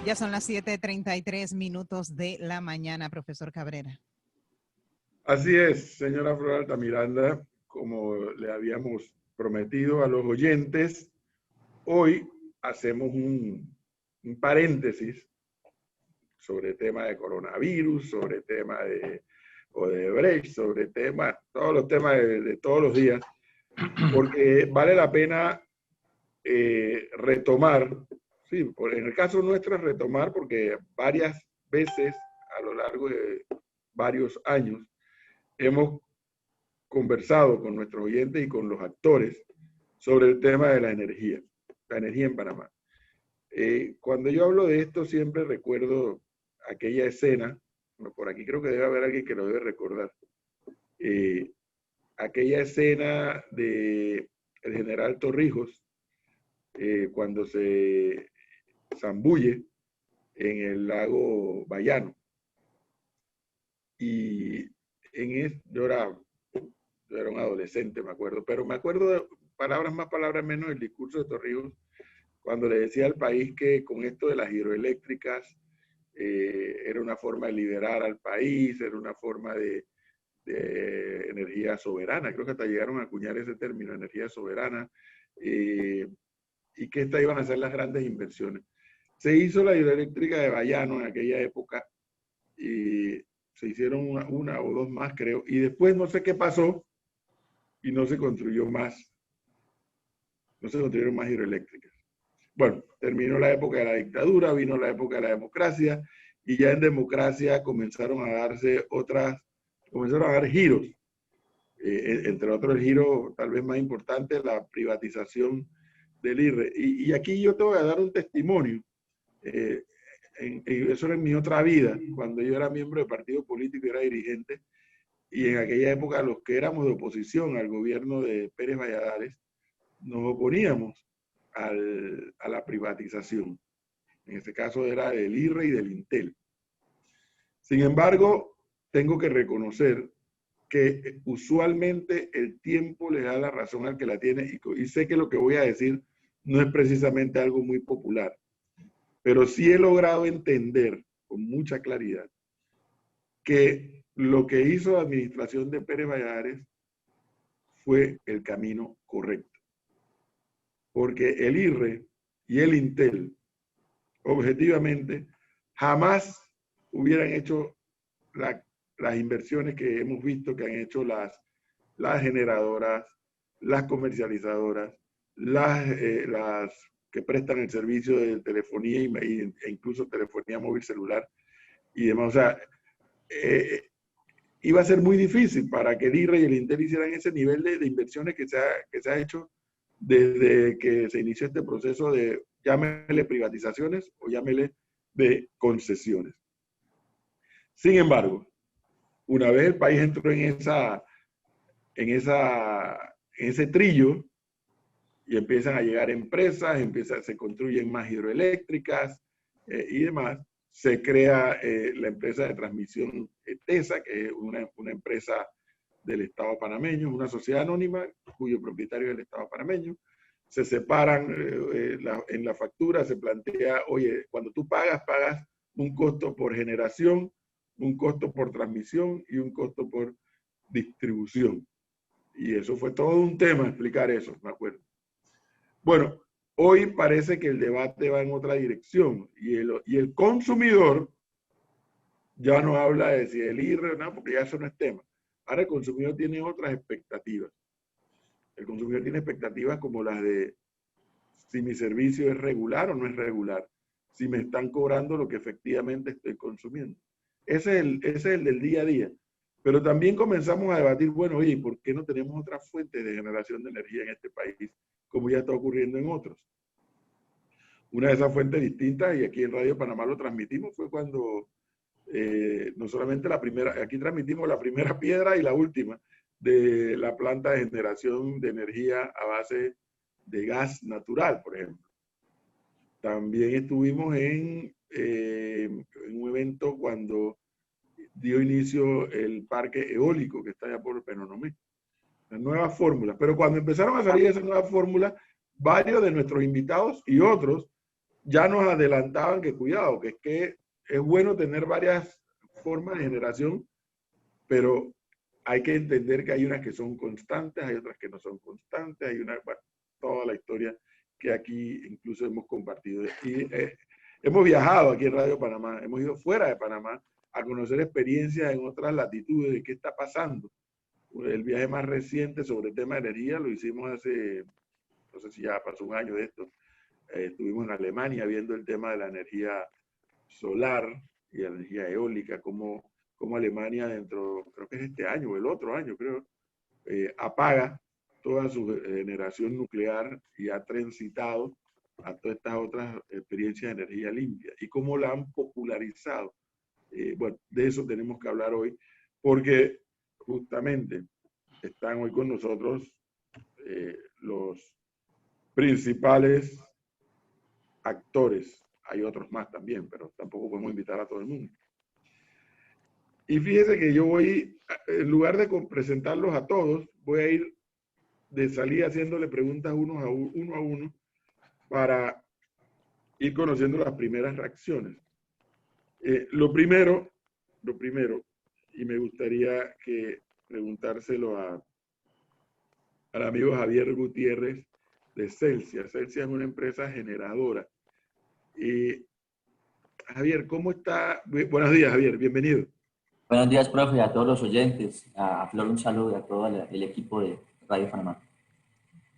Ya son las 7:33 de la mañana, profesor Cabrera. Así es, señora Flor Altamiranda, como le habíamos prometido a los oyentes, hoy hacemos un paréntesis sobre el tema de coronavirus, sobre el tema de Odebrecht, sobre temas, todos los temas de todos los días, porque vale la pena retomar, sí, en el caso nuestro retomar, porque varias veces a lo largo de varios años hemos conversado con nuestros oyentes y con los actores sobre el tema de la energía en Panamá. Cuando yo hablo de esto siempre recuerdo aquella escena, bueno, por aquí creo que debe haber alguien que lo debe recordar, aquella escena de el general Torrijos cuando se zambulle en el lago Bayano. Y yo era un adolescente, me acuerdo, pero me acuerdo de palabras más, palabras menos el discurso de Torrijos cuando le decía al país que con esto de las hidroeléctricas era una forma de liberar al país, era una forma de energía soberana, creo que hasta llegaron a acuñar ese término, energía soberana, y que estas iban a ser las grandes inversiones. Se hizo la hidroeléctrica de Bayano en aquella época y se hicieron una o dos más, creo, y después no sé qué pasó y no se construyó más. No se construyeron más hidroeléctricas. Bueno, terminó la época de la dictadura, vino la época de la democracia, y ya en democracia comenzaron a dar giros. Entre otros, el giro tal vez más importante, la privatización del IRRE. Y aquí yo te voy a dar un testimonio. Eso era en mi otra vida, cuando yo era miembro de partido político y era dirigente, y en aquella época los que éramos de oposición al gobierno de Pérez Valladares, nos oponíamos a la privatización. En este caso era del IRRE y del Intel. Sin embargo, tengo que reconocer que usualmente el tiempo le da la razón al que la tiene, y sé que lo que voy a decir no es precisamente algo muy popular, pero sí he logrado entender con mucha claridad que lo que hizo la administración de Pérez Valladares fue el camino correcto. Porque el IRRE y el Intel, objetivamente, jamás hubieran hecho las inversiones que hemos visto que han hecho las generadoras, las comercializadoras, las que prestan el servicio de telefonía e incluso telefonía móvil celular y demás. O sea, iba a ser muy difícil para que el IRRE y el Intel hicieran ese nivel de inversiones que se ha hecho desde que se inició este proceso de, llámele privatizaciones o llámele de concesiones. Sin embargo, una vez el país entró en ese trillo y empiezan a llegar empresas, se construyen más hidroeléctricas y demás, se crea la empresa de transmisión TESA, que es una empresa del Estado panameño, una sociedad anónima cuyo propietario es el Estado panameño. Se separan en la factura, se plantea, oye, cuando tú pagas un costo por generación, un costo por transmisión y un costo por distribución. Y eso fue todo un tema explicar eso, me acuerdo. Bueno, hoy parece que el debate va en otra dirección y el consumidor ya no habla de si el IRRE o nada, porque ya eso no es tema. Ahora el consumidor tiene otras expectativas. El consumidor tiene expectativas como las de si mi servicio es regular o no es regular, si me están cobrando lo que efectivamente estoy consumiendo. Ese es el del día a día. Pero también comenzamos a debatir, bueno, oye, ¿por qué no tenemos otra fuente de generación de energía en este país, como ya está ocurriendo en otros? Una de esas fuentes distintas, y aquí en Radio Panamá lo transmitimos, fue cuando no solamente aquí transmitimos la primera piedra y la última de la planta de generación de energía a base de gas natural, por ejemplo. También estuvimos en un evento cuando dio inicio el parque eólico que está allá por Penonomé. Las nuevas fórmulas. Pero cuando empezaron a salir esas nuevas fórmulas, varios de nuestros invitados y otros ya nos adelantaban que cuidado, que es bueno tener varias formas de generación, pero hay que entender que hay unas que son constantes, hay otras que no son constantes, hay una, bueno, toda la historia que aquí incluso hemos compartido. Y hemos viajado aquí en Radio Panamá, hemos ido fuera de Panamá a conocer experiencias en otras latitudes de qué está pasando. El viaje más reciente sobre el tema de energía lo hicimos hace, no sé si ya pasó un año de esto. Estuvimos en Alemania viendo el tema de la energía solar y la energía eólica, cómo Alemania dentro, creo que es este año o el otro año, creo, apaga toda su generación nuclear y ha transitado a todas estas otras experiencias de energía limpia y cómo la han popularizado. Bueno, de eso tenemos que hablar hoy, porque justamente están hoy con nosotros los principales actores. Hay otros más también, pero tampoco podemos invitar a todo el mundo. Y fíjese que yo voy, en lugar de presentarlos a todos, voy a ir de salida haciéndole preguntas uno a uno para ir conociendo las primeras reacciones. Lo primero, y me gustaría que preguntárselo al amigo Javier Gutiérrez de Celsia. Celsia es una empresa generadora. Javier, ¿cómo está? Buenos días, Javier, bienvenido. Buenos días, profe, a todos los oyentes. A Flor un saludo y a todo el equipo de Radio Panamá.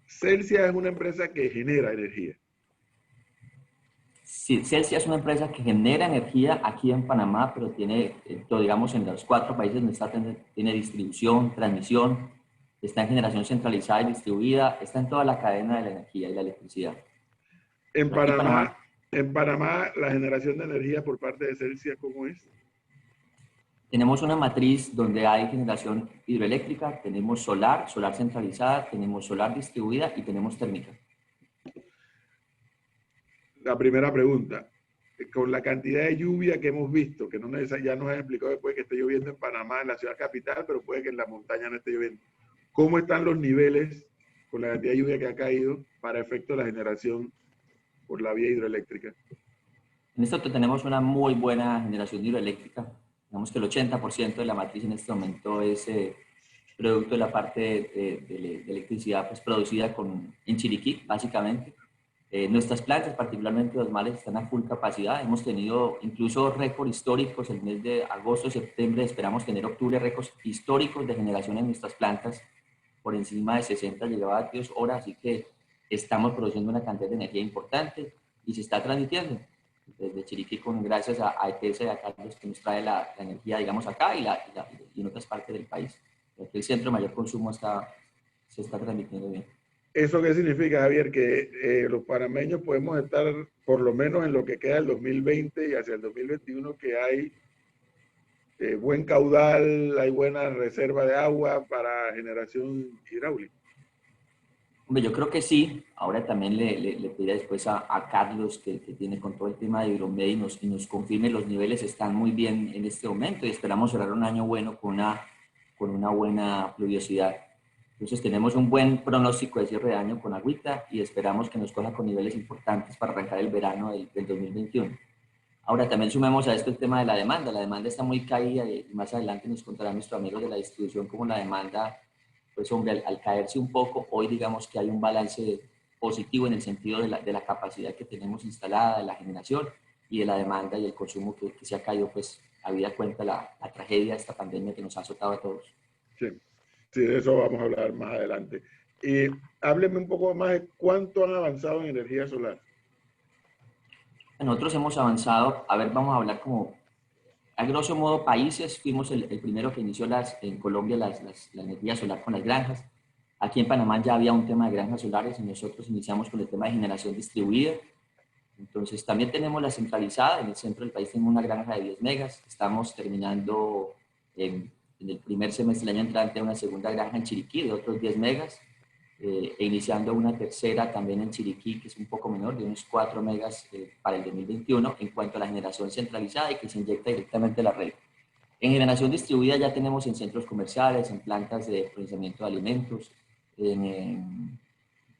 Celsia es una empresa que genera energía. Sí, Celsia es una empresa que genera energía aquí en Panamá, pero tiene, digamos, en los 4 países donde está, tiene distribución, transmisión, está en generación centralizada y distribuida, está en toda la cadena de la energía y la electricidad. En Panamá, la generación de energía por parte de Celsia, ¿cómo es? Tenemos una matriz donde hay generación hidroeléctrica, tenemos solar centralizada, tenemos solar distribuida y tenemos térmica. La primera pregunta, con la cantidad de lluvia que hemos visto, que ya nos han explicado después que esté lloviendo en Panamá, en la ciudad capital, pero puede que en la montaña no esté lloviendo. ¿Cómo están los niveles con la cantidad de lluvia que ha caído para efecto de la generación por la vía hidroeléctrica? En esto tenemos una muy buena generación hidroeléctrica. Digamos que el 80% de la matriz en este momento es producto de la parte de electricidad pues, producida en Chiriquí, básicamente. Nuestras plantas, particularmente los males, están a full capacidad. Hemos tenido incluso récords históricos el mes de agosto, septiembre. Esperamos tener octubre récords históricos de generación en nuestras plantas por encima de 60 gigavatios hora. Así que estamos produciendo una cantidad de energía importante y se está transmitiendo desde Chiriquí gracias a ETS y a Carlos que nos trae la energía, digamos, acá y en otras partes del país. Aquí el centro de mayor consumo se está transmitiendo bien. ¿Eso qué significa, Javier? Que los panameños podemos estar, por lo menos en lo que queda del 2020 y hacia el 2021, que hay buen caudal, hay buena reserva de agua para generación hidráulica. Hombre, yo creo que sí. Ahora también le pediría después a Carlos, que tiene con todo el tema de Hidromed y nos confirme los niveles están muy bien en este momento y esperamos cerrar un año bueno con una buena pluviosidad. Entonces tenemos un buen pronóstico de cierre de año con agüita y esperamos que nos coja con niveles importantes para arrancar el verano del 2021. Ahora también sumemos a esto el tema de la demanda. La demanda está muy caída y más adelante nos contará nuestro amigo de la distribución cómo la demanda, pues hombre, al caerse un poco, hoy digamos que hay un balance positivo en el sentido de la capacidad que tenemos instalada, de la generación y de la demanda y el consumo que se ha caído, pues habida cuenta la tragedia de esta pandemia que nos ha azotado a todos. Sí. Sí, de eso vamos a hablar más adelante. Hábleme un poco más de cuánto han avanzado en energía solar. Nosotros hemos avanzado, vamos a hablar como, a grosso modo, países. Fuimos el primero que inició en Colombia la energía solar con las granjas. Aquí en Panamá ya había un tema de granjas solares y nosotros iniciamos con el tema de generación distribuida. Entonces también tenemos la centralizada, en el centro del país tenemos una granja de 10 megas. Estamos terminando en el primer semestre del año entrante una segunda granja en Chiriquí de otros 10 megas e iniciando una tercera también en Chiriquí que es un poco menor, de unos 4 megas para el 2021 en cuanto a la generación centralizada y que se inyecta directamente a la red. En generación distribuida ya tenemos en centros comerciales, en plantas de procesamiento de alimentos, en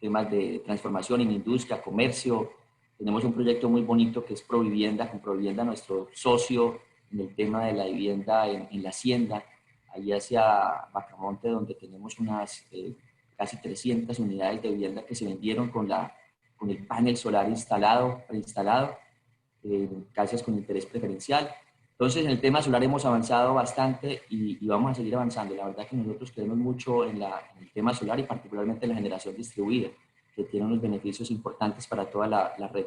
temas de transformación en industria, comercio, Tenemos un proyecto muy bonito que es Provivienda, con Provivienda nuestro socio en el tema de la vivienda en la hacienda, allí hacia Bacamonte, donde tenemos unas casi 300 unidades de vivienda que se vendieron con el panel solar preinstalado, casas con interés preferencial. Entonces, en el tema solar hemos avanzado bastante y vamos a seguir avanzando. La verdad que nosotros creemos mucho en el tema solar y particularmente en la generación distribuida, que tiene unos beneficios importantes para toda la red.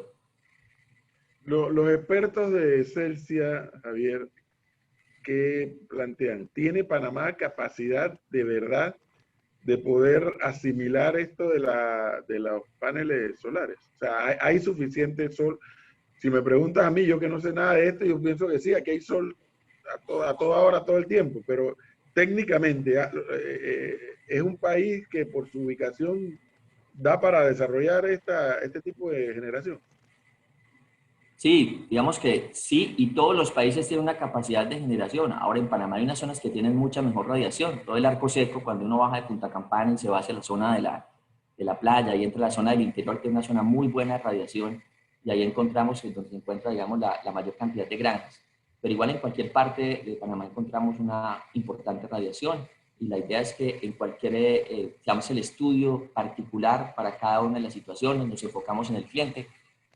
Los expertos de Celsia, Javier, ¿qué plantean? ¿Tiene Panamá capacidad de verdad de poder asimilar esto de los paneles solares? O sea, ¿hay suficiente sol? Si me preguntas a mí, yo que no sé nada de esto, yo pienso que sí, aquí hay sol a toda hora, todo el tiempo, pero técnicamente es un país que por su ubicación da para desarrollar este tipo de generación. Sí, digamos que sí, y todos los países tienen una capacidad de generación. Ahora en Panamá hay unas zonas que tienen mucha mejor radiación. Todo el arco seco, cuando uno baja de Punta Campana y se va hacia la zona de la playa y entra a la zona del interior, tiene una zona muy buena de radiación y ahí encontramos donde se encuentra, digamos, la mayor cantidad de granjas. Pero igual en cualquier parte de Panamá encontramos una importante radiación y la idea es que en cualquier, digamos, el estudio particular para cada una de las situaciones, nos enfocamos en el cliente.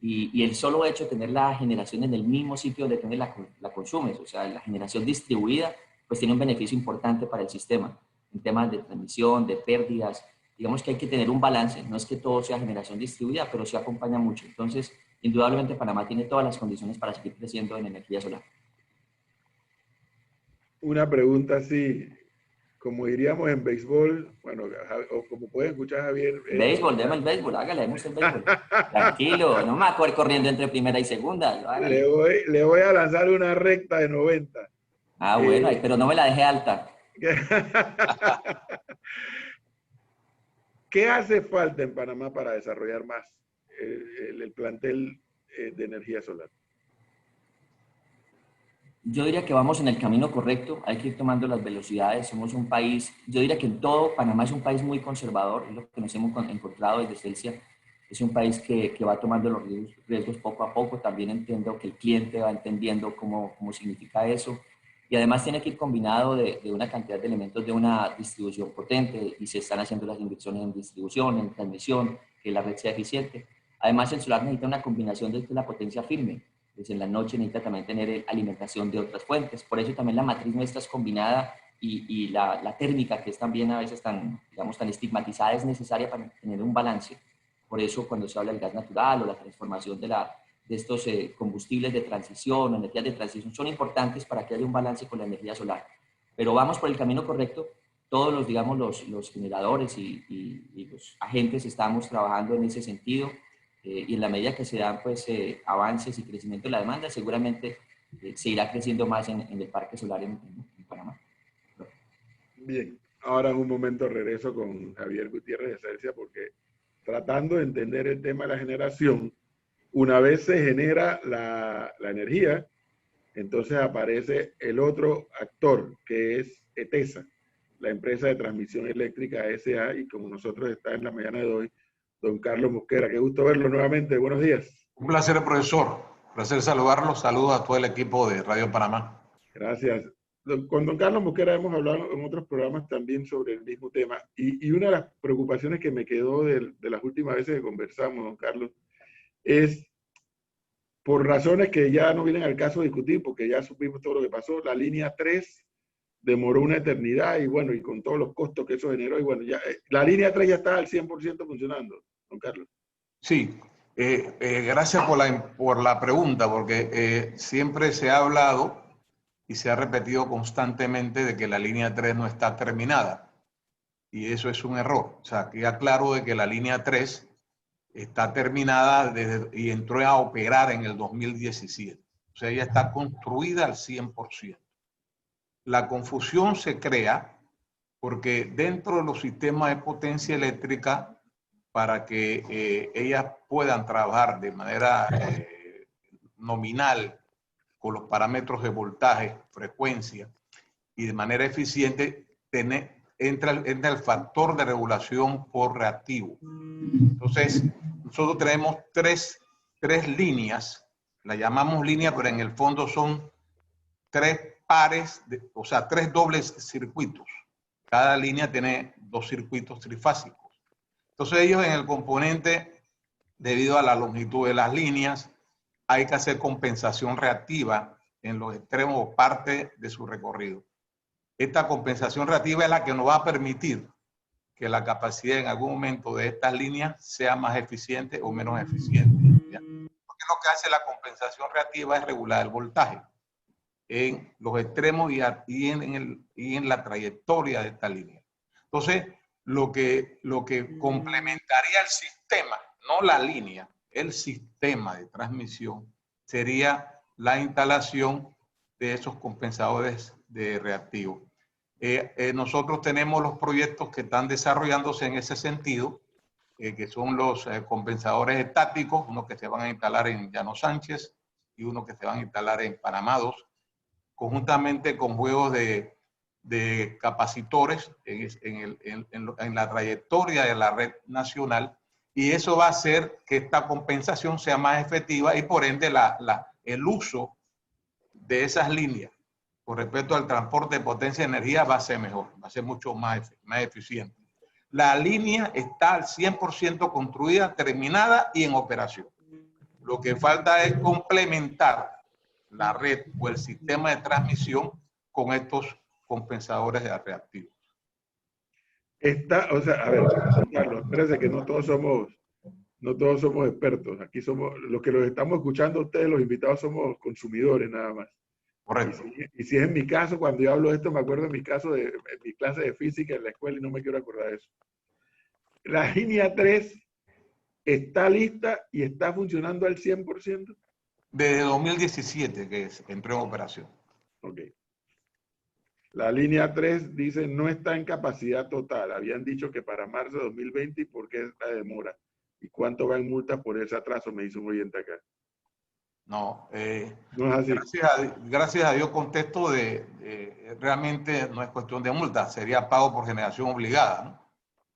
Y el solo hecho de tener la generación en el mismo sitio donde la consumes, o sea, la generación distribuida, pues tiene un beneficio importante para el sistema en temas de transmisión, de pérdidas. Digamos que hay que tener un balance, no es que todo sea generación distribuida, pero sí acompaña mucho. Entonces, indudablemente Panamá tiene todas las condiciones para seguir creciendo en energía solar. Una pregunta así, como diríamos en béisbol, bueno, o como puede escuchar Javier. Béisbol, deme el béisbol, hágale, deme usted el béisbol. Tranquilo, no me voy a correr corriendo entre primera y segunda. Le voy a lanzar una recta de 90. Ah, bueno, pero no me la dejé alta. ¿Qué hace falta en Panamá para desarrollar más el plantel de energía solar? Yo diría que vamos en el camino correcto, hay que ir tomando las velocidades, somos un país, yo diría que en todo, Panamá es un país muy conservador, es lo que nos hemos encontrado desde Celsia, es un país que va tomando los riesgos poco a poco, también entiendo que el cliente va entendiendo cómo significa eso, y además tiene que ir combinado de una cantidad de elementos de una distribución potente, y se están haciendo las inversiones en distribución, en transmisión, que la red sea eficiente. Además, el solar necesita una combinación de la potencia firme, pues en la noche necesita también tener alimentación de otras fuentes. Por eso también la matriz nuestra es combinada y la térmica, que es también a veces tan, digamos, tan estigmatizada, es necesaria para tener un balance. Por eso cuando se habla del gas natural o la transformación de estos combustibles de transición o energías de transición son importantes para que haya un balance con la energía solar. Pero vamos por el camino correcto. Todos los, digamos, los generadores y los agentes estamos trabajando en ese sentido. Y en la medida que se dan pues, avances y crecimiento de la demanda, seguramente se irá creciendo más en el parque solar en Panamá. Bien, ahora en un momento regreso con Javier Gutiérrez de Celsia porque tratando de entender el tema de la generación, una vez se genera la energía, entonces aparece el otro actor que es ETESA, la empresa de transmisión eléctrica SA, y como nosotros está en la mañana de hoy, don Carlos Mosquera. Qué gusto verlo nuevamente. Buenos días. Un placer, profesor. Un placer saludarlo. Saludos a todo el equipo de Radio Panamá. Gracias. Con don Carlos Mosquera hemos hablado en otros programas también sobre el mismo tema. Y una de las preocupaciones que me quedó de las últimas veces que conversamos, don Carlos, es por razones que ya no vienen al caso discutir, porque ya supimos todo lo que pasó. La línea 3 demoró una eternidad y bueno, y con todos los costos que eso generó, y bueno, ya la línea 3 ya está al 100% funcionando, don Carlos. Sí, gracias por la pregunta, porque siempre se ha hablado y se ha repetido constantemente de que la línea 3 no está terminada. Y eso es un error. O sea, queda claro de que la línea 3 está terminada y entró a operar en el 2017. O sea, ella está construida al 100%. La confusión se crea porque dentro de los sistemas de potencia eléctrica, para que ellas puedan trabajar de manera nominal con los parámetros de voltaje, frecuencia y de manera eficiente, entra el factor de regulación por reactivo. Entonces, nosotros tenemos tres 3 líneas, la llamamos línea, pero en el fondo son 3 pares, o sea, 3 dobles circuitos. Cada línea tiene 2 circuitos trifásicos. Entonces ellos en el componente, debido a la longitud de las líneas, hay que hacer compensación reactiva en los extremos o parte de su recorrido. Esta compensación reactiva es la que nos va a permitir que la capacidad en algún momento de estas líneas sea más eficiente o menos eficiente, ¿ya? Porque lo que hace la compensación reactiva es regular el voltaje en los extremos y en la trayectoria de esta línea. Entonces, lo que complementaría el sistema, no la línea, el sistema de transmisión, sería la instalación de esos compensadores de reactivos. Nosotros tenemos los proyectos que están desarrollándose en ese sentido, que son los compensadores estáticos, uno que se van a instalar en Llano Sánchez y uno que se van a instalar en Panamá 2, conjuntamente con juegos de capacitores en la trayectoria de la red nacional, y eso va a hacer que esta compensación sea más efectiva y por ende el uso de esas líneas con respecto al transporte de potencia de energía va a ser mejor, va a ser mucho más eficiente. La línea está al 100% construida, terminada y en operación. Lo que falta es complementar la red o el sistema de transmisión con estos compensadores de reactivos. O sea, a ver, Carlos, espérense que no todos somos expertos. Aquí somos, los que los estamos escuchando a ustedes, los invitados, somos consumidores nada más. Correcto. Y si es en mi caso, cuando yo hablo de esto, me acuerdo en mi caso de mi clase de física en la escuela y no me quiero acordar de eso. La línea 3 está lista y está funcionando al 100%. Desde 2017 que entró en operación. Ok. La línea 3 dice no está en capacidad total. Habían dicho que para marzo de 2020, ¿y por qué esta demora? ¿Y cuánto va en multas por ese atraso? Me hizo un oyente acá. No, no es así. Gracias a Dios contesto realmente no es cuestión de multa, sería pago por generación obligada, ¿no?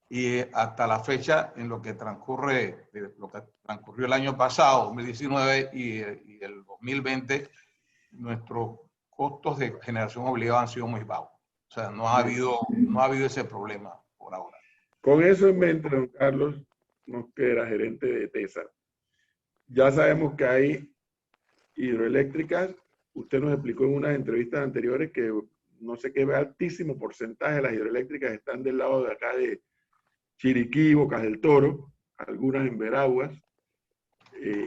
Y hasta la fecha, en lo que transcurrió el año pasado, 2019 y el 2020, nuestros costos de generación obligada han sido muy bajos. O sea, no ha habido ese problema por ahora. Con eso en mente, don Carlos, que era gerente de TESA, ya sabemos que hay hidroeléctricas. Usted nos explicó en unas entrevistas anteriores que no sé qué altísimo porcentaje de las hidroeléctricas están del lado de acá de Chiriquí, Bocas del Toro, algunas en Veraguas,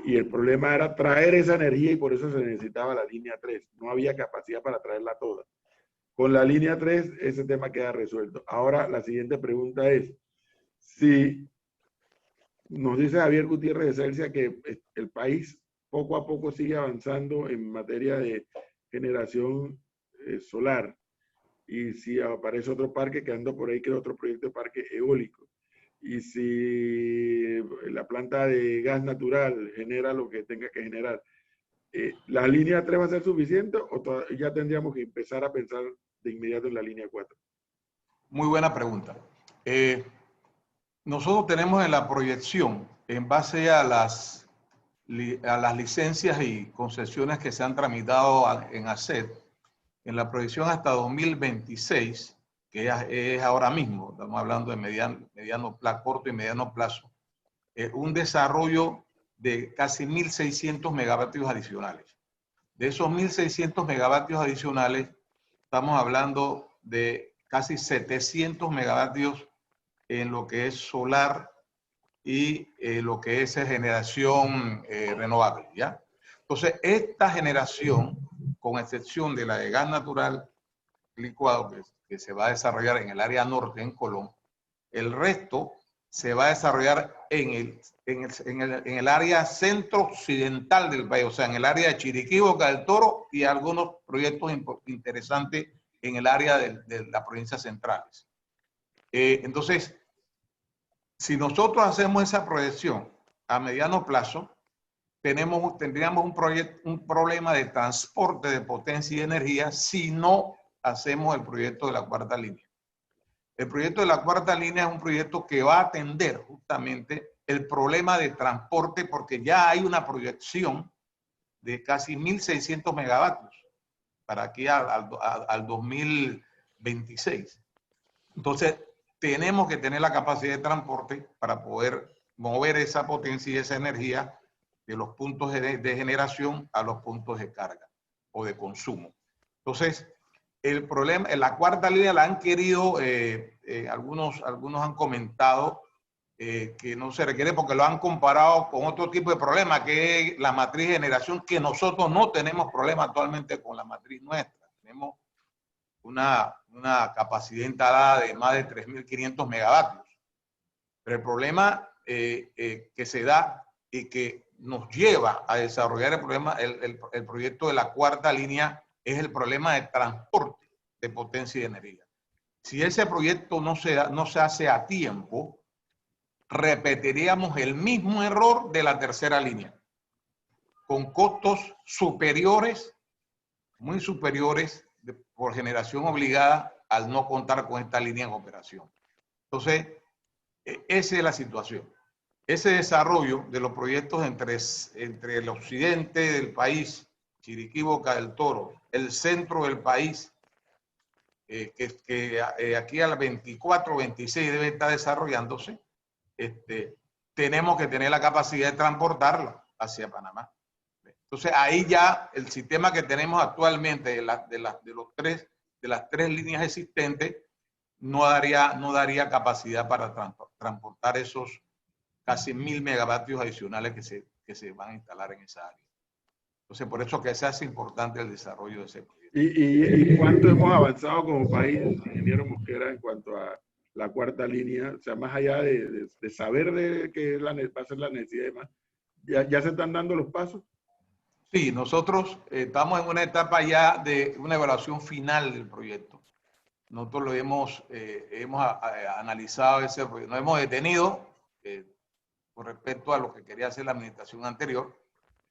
y el problema era traer esa energía y por eso se necesitaba la línea 3. No había capacidad para traerla toda. Con la línea 3 ese tema queda resuelto. Ahora la siguiente pregunta es, si nos dice Javier Gutiérrez de Celsia que el país poco a poco sigue avanzando en materia de generación solar, y si aparece otro parque que anda por ahí, que es otro proyecto de parque eólico, y si la planta de gas natural genera lo que tenga que generar, ¿la línea 3 va a ser suficiente o ya tendríamos que empezar a pensar de inmediato en la línea 4? Muy buena pregunta. Nosotros tenemos en la proyección, en base a las licencias y concesiones que se han tramitado en ACED, en la proyección hasta 2026, que es ahora mismo, estamos hablando de corto y mediano plazo, un desarrollo de casi 1.600 megavatios adicionales. De esos 1.600 megavatios adicionales, estamos hablando de casi 700 megavatios en lo que es solar y lo que es generación renovable, ¿ya? Entonces, esta generación, con excepción de la de gas natural licuado que se va a desarrollar en el área norte, en Colón, el resto se va a desarrollar en el área centro-occidental del país, o sea, en el área de Chiriquí, Boca del Toro y algunos proyectos interesantes en el área de las provincias centrales. Entonces, si nosotros hacemos esa proyección a mediano plazo, tendríamos un problema de transporte de potencia y energía si no hacemos el proyecto de la cuarta línea. El proyecto de la cuarta línea es un proyecto que va a atender justamente el problema de transporte, porque ya hay una proyección de casi 1.600 megavatios para aquí al 2026. Entonces, tenemos que tener la capacidad de transporte para poder mover esa potencia y esa energía de los puntos de generación a los puntos de carga o de consumo. Entonces, el problema, en la cuarta línea la han querido, algunos han comentado que no se requiere porque lo han comparado con otro tipo de problema, que es la matriz de generación, que nosotros no tenemos problema actualmente con la matriz nuestra. Tenemos una capacidad instalada de más de 3.500 megavatios. Pero el problema que se da y que nos lleva a desarrollar el proyecto de la cuarta línea es el problema de transporte de potencia y energía. Si ese proyecto no se hace a tiempo, repetiríamos el mismo error de la tercera línea, con costos superiores, muy superiores por generación obligada al no contar con esta línea en operación. Entonces, esa es la situación. Ese desarrollo de los proyectos entre el occidente del país, Chiriquí, Boca del Toro, el centro del país, que aquí a las 24, 26 debe estar desarrollándose, tenemos que tener la capacidad de transportarlo hacia Panamá. Entonces ahí ya el sistema que tenemos actualmente de las tres líneas existentes no daría capacidad para transportar esos casi 1.000 megavatios adicionales que se van a instalar en esa área. Entonces por eso que se hace importante el desarrollo de ese proyecto. ¿Y cuánto hemos avanzado como país, ingeniero Mosquera, en cuanto a la cuarta línea? O sea, más allá de saber de que va a ser la necesidad y demás, ¿ya se están dando los pasos? Sí, nosotros estamos en una etapa ya de una evaluación final del proyecto. Nosotros lo hemos analizado ese proyecto. Nos hemos detenido con respecto a lo que quería hacer la administración anterior.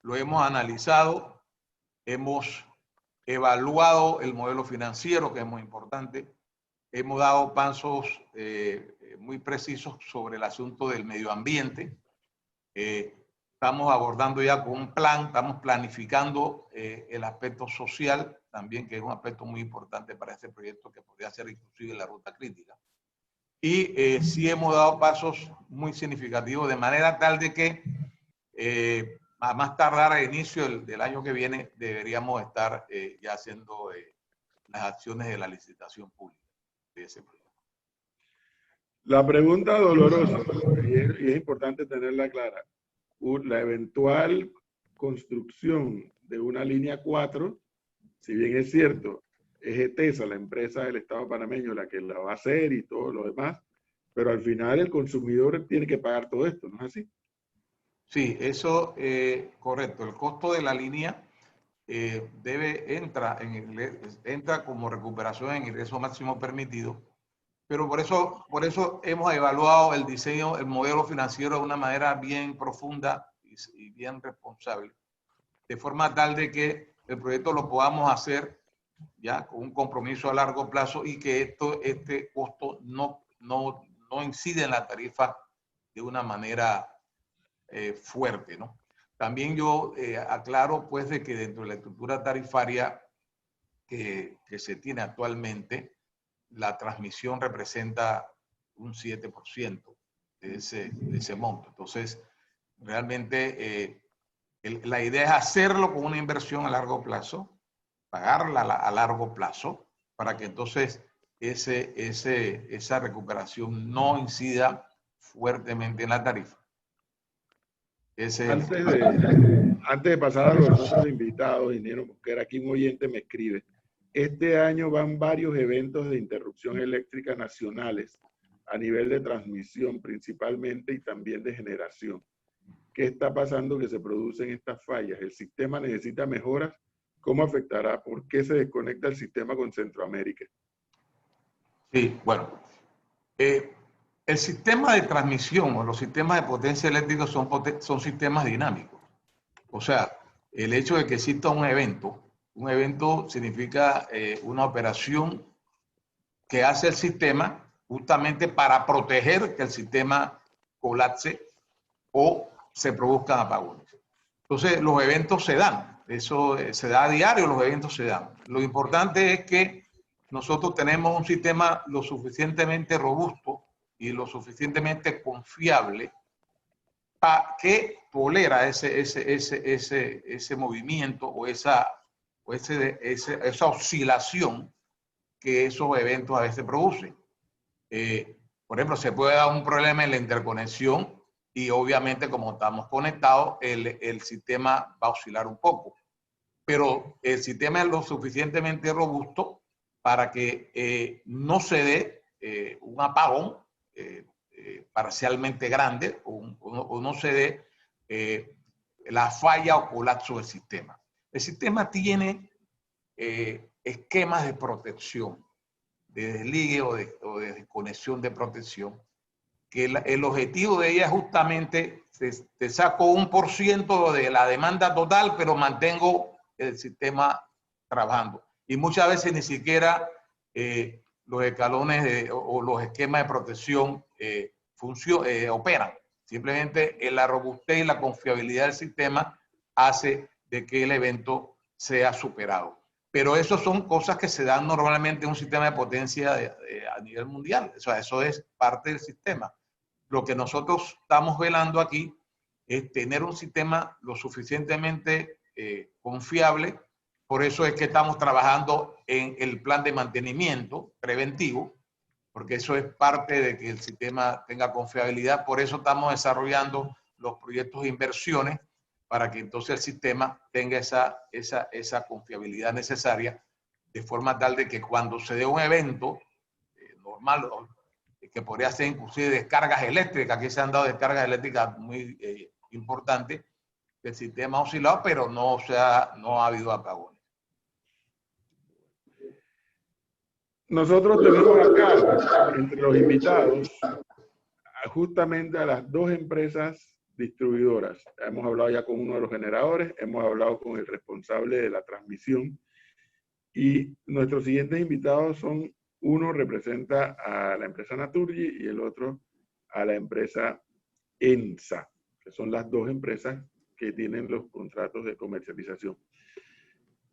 Lo hemos analizado, hemos evaluado el modelo financiero, que es muy importante. Hemos dado pasos muy precisos sobre el asunto del medio ambiente. Estamos abordando ya con un plan, estamos planificando el aspecto social también, que es un aspecto muy importante para este proyecto que podría ser inclusive la ruta crítica. Y sí hemos dado pasos muy significativos de manera tal de que a más tardar a inicio del año que viene deberíamos estar ya haciendo las acciones de la licitación pública de ese proyecto. La pregunta dolorosa, y es importante tenerla clara, la eventual construcción de una línea 4, si bien es cierto, es ETESA, la empresa del Estado panameño, la que la va a hacer y todo lo demás, pero al final el consumidor tiene que pagar todo esto, ¿no es así? Sí, eso es correcto. El costo de la línea entra como recuperación en ingreso máximo permitido, pero por eso hemos evaluado el diseño, el modelo financiero de una manera bien profunda y bien responsable, de forma tal de que el proyecto lo podamos hacer ya con un compromiso a largo plazo y que este costo no incide en la tarifa de una manera fuerte, ¿no? También yo aclaro pues de que dentro de la estructura tarifaria que se tiene actualmente, la transmisión representa un 7% de ese monto. Entonces, realmente la idea es hacerlo con una inversión a largo plazo, pagarla a largo plazo, para que entonces esa recuperación no incida fuertemente en la tarifa. Antes de pasar a los otros invitados, ingeniero Mosquera, aquí un oyente me escribe: este año van varios eventos de interrupción eléctrica nacionales a nivel de transmisión principalmente y también de generación. ¿Qué está pasando que se producen estas fallas? ¿El sistema necesita mejoras? ¿Cómo afectará? ¿Por qué se desconecta el sistema con Centroamérica? Sí, bueno. El sistema de transmisión o los sistemas de potencia eléctrica son sistemas dinámicos. O sea, el hecho de que exista un evento significa una operación que hace el sistema justamente para proteger que el sistema colapse o se produzcan apagones. Entonces, los eventos se dan. Eso se da a diario, los eventos se dan. Lo importante es que nosotros tenemos un sistema lo suficientemente robusto y lo suficientemente confiable para que tolera ese movimiento o esa oscilación que esos eventos a veces producen. Por ejemplo, se puede dar un problema en la interconexión y obviamente como estamos conectados, el sistema va a oscilar un poco. Pero el sistema es lo suficientemente robusto para que no se dé un apagón parcialmente grande o no se dé la falla o colapso del sistema. El sistema tiene esquemas de protección, de desligue o de desconexión de protección, que el objetivo de ella es justamente, te saco 1% de la demanda total, pero mantengo el sistema trabajando. Y muchas veces ni siquiera los escalones o los esquemas de protección operan. Simplemente la robustez y la confiabilidad del sistema hace de que el evento sea superado. Pero eso son cosas que se dan normalmente en un sistema de potencia a nivel mundial. O sea, eso es parte del sistema. Lo que nosotros estamos velando aquí es tener un sistema lo suficientemente confiable. Por eso es que estamos trabajando en el plan de mantenimiento preventivo, porque eso es parte de que el sistema tenga confiabilidad. Por eso estamos desarrollando los proyectos de inversiones para que entonces el sistema tenga esa confiabilidad necesaria, de forma tal de que cuando se dé un evento normal, que podría ser inclusive descargas eléctricas, aquí se han dado descargas eléctricas muy importantes, el sistema ha oscilado, pero no ha habido apagones. Nosotros tenemos acá, entre los invitados, justamente a las dos empresas distribuidoras. Hemos hablado ya con uno de los generadores, hemos hablado con el responsable de la transmisión, y nuestros siguientes invitados son, uno representa a la empresa Naturgy y el otro a la empresa ENSA, que son las dos empresas que tienen los contratos de comercialización.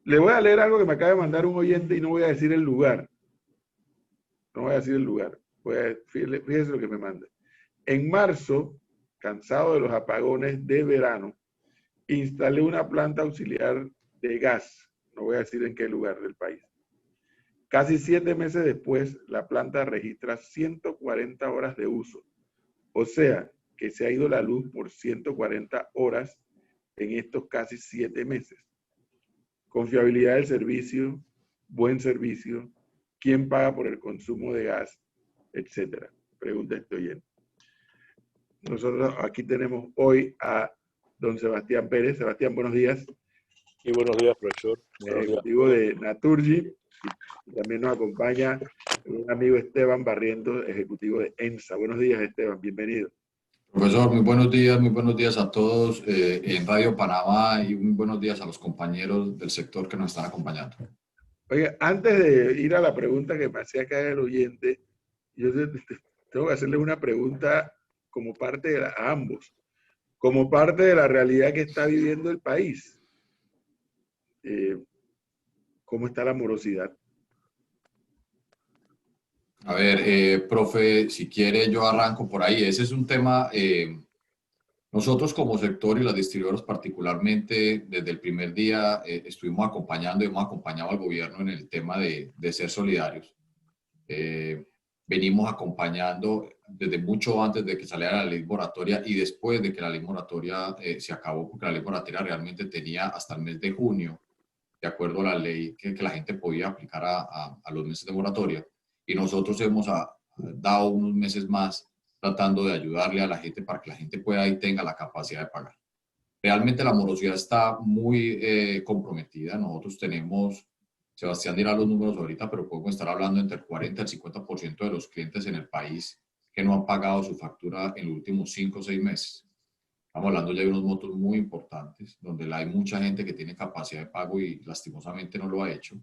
Le voy a leer algo que me acaba de mandar un oyente y no voy a decir el lugar. No voy a decir el lugar. Fíjese lo que me manda. En marzo, cansado de los apagones de verano, instalé una planta auxiliar de gas. No voy a decir en qué lugar del país. Casi 7 meses después, la planta registra 140 horas de uso. O sea, que se ha ido la luz por 140 horas en estos casi 7 meses. Confiabilidad del servicio, buen servicio, quién paga por el consumo de gas, etcétera. Pregunta este oyente. Nosotros aquí tenemos hoy a don Sebastián Pérez. Sebastián, buenos días. Y buenos días, profesor. Buenos ejecutivo de Naturgy. Y también nos acompaña un amigo Esteban Barrientos, ejecutivo de ENSA. Buenos días, Esteban, bienvenido. Profesor, muy buenos días a todos en Radio Panamá y muy buenos días a los compañeros del sector que nos están acompañando. Oiga, antes de ir a la pregunta que me hacía acá el oyente, yo tengo que hacerle una pregunta como parte de a ambos, como parte de la realidad que está viviendo el país. ¿Cómo está la morosidad? A ver, profe, si quiere yo arranco por ahí. Ese es un tema, nosotros como sector y las distribuidoras particularmente, desde el primer día estuvimos acompañando y hemos acompañado al gobierno en el tema de ser solidarios. Venimos acompañando desde mucho antes de que saliera la ley moratoria y después de que la ley moratoria se acabó, porque la ley moratoria realmente tenía hasta el mes de junio, de acuerdo a la ley, que la gente podía aplicar a los meses de moratoria. Y nosotros hemos dado unos meses más tratando de ayudarle a la gente para que la gente pueda y tenga la capacidad de pagar. Realmente la morosidad está muy comprometida. Nosotros tenemos, Sebastián dirá los números ahorita, pero podemos estar hablando entre el 40 y el 50% de los clientes en el país que no han pagado su factura en los últimos 5 o 6 meses. Estamos hablando ya de unos montos muy importantes, donde hay mucha gente que tiene capacidad de pago y lastimosamente no lo ha hecho.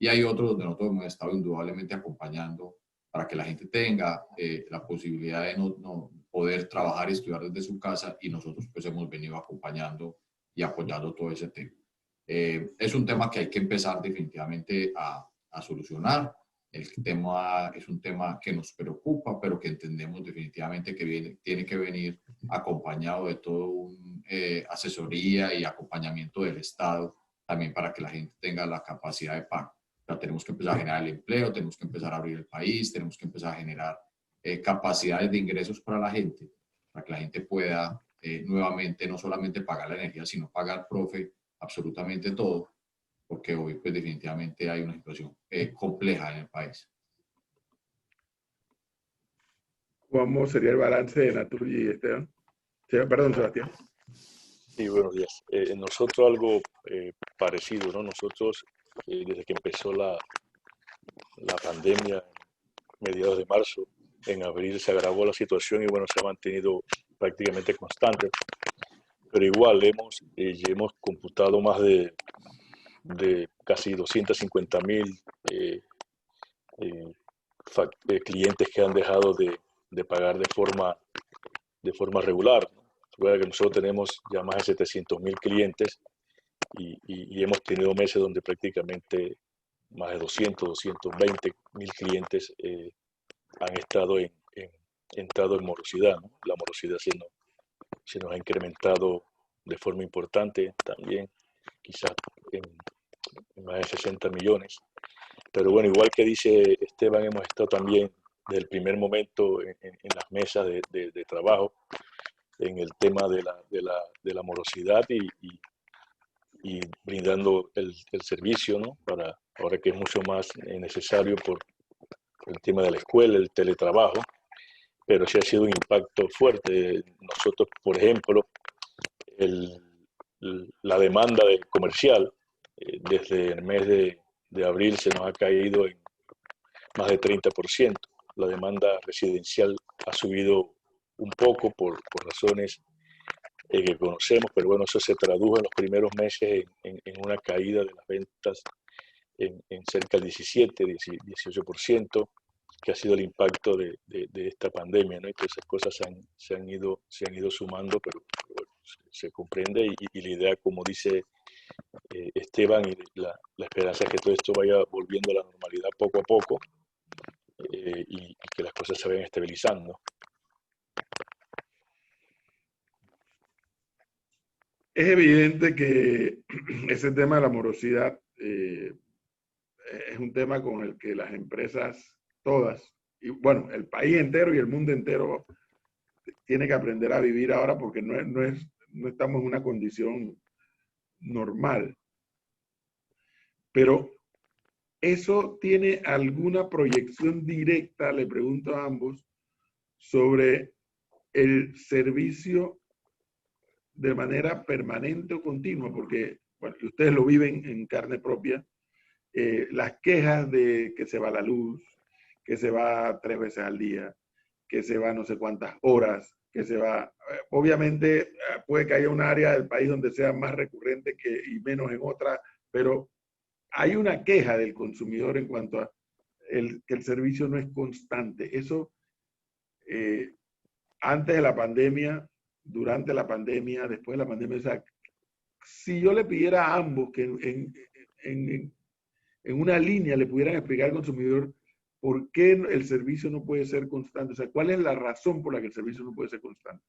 Y hay otros donde nosotros hemos estado indudablemente acompañando para que la gente tenga la posibilidad de poder trabajar y estudiar desde su casa, y nosotros pues hemos venido acompañando y apoyando todo ese tema. Es un tema que hay que empezar definitivamente a solucionar. El tema es un tema que nos preocupa, pero que entendemos definitivamente que tiene que venir acompañado de todo un asesoría y acompañamiento del Estado, también para que la gente tenga la capacidad de pago. O sea, tenemos que empezar a generar el empleo, tenemos que empezar a abrir el país, tenemos que empezar a generar capacidades de ingresos para la gente, para que la gente pueda nuevamente no solamente pagar la energía, sino pagar, profe, absolutamente todo, porque hoy pues definitivamente hay una situación compleja en el país. ¿Cómo sería el balance de Naturgy y Esteban? Sí, perdón, Sebastián. Sí, buenos días. Nosotros algo parecido, ¿no? Nosotros, desde que empezó la pandemia, mediados de marzo, en abril se agravó la situación y bueno, se ha mantenido prácticamente constante. Pero igual hemos computado más de casi 250.000 clientes que han dejado de pagar de forma regular. Recuerda que nosotros tenemos ya más de 700.000 clientes y hemos tenido meses donde prácticamente más de 220.000 clientes han estado entrado en morosidad, ¿no? La morosidad se nos ha incrementado de forma importante también, quizás en más de 60 millones. Pero bueno, igual que dice Esteban, hemos estado también desde el primer momento en las mesas de trabajo en el tema de la morosidad y brindando el servicio, ¿no? Para ahora que es mucho más necesario por el tema de la escuela, el teletrabajo, pero sí ha sido un impacto fuerte. Nosotros, por ejemplo, la demanda comercial desde el mes de abril se nos ha caído en más de 30%. La demanda residencial ha subido un poco por razones que conocemos, pero bueno, eso se tradujo en los primeros meses en una caída de las ventas en cerca del 17-18%, que ha sido el impacto de esta pandemia, ¿no? Y todas esas cosas se han ido sumando, pero bueno, se comprende y la idea, como dice Esteban, y la esperanza es que todo esto vaya volviendo a la normalidad poco a poco y que las cosas se vayan estabilizando. Es evidente que ese tema de la morosidad es un tema con el que las empresas todas, y bueno, el país entero y el mundo entero tiene que aprender a vivir ahora porque no estamos en una condición normal. Pero ¿eso tiene alguna proyección directa, le pregunto a ambos, sobre el servicio de manera permanente o continua? Porque bueno, ustedes lo viven en carne propia, las quejas de que se va la luz, que se va 3 veces al día, que se va no sé cuántas horas, que se va... obviamente puede que haya un área del país donde sea más recurrente y menos en otra, pero hay una queja del consumidor en cuanto a que el servicio no es constante. Eso, antes de la pandemia, durante la pandemia, después de la pandemia, o sea, si yo le pidiera a ambos que en una línea le pudieran explicar al consumidor por qué el servicio no puede ser constante, o sea, cuál es la razón por la que el servicio no puede ser constante.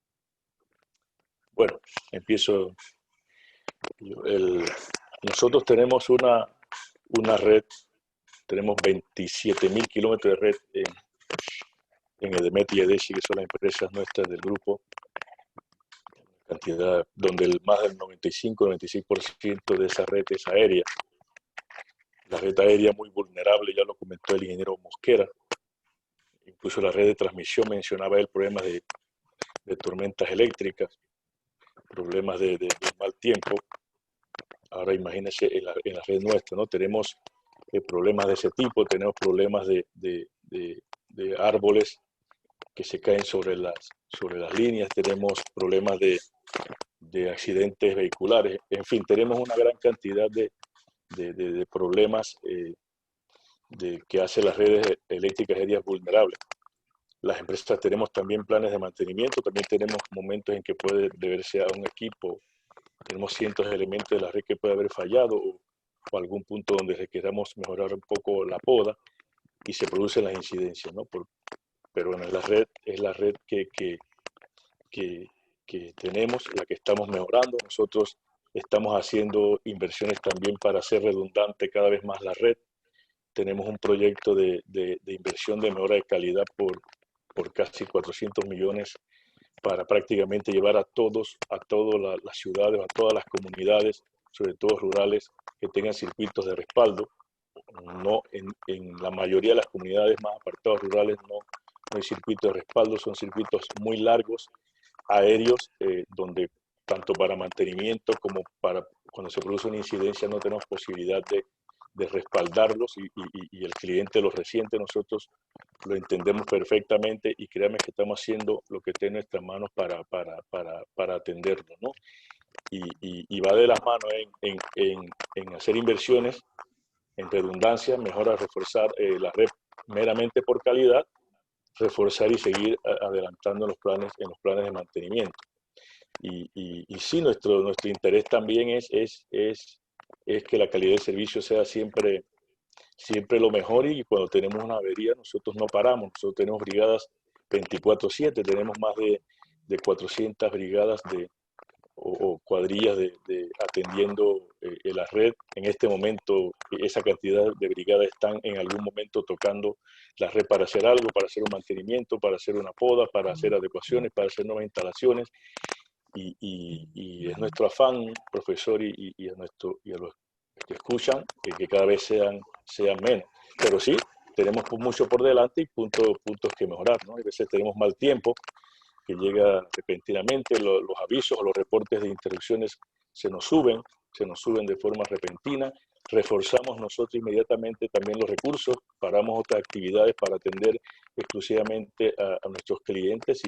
Bueno, empiezo. Nosotros tenemos una red, tenemos 27.000 kilómetros de red en EDEMET y EDESI, que son las empresas nuestras del grupo, cantidad donde más del 95-96% de esa red es aérea. La red aérea muy vulnerable, ya lo comentó el ingeniero Mosquera. Incluso la red de transmisión mencionaba el problema de tormentas eléctricas, problemas de mal tiempo. Ahora imagínense en la red nuestra, ¿no? Tenemos problemas de ese tipo, tenemos problemas de árboles que se caen sobre las líneas, tenemos problemas de accidentes vehiculares, en fin, tenemos una gran cantidad de problemas que hacen las redes eléctricas aéreas vulnerables. Las empresas tenemos también planes de mantenimiento, también tenemos momentos en que puede deberse a un equipo, tenemos cientos de elementos de la red que puede haber fallado o algún punto donde requeramos mejorar un poco la poda y se producen las incidencias, ¿no? Pero bueno, la red es la red que tenemos, la que estamos mejorando. Nosotros estamos haciendo inversiones también para hacer redundante cada vez más la red. Tenemos un proyecto de inversión de mejora de calidad por casi 400 millones para prácticamente llevar a todas las ciudades, a todas las comunidades, sobre todo rurales, que tengan circuitos de respaldo. No, en la mayoría de las comunidades más apartadas rurales no hay circuitos de respaldo, son circuitos muy largos, aéreos, donde tanto para mantenimiento como para cuando se produce una incidencia no tenemos posibilidad de respaldarlos y el cliente los resiente. Nosotros lo entendemos perfectamente y créanme que estamos haciendo lo que esté en nuestras manos para atenderlo, ¿no? Y va de las manos en hacer inversiones, en redundancia, mejora reforzar la red meramente por calidad, reforzar y seguir adelantando en los planes de mantenimiento. Y sí, nuestro interés también es que la calidad del servicio sea siempre lo mejor, y cuando tenemos una avería nosotros no paramos, nosotros tenemos brigadas 24/7, tenemos más de 400 brigadas o cuadrillas atendiendo la red. En este momento esa cantidad de brigadas están en algún momento tocando la red para hacer algo, para hacer un mantenimiento, para hacer una poda, para hacer adecuaciones, para hacer nuevas instalaciones. Y es nuestro afán, profesor, y a los que escuchan, que cada vez sean menos. Pero sí, tenemos mucho por delante y puntos que mejorar, ¿no? A veces tenemos mal tiempo que llega repentinamente, los avisos o los reportes de interrupciones se nos suben de forma repentina. Reforzamos nosotros inmediatamente también los recursos, paramos otras actividades para atender exclusivamente a nuestros clientes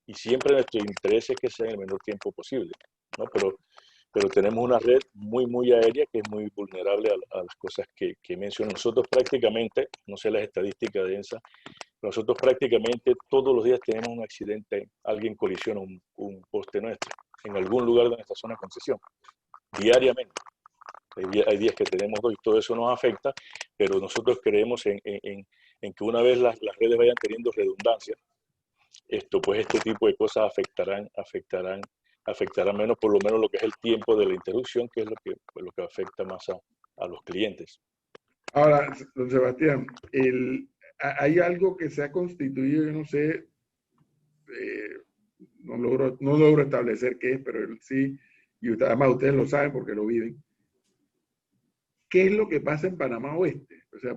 y siempre nuestro interés es que sea en el menor tiempo posible, ¿no? Pero tenemos una red muy aérea que es muy vulnerable a las cosas que menciono. Nosotros prácticamente, no sé las estadísticas de ENSA, nosotros prácticamente todos los días tenemos un accidente, alguien colisiona un poste nuestro, en algún lugar de nuestra zona de concesión, diariamente. Hay días que tenemos dos y todo eso nos afecta, pero nosotros creemos en que una vez las redes vayan teniendo redundancia, pues este tipo de cosas afectarán menos, por lo menos lo que es el tiempo de la interrupción, que es lo que afecta más a los clientes. Ahora, don Sebastián, hay algo que se ha constituido, yo no sé, no logro establecer qué es, pero sí, y además ustedes lo saben porque lo viven. ¿Qué es lo que pasa en Panamá Oeste? O sea,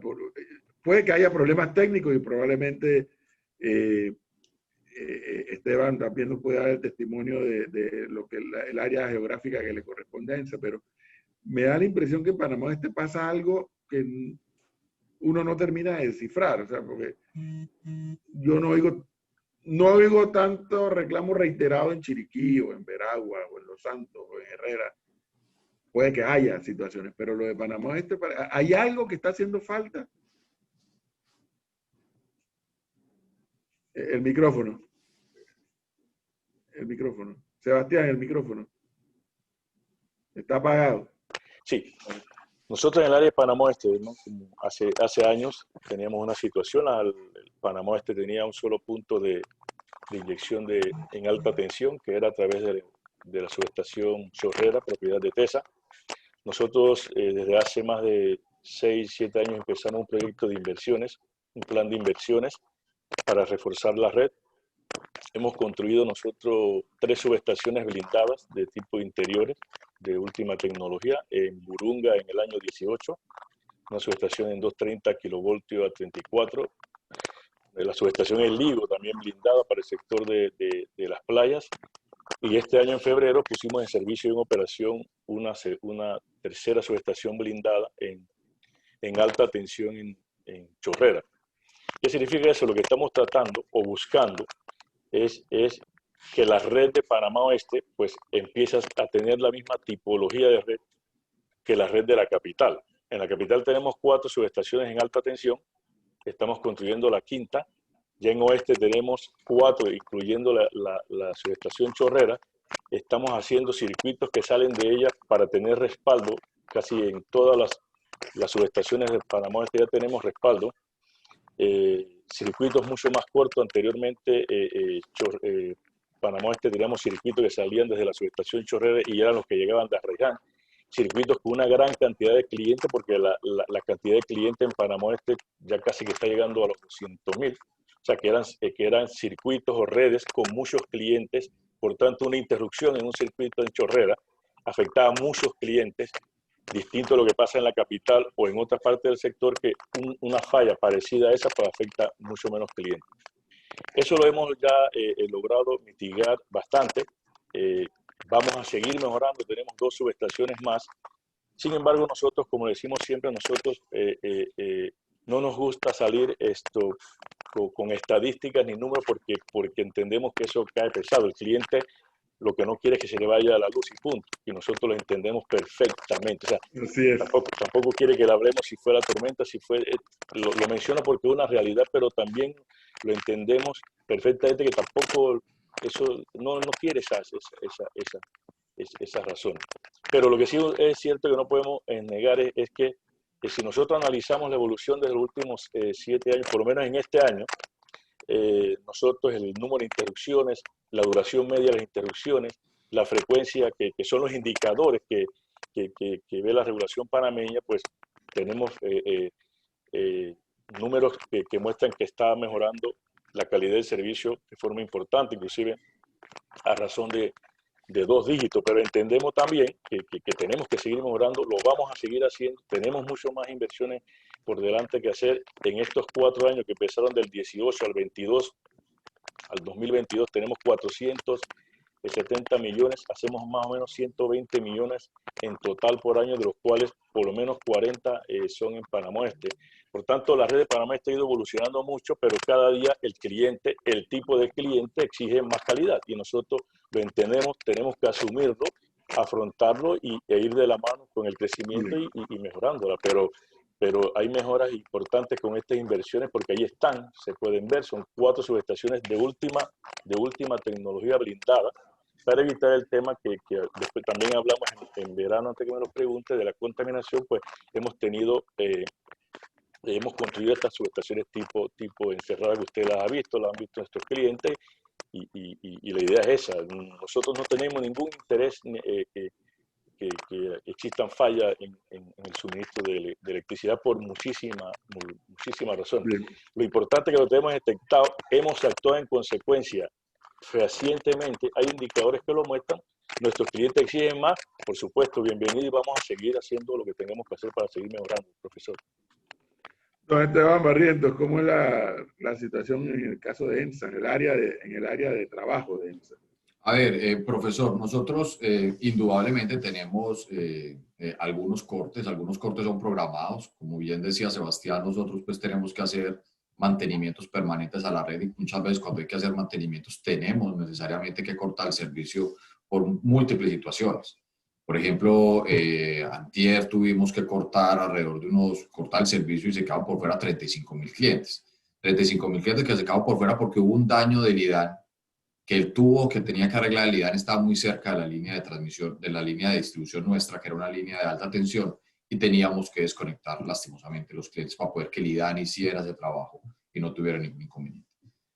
puede que haya problemas técnicos y probablemente Esteban también nos puede dar el testimonio de lo que el área geográfica que le corresponde a ENSA, pero me da la impresión que en Panamá Oeste pasa algo que uno no termina de descifrar, o sea, porque yo no oigo tanto reclamo reiterado en Chiriquí o en Veragua o en Los Santos o en Herrera. Puede que haya situaciones, pero lo de Panamá Oeste, ¿hay algo que está haciendo falta? El micrófono. Sebastián, el micrófono. Está apagado. Sí. Nosotros en el área de Panamá Oeste, ¿no? Como hace años teníamos una situación, el Panamá Oeste tenía un solo punto de inyección en alta tensión, que era a través de la subestación Chorrera, propiedad de TESA. Nosotros desde hace más de 6, 7 años empezamos un proyecto de inversiones, un plan de inversiones para reforzar la red. Hemos construido nosotros 3 subestaciones blindadas de tipo interiores de última tecnología en Burunga en el año 18, una subestación en 230 kilovoltios a 34, la subestación en Ligo también blindada para el sector de las playas, y este año en febrero pusimos en servicio y en operación una tercera subestación blindada en alta tensión en Chorrera. ¿Qué significa eso? Lo que estamos tratando o buscando es que la red de Panamá Oeste pues empieza a tener la misma tipología de red que la red de la capital. En la capital tenemos 4 subestaciones en alta tensión, estamos construyendo la 5ª Ya en Oeste tenemos 4, incluyendo la subestación Chorrera. Estamos haciendo circuitos que salen de ella para tener respaldo. Casi en todas las subestaciones de Panamá Oeste ya tenemos respaldo. Circuitos mucho más cortos. Anteriormente, Panamá Oeste teníamos circuitos que salían desde la subestación Chorrera y eran los que llegaban de Arraiján. Circuitos con una gran cantidad de clientes, porque la cantidad de clientes en Panamá Oeste ya casi que está llegando a los 200.000. O sea, que eran circuitos o redes con muchos clientes. Por tanto, una interrupción en un circuito en Chorrera afectaba a muchos clientes, distinto a lo que pasa en la capital o en otra parte del sector, que una falla parecida a esa pues afecta mucho menos clientes. Eso lo hemos ya logrado mitigar bastante. Vamos a seguir mejorando, tenemos 2 subestaciones más. Sin embargo, nosotros, como decimos siempre, nosotros no nos gusta salir con estadísticas ni números porque entendemos que eso cae pesado. El cliente lo que no quiere es que se le vaya la luz y punto. Y nosotros lo entendemos perfectamente. O sea, Así es. tampoco quiere que le hablemos si fue la tormenta, si fue... Lo menciono porque es una realidad, pero también lo entendemos perfectamente que tampoco eso no quiere esas razones. Pero lo que sí es cierto que no podemos negar es que si nosotros analizamos la evolución de los últimos 7 años, por lo menos en este año, nosotros el número de interrupciones, la duración media de las interrupciones, la frecuencia, que son los indicadores que ve la regulación panameña, pues tenemos números que muestran que está mejorando la calidad del servicio de forma importante, inclusive a razón de 2 dígitos, pero entendemos también que tenemos que seguir mejorando, lo vamos a seguir haciendo, tenemos mucho más inversiones por delante que hacer en estos 4 años que empezaron del 18 al 22, al 2022 tenemos 470 millones, hacemos más o menos 120 millones en total por año, de los cuales por lo menos 40 son en Panamá Oeste. Por tanto, la red de Panamá Oeste ha ido evolucionando mucho, pero cada día el tipo de cliente exige más calidad y nosotros lo entendemos, tenemos que asumirlo, afrontarlo e ir de la mano con el crecimiento y mejorándola. Pero hay mejoras importantes con estas inversiones porque ahí están, se pueden ver, son 4 subestaciones de última tecnología blindada, para evitar el tema que después también hablamos en verano, antes que me lo pregunte, de la contaminación. Pues hemos construido estas subestaciones tipo encerradas, que usted las ha visto, las han visto nuestros clientes, y la idea es esa. Nosotros no tenemos ningún interés que existan fallas en el suministro de electricidad por muchísimas razones. Bien. Lo importante es que lo tenemos detectado, hemos actuado en consecuencia fehacientemente, hay indicadores que lo muestran, nuestros clientes exigen más, por supuesto, bienvenido, y vamos a seguir haciendo lo que tenemos que hacer para seguir mejorando, profesor. Don Esteban Barrientos, ¿cómo es la situación en el caso de EMSA, en el área de trabajo de EMSA? A ver, profesor, nosotros indudablemente tenemos algunos cortes son programados. Como bien decía Sebastián, nosotros pues tenemos que hacer mantenimientos permanentes a la red y muchas veces cuando hay que hacer mantenimientos tenemos necesariamente que cortar el servicio por múltiples situaciones. Por ejemplo, antier tuvimos que cortar cortar el servicio y se quedaron por fuera 35.000 clientes. 35.000 clientes que se quedaron por fuera porque hubo un daño del IDAN, que el tubo que tenía que arreglar el IDAN estaba muy cerca de la línea de transmisión, de la línea de distribución nuestra, que era una línea de alta tensión, y teníamos que desconectar lastimosamente los clientes para poder que el IDAN hiciera ese trabajo y no tuviera ningún inconveniente.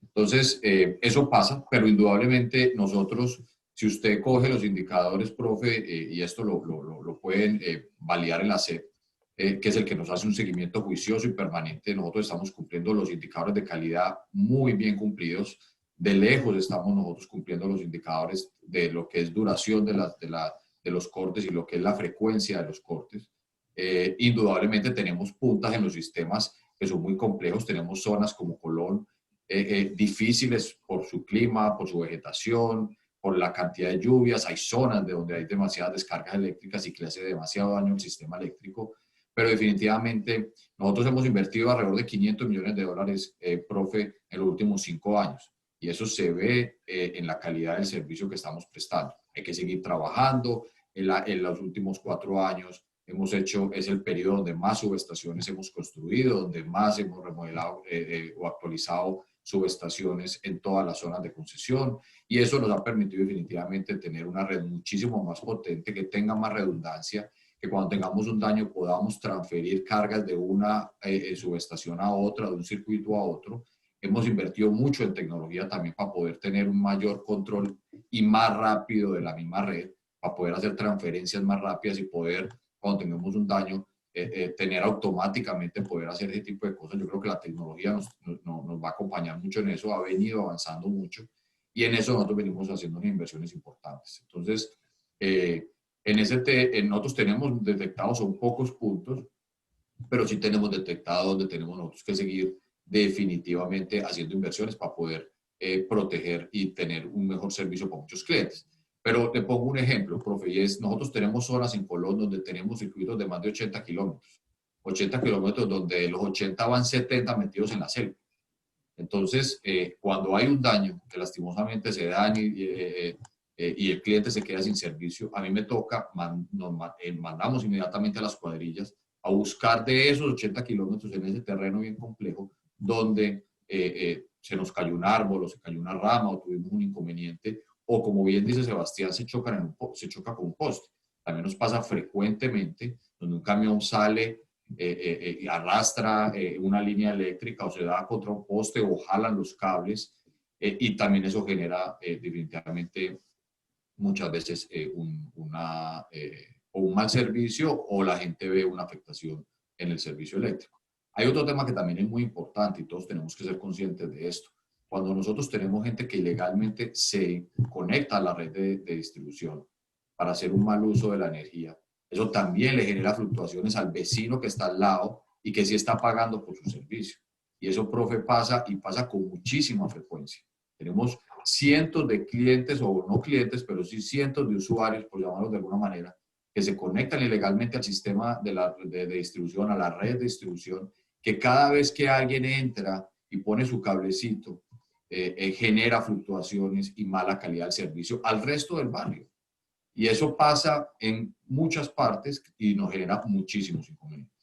Entonces, eso pasa, pero indudablemente nosotros, si usted coge los indicadores, profe, y esto lo pueden validar en la SEP, que es el que nos hace un seguimiento juicioso y permanente, nosotros estamos cumpliendo los indicadores de calidad muy bien cumplidos. De lejos estamos nosotros cumpliendo los indicadores de lo que es duración de los cortes y lo que es la frecuencia de los cortes. Indudablemente tenemos puntas en los sistemas que son muy complejos, tenemos zonas como Colón, difíciles por su clima, por su vegetación, por la cantidad de lluvias. Hay zonas donde hay demasiadas descargas eléctricas y que le hace demasiado daño al sistema eléctrico, pero definitivamente nosotros hemos invertido alrededor de $500 millones, profe, en los últimos 5 años. Y eso se ve en la calidad del servicio que estamos prestando. Hay que seguir trabajando. En los últimos 4 años es el periodo donde más subestaciones hemos construido, donde más hemos remodelado o actualizado subestaciones en todas las zonas de concesión, y eso nos ha permitido definitivamente tener una red muchísimo más potente, que tenga más redundancia, que cuando tengamos un daño podamos transferir cargas de una subestación a otra, de un circuito a otro. Hemos invertido mucho en tecnología también para poder tener un mayor control y más rápido de la misma red, para poder hacer transferencias más rápidas y poder, cuando tengamos un daño, tener automáticamente poder hacer ese tipo de cosas. Yo creo que la tecnología nos va a acompañar mucho en eso, ha venido avanzando mucho, y en eso nosotros venimos haciendo unas inversiones importantes. Entonces, nosotros tenemos detectados, son pocos puntos, pero sí tenemos detectado donde tenemos nosotros que seguir definitivamente haciendo inversiones para poder proteger y tener un mejor servicio para muchos clientes. Pero te pongo un ejemplo, profe, y es, nosotros tenemos zonas en Colón donde tenemos circuitos de más de 80 kilómetros. 80 kilómetros donde de los 80 van 70 metidos en la selva. Entonces, cuando hay un daño, que lastimosamente se da y el cliente se queda sin servicio, a mí me toca, mandamos inmediatamente a las cuadrillas a buscar de esos 80 kilómetros en ese terreno bien complejo, donde se nos cayó un árbol o se cayó una rama o tuvimos un inconveniente, o como bien dice Sebastián, se choca con un poste. También nos pasa frecuentemente donde un camión sale y arrastra una línea eléctrica o se da contra un poste o jalan los cables, y también eso genera definitivamente muchas veces o un mal servicio, o la gente ve una afectación en el servicio eléctrico. Hay otro tema que también es muy importante y todos tenemos que ser conscientes de esto. Cuando nosotros tenemos gente que ilegalmente se conecta a la red de distribución para hacer un mal uso de la energía, eso también le genera fluctuaciones al vecino que está al lado y que sí está pagando por su servicio. Y eso, profe, pasa con muchísima frecuencia. Tenemos cientos de clientes, o no clientes, pero sí cientos de usuarios, por llamarlos de alguna manera, que se conectan ilegalmente al sistema de distribución, a la red de distribución, que cada vez que alguien entra y pone su cablecito, genera fluctuaciones y mala calidad del servicio al resto del barrio. Y eso pasa en muchas partes y nos genera muchísimos inconvenientes.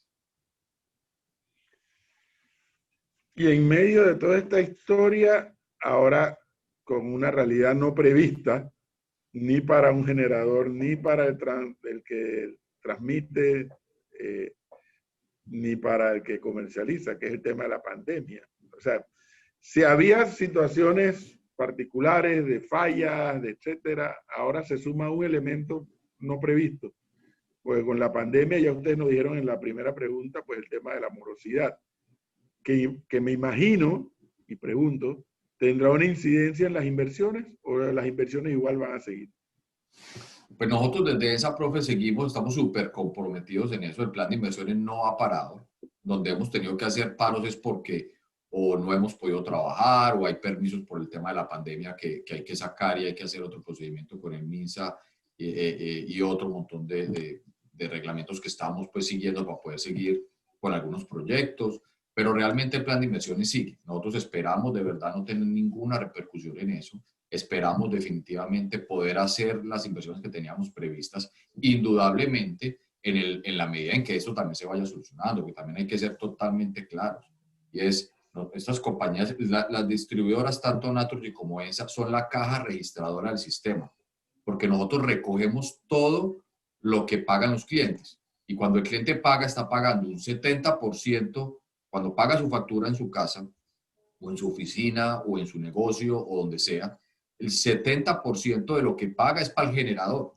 Y en medio de toda esta historia, ahora con una realidad no prevista, ni para un generador, ni para el que transmite, ni para el que comercializa, que es el tema de la pandemia. O sea, si había situaciones particulares de fallas, de etcétera, ahora se suma un elemento no previsto. Pues con la pandemia, ya ustedes nos dijeron en la primera pregunta, pues el tema de la morosidad, que me imagino, y pregunto, ¿tendrá una incidencia en las inversiones o las inversiones igual van a seguir? Pues nosotros desde esa, profe, estamos súper comprometidos en eso. El plan de inversiones no ha parado. Donde hemos tenido que hacer paros es porque o no hemos podido trabajar, o hay permisos por el tema de la pandemia que hay que sacar, y hay que hacer otro procedimiento con el MINSA y otro montón de reglamentos que estamos pues siguiendo para poder seguir con algunos proyectos. Pero realmente el plan de inversiones sigue. Nosotros esperamos de verdad no tener ninguna repercusión en eso. Esperamos definitivamente poder hacer las inversiones que teníamos previstas, indudablemente en la medida en que eso también se vaya solucionando, que también hay que ser totalmente claros. Y es, estas compañías, las distribuidoras, tanto Naturgy como ENSA, son la caja registradora del sistema, porque nosotros recogemos todo lo que pagan los clientes. Y cuando el cliente paga, está pagando un 70%, cuando paga su factura en su casa, o en su oficina, o en su negocio, o donde sea, el 70% de lo que paga es para el generador.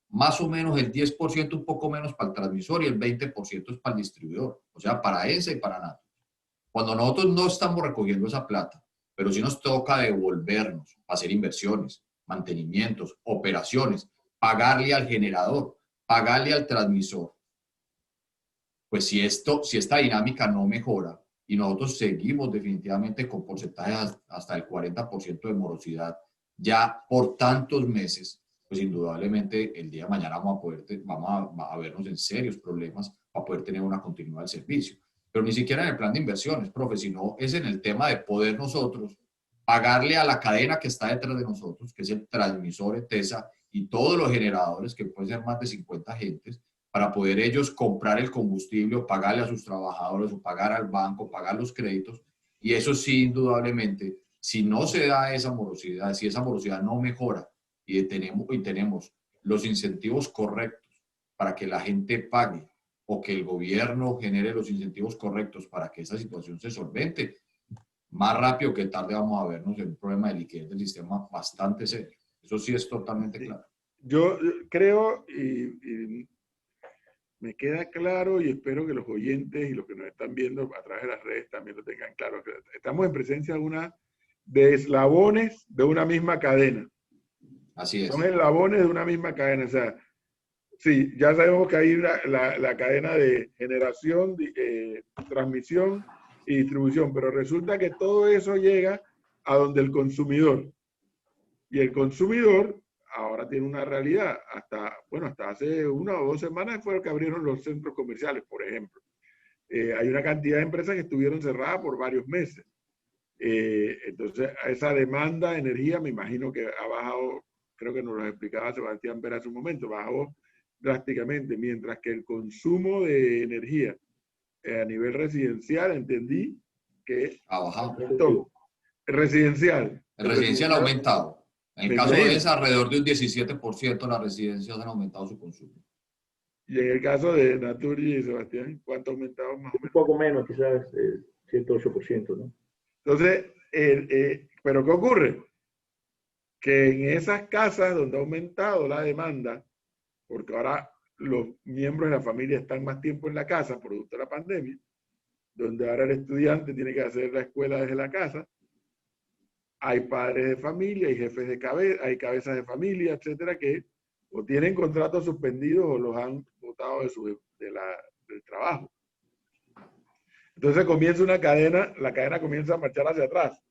Más o menos el 10%, un poco menos para el transmisor, y el 20% es para el distribuidor. O sea, para ENSA y para Naturgy. Cuando nosotros no estamos recogiendo esa plata, pero sí nos toca devolvernos, hacer inversiones, mantenimientos, operaciones, pagarle al generador, pagarle al transmisor, pues si esta dinámica no mejora y nosotros seguimos definitivamente con porcentajes hasta el 40% de morosidad ya por tantos meses, pues indudablemente el día de mañana vamos a vernos en serios problemas para poder tener una continuidad del servicio. Pero ni siquiera en el plan de inversiones, profe, sino es en el tema de poder nosotros pagarle a la cadena que está detrás de nosotros, que es el transmisor ETESA y todos los generadores, que pueden ser más de 50 agentes, para poder ellos comprar el combustible, o pagarle a sus trabajadores, o pagar al banco, pagar los créditos, Y eso sí, indudablemente, si no se da esa morosidad, si esa morosidad no mejora y tenemos los incentivos correctos para que la gente pague o que el gobierno genere los incentivos correctos para que esa situación se solvente, más rápido que tarde vamos a vernos en un problema de liquidez del sistema bastante serio. Eso sí es totalmente claro. Yo creo y me queda claro y espero que los oyentes y los que nos están viendo a través de las redes también lo tengan claro. Estamos en presencia de eslabones de una misma cadena. Así es. Son eslabones de una misma cadena. O sea, sí, ya sabemos que hay la cadena de generación, transmisión y distribución, pero resulta que todo eso llega a donde el consumidor. Y el consumidor ahora tiene una realidad. Hasta hace 1 o 2 semanas fue que abrieron los centros comerciales, por ejemplo. Hay una cantidad de empresas que estuvieron cerradas por varios meses. Entonces, esa demanda de energía me imagino que ha bajado, creo que nos lo explicaba Sebastián Pérez hace un momento, bajó drásticamente, mientras que el consumo de energía a nivel residencial, entendí que ha bajado. Residencial. El residencial ha aumentado. En el caso de esa, alrededor de un 17% las residencias han aumentado su consumo. Y en el caso de Naturgy y Sebastián, ¿cuánto ha aumentado más o menos? Un poco menos, quizás 108%, ¿no? Entonces, ¿pero qué ocurre? Que en esas casas donde ha aumentado la demanda, porque ahora los miembros de la familia están más tiempo en la casa, producto de la pandemia, donde ahora el estudiante tiene que hacer la escuela desde la casa, hay padres de familia, hay jefes de cabeza, hay cabezas de familia, etcétera, que o tienen contratos suspendidos o los han botado del trabajo. Entonces comienza una cadena, la cadena comienza a marchar hacia atrás.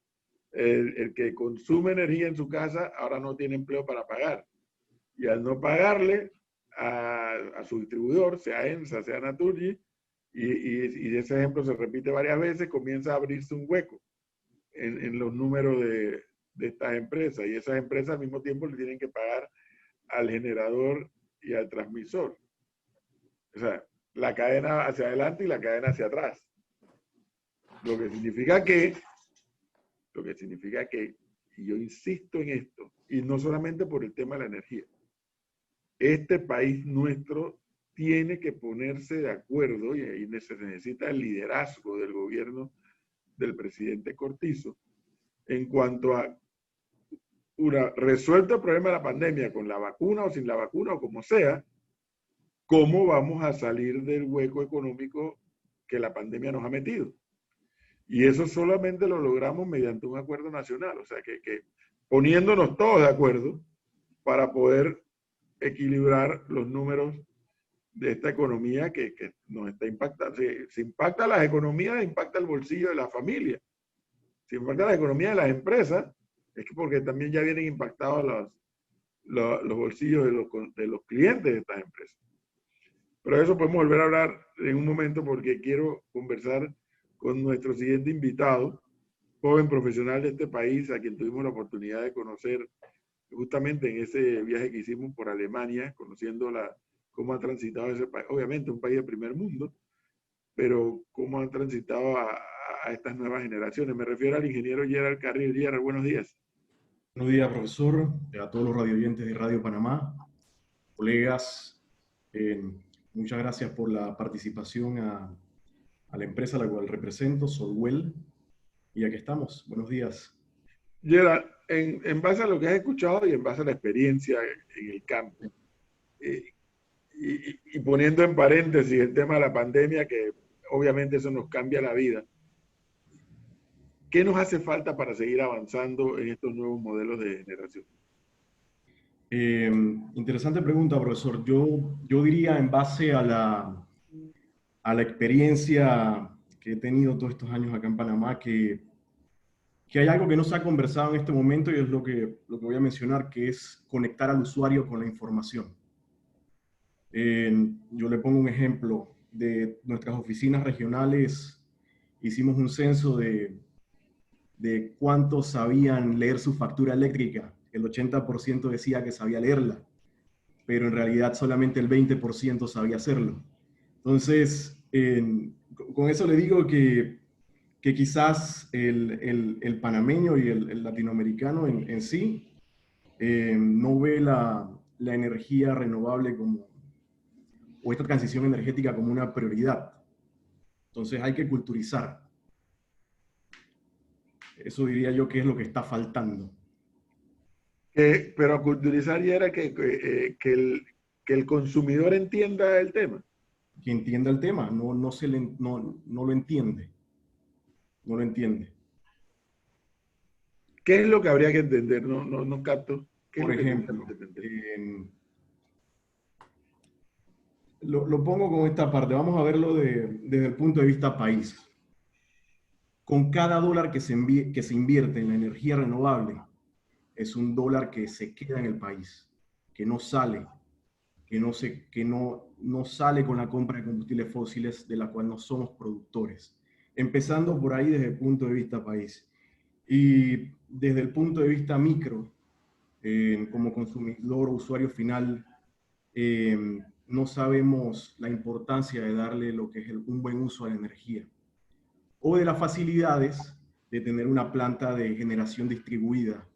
El que consume energía en su casa ahora no tiene empleo para pagar. Y al no pagarle a su distribuidor, sea ENSA, sea Naturgy, y ese ejemplo se repite varias veces, comienza a abrirse un hueco en los números de estas empresas. Y esas empresas al mismo tiempo le tienen que pagar al generador y al transmisor. O sea, la cadena hacia adelante y la cadena hacia atrás. Lo que significa que, y yo insisto en esto, y no solamente por el tema de la energía, este país nuestro tiene que ponerse de acuerdo, y ahí se necesita el liderazgo del gobierno del presidente Cortizo, en cuanto a resuelto el problema de la pandemia con la vacuna o sin la vacuna o como sea, cómo vamos a salir del hueco económico que la pandemia nos ha metido. Y eso solamente lo logramos mediante un acuerdo nacional, o sea que poniéndonos todos de acuerdo para poder equilibrar los números de esta economía que nos está impactando. Si impacta las economías, impacta el bolsillo de la familia. Si impacta la economía de las empresas, es que porque también ya vienen impactados los bolsillos de los clientes de estas empresas. Pero de eso podemos volver a hablar en un momento porque quiero conversar con nuestro siguiente invitado, joven profesional de este país, a quien tuvimos la oportunidad de conocer justamente en ese viaje que hicimos por Alemania, conociendo cómo ha transitado ese país, obviamente un país de primer mundo, pero cómo han transitado a estas nuevas generaciones. Me refiero al ingeniero Gerald Carril. Gerald, buenos días. Buenos días, profesor, a todos los radioyentes de Radio Panamá, colegas, muchas gracias por la participación a la empresa a la cual represento, Solwell, y aquí estamos. Buenos días. Gerald, en base a lo que has escuchado y en base a la experiencia en el campo, y poniendo en paréntesis el tema de la pandemia, que obviamente eso nos cambia la vida, ¿qué nos hace falta para seguir avanzando en estos nuevos modelos de generación? Interesante pregunta, profesor. Yo diría, en base a la experiencia que he tenido todos estos años acá en Panamá, que hay algo que no se ha conversado en este momento y es lo que voy a mencionar, que es conectar al usuario con la información. Yo le pongo un ejemplo de nuestras oficinas regionales. Hicimos un censo de cuántos sabían leer su factura eléctrica. El 80% decía que sabía leerla, pero en realidad solamente el 20% sabía hacerlo. Entonces, con eso le digo que que quizás el panameño y el latinoamericano en sí no ve la energía renovable como, o esta transición energética como una prioridad. Entonces hay que culturizar. Eso diría yo que es lo que está faltando. Pero culturizar ya era que el consumidor entienda el tema. Que entienda el tema, no lo entiende. No lo entiende. ¿Qué es lo que habría que entender? No capto. ¿Qué Por es lo que ejemplo, tenemos que entender? lo pongo con esta parte. Vamos a verlo desde el punto de vista país. Con cada dólar que se invierte en la energía renovable, es un dólar que se queda en el país, que no sale, que no sale con la compra de combustibles fósiles de la cual no somos productores. Empezando por ahí desde el punto de vista país. Y desde el punto de vista micro, como consumidor o usuario final, no sabemos la importancia de darle lo que es un buen uso a la energía. O de las facilidades de tener una planta de generación distribuida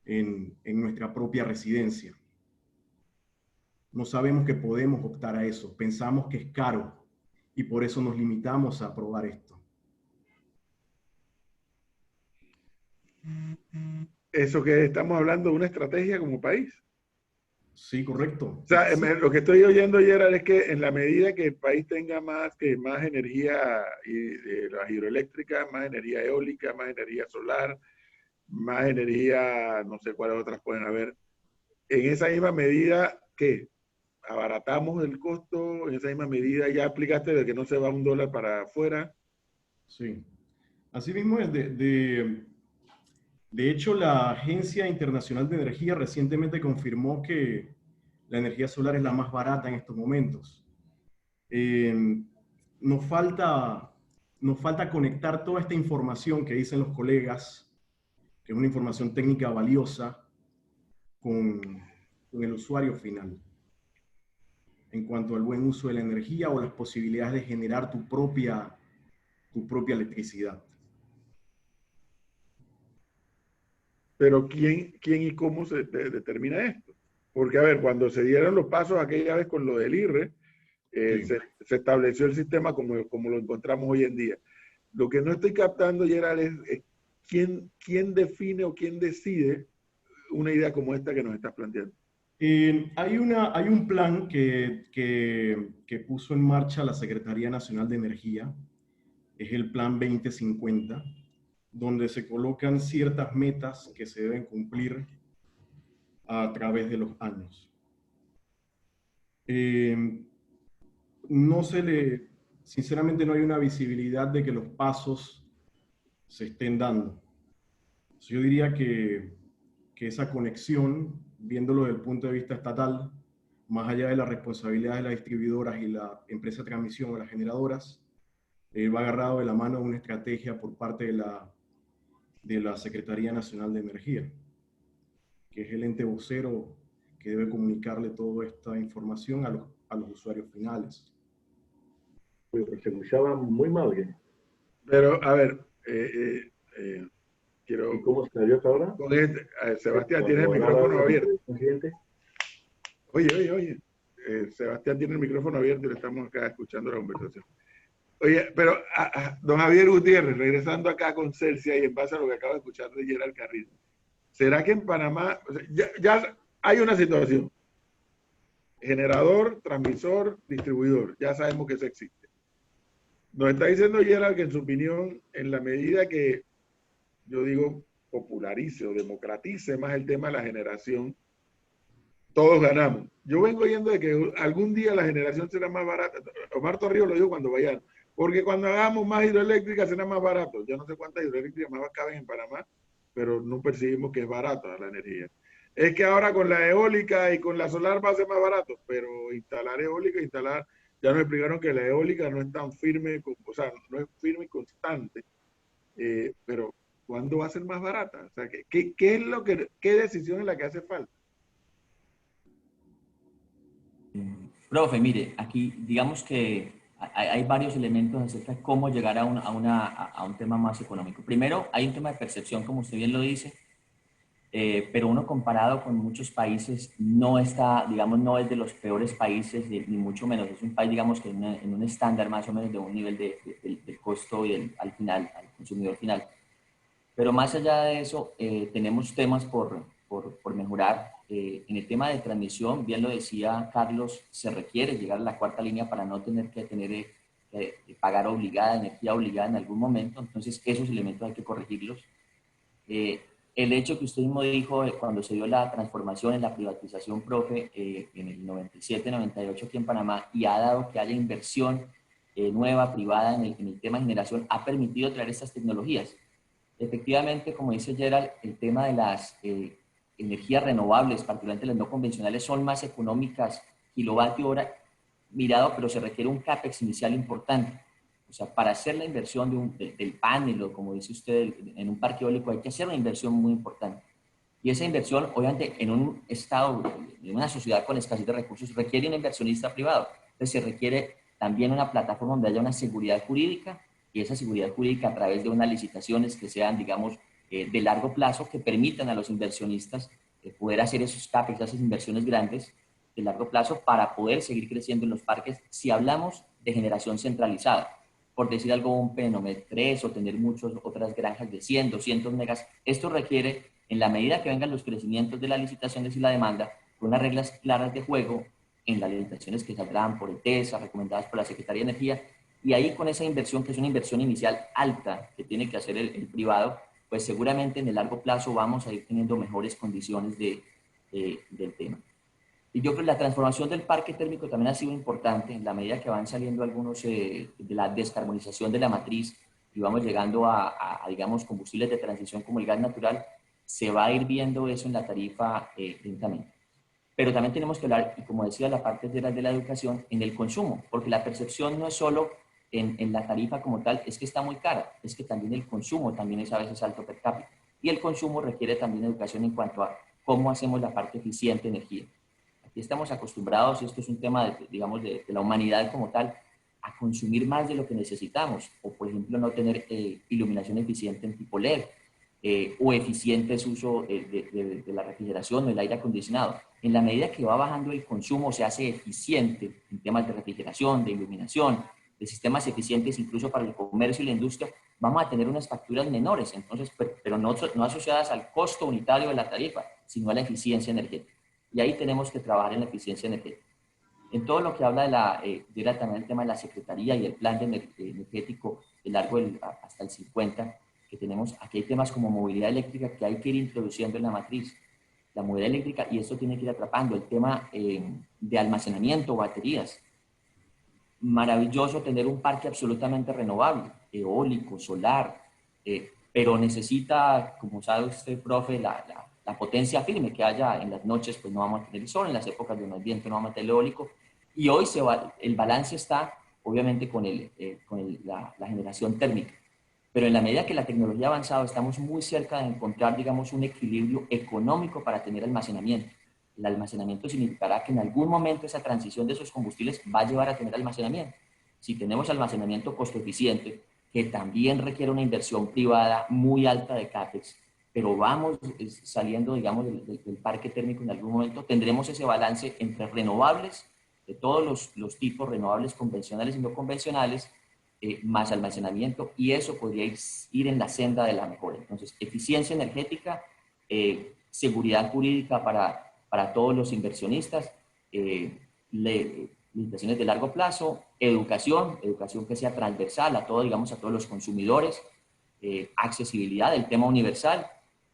en nuestra propia residencia. No sabemos que podemos optar a eso, pensamos que es caro y por eso nos limitamos a probar esto. Eso que estamos hablando de una estrategia como país. Sí, correcto. O sea, Sí. lo que estoy oyendo, Gerald, es que en la medida que el país tenga más energía las hidroeléctricas, más energía eólica, más energía solar, más energía, no sé cuáles otras pueden haber, en esa misma medida, ¿qué? Abaratamos el costo, en esa misma medida ya aplicaste de que no se va un dólar para afuera. Sí. Así mismo es de hecho, la Agencia Internacional de Energía recientemente confirmó que la energía solar es la más barata en estos momentos. Nos falta conectar toda esta información que dicen los colegas, que es una información técnica valiosa, con el usuario final. En cuanto al buen uso de la energía o las posibilidades de generar tu propia electricidad. Pero ¿quién y cómo se determina esto? Porque, a ver, cuando se dieron los pasos aquella vez con lo del IRRE, Sí. se estableció el sistema como lo encontramos hoy en día. Lo que no estoy captando, Gerald, es quién define o quién decide una idea como esta que nos estás planteando. Hay un plan que puso en marcha la Secretaría Nacional de Energía, es el Plan 2050, donde se colocan ciertas metas que se deben cumplir a través de los años. Sinceramente no hay una visibilidad de que los pasos se estén dando. Yo diría que esa conexión, viéndolo desde el punto de vista estatal, más allá de la responsabilidad de las distribuidoras y la empresa de transmisión o las generadoras, va agarrado de la mano de una estrategia por parte de la Secretaría Nacional de Energía, que es el ente vocero que debe comunicarle toda esta información a los usuarios finales. Pero se escuchaba muy mal. Pero, a ver, quiero... ¿Y cómo se oyó hasta ahora? Sebastián, tiene el micrófono abierto. Oye. Sebastián tiene el micrófono abierto y le estamos acá escuchando la conversación. Oye, pero don Javier Gutiérrez, regresando acá con Celsia y en base a lo que acabo de escuchar de Gerald Carrillo, ¿será que en Panamá, o sea, ya hay una situación? Generador, transmisor, distribuidor, ya sabemos que eso existe. Nos está diciendo Gerald que en su opinión, en la medida que, yo digo, popularice o democratice más el tema de la generación, todos ganamos. Yo vengo oyendo de que algún día la generación será más barata. Omar Torrijos lo dijo cuando vayan, porque cuando hagamos más hidroeléctricas será más barato. Yo no sé cuántas hidroeléctricas más caben en Panamá, pero no percibimos que es barata la energía. Es que ahora con la eólica y con la solar va a ser más barato, pero instalar eólica, ya nos explicaron que la eólica no es tan firme, o sea, no es firme y constante, pero ¿cuándo va a ser más barata? O sea, ¿qué decisión es la que hace falta? Profe, mire, aquí digamos que hay varios elementos acerca de cómo llegar a un tema más económico. Primero, hay un tema de percepción, como usted bien lo dice, pero uno comparado con muchos países no está, digamos, no es de los peores países, ni mucho menos. Es un país, digamos, que en un estándar más o menos de un nivel del costo y al final, al consumidor final. Pero más allá de eso, tenemos temas por mejorar. En el tema de transmisión, bien lo decía Carlos, se requiere llegar a la cuarta línea para no tener que pagar energía obligada en algún momento. Entonces, esos elementos hay que corregirlos. El hecho que usted mismo dijo cuando se dio la transformación en la privatización, profe, en el 97, 98 aquí en Panamá, y ha dado que haya inversión nueva, privada en el tema de generación, ha permitido traer estas tecnologías. Efectivamente, como dice Gerald, el tema de las energías renovables, particularmente las no convencionales, son más económicas kilovatio hora mirado, pero se requiere un CAPEX inicial importante. O sea, para hacer la inversión del panel, o como dice usted, en un parque eólico, hay que hacer una inversión muy importante. Y esa inversión, obviamente, en un estado, en una sociedad con escasez de recursos, requiere un inversionista privado. Entonces, se requiere también una plataforma donde haya una seguridad jurídica, y esa seguridad jurídica a través de unas licitaciones que sean, digamos, de largo plazo, que permitan a los inversionistas poder hacer esos CAPEX, esas inversiones grandes de largo plazo para poder seguir creciendo en los parques si hablamos de generación centralizada. Por decir algo, un Penomet 3 o tener muchas otras granjas de 100, 200 megas. Esto requiere, en la medida que vengan los crecimientos de las licitaciones y la demanda, unas reglas claras de juego en las licitaciones que saldrán por ETESA, recomendadas por la Secretaría de Energía, y ahí con esa inversión, que es una inversión inicial alta que tiene que hacer el privado, pues seguramente en el largo plazo vamos a ir teniendo mejores condiciones del tema. Y yo creo que la transformación del parque térmico también ha sido importante en la medida que van saliendo algunos de la descarbonización de la matriz y vamos llegando digamos, combustibles de transición como el gas natural, se va a ir viendo eso en la tarifa lentamente. Pero también tenemos que hablar, y como decía, la parte de la educación, en el consumo, porque la percepción no es solo en la tarifa como tal, es que está muy cara, es que también el consumo también es a veces alto per cápita. Y el consumo requiere también educación en cuanto a cómo hacemos la parte eficiente de energía. Aquí estamos acostumbrados, y esto es un tema, digamos, de la humanidad como tal, a consumir más de lo que necesitamos, o por ejemplo no tener iluminación eficiente en tipo LED, o eficientes uso de la refrigeración o el aire acondicionado. En la medida que va bajando el consumo, se hace eficiente en temas de refrigeración, de iluminación, de sistemas eficientes incluso para el comercio y la industria, vamos a tener unas facturas menores, entonces, pero no asociadas al costo unitario de la tarifa, sino a la eficiencia energética. Y ahí tenemos que trabajar en la eficiencia energética. En todo lo que habla era también el tema de la Secretaría y el plan energético de largo hasta el 50, que tenemos, aquí hay temas como movilidad eléctrica que hay que ir introduciendo en la matriz. La movilidad eléctrica, y esto tiene que ir atrapando, el tema de almacenamiento, baterías. Maravilloso tener un parque absolutamente renovable, eólico, solar, pero necesita, como sabe usted, profe, la potencia firme que haya en las noches, pues no vamos a tener sol, en las épocas de más viento no vamos a tener eólico, y hoy el balance está, obviamente, con la generación térmica. Pero en la medida que la tecnología ha avanzado, estamos muy cerca de encontrar, digamos, un equilibrio económico para tener almacenamiento. El almacenamiento significará que en algún momento esa transición de esos combustibles va a llevar a tener almacenamiento. Si tenemos almacenamiento costo eficiente, que también requiere una inversión privada muy alta de CAPEX, pero vamos saliendo, digamos, del parque térmico en algún momento, tendremos ese balance entre renovables, de todos los tipos, renovables convencionales y no convencionales, más almacenamiento, y eso podría ir en la senda de la mejora. Entonces, eficiencia energética, seguridad jurídica para todos los inversionistas, limitaciones de largo plazo, educación que sea transversal a todo, digamos, a todos los consumidores, accesibilidad, el tema universal.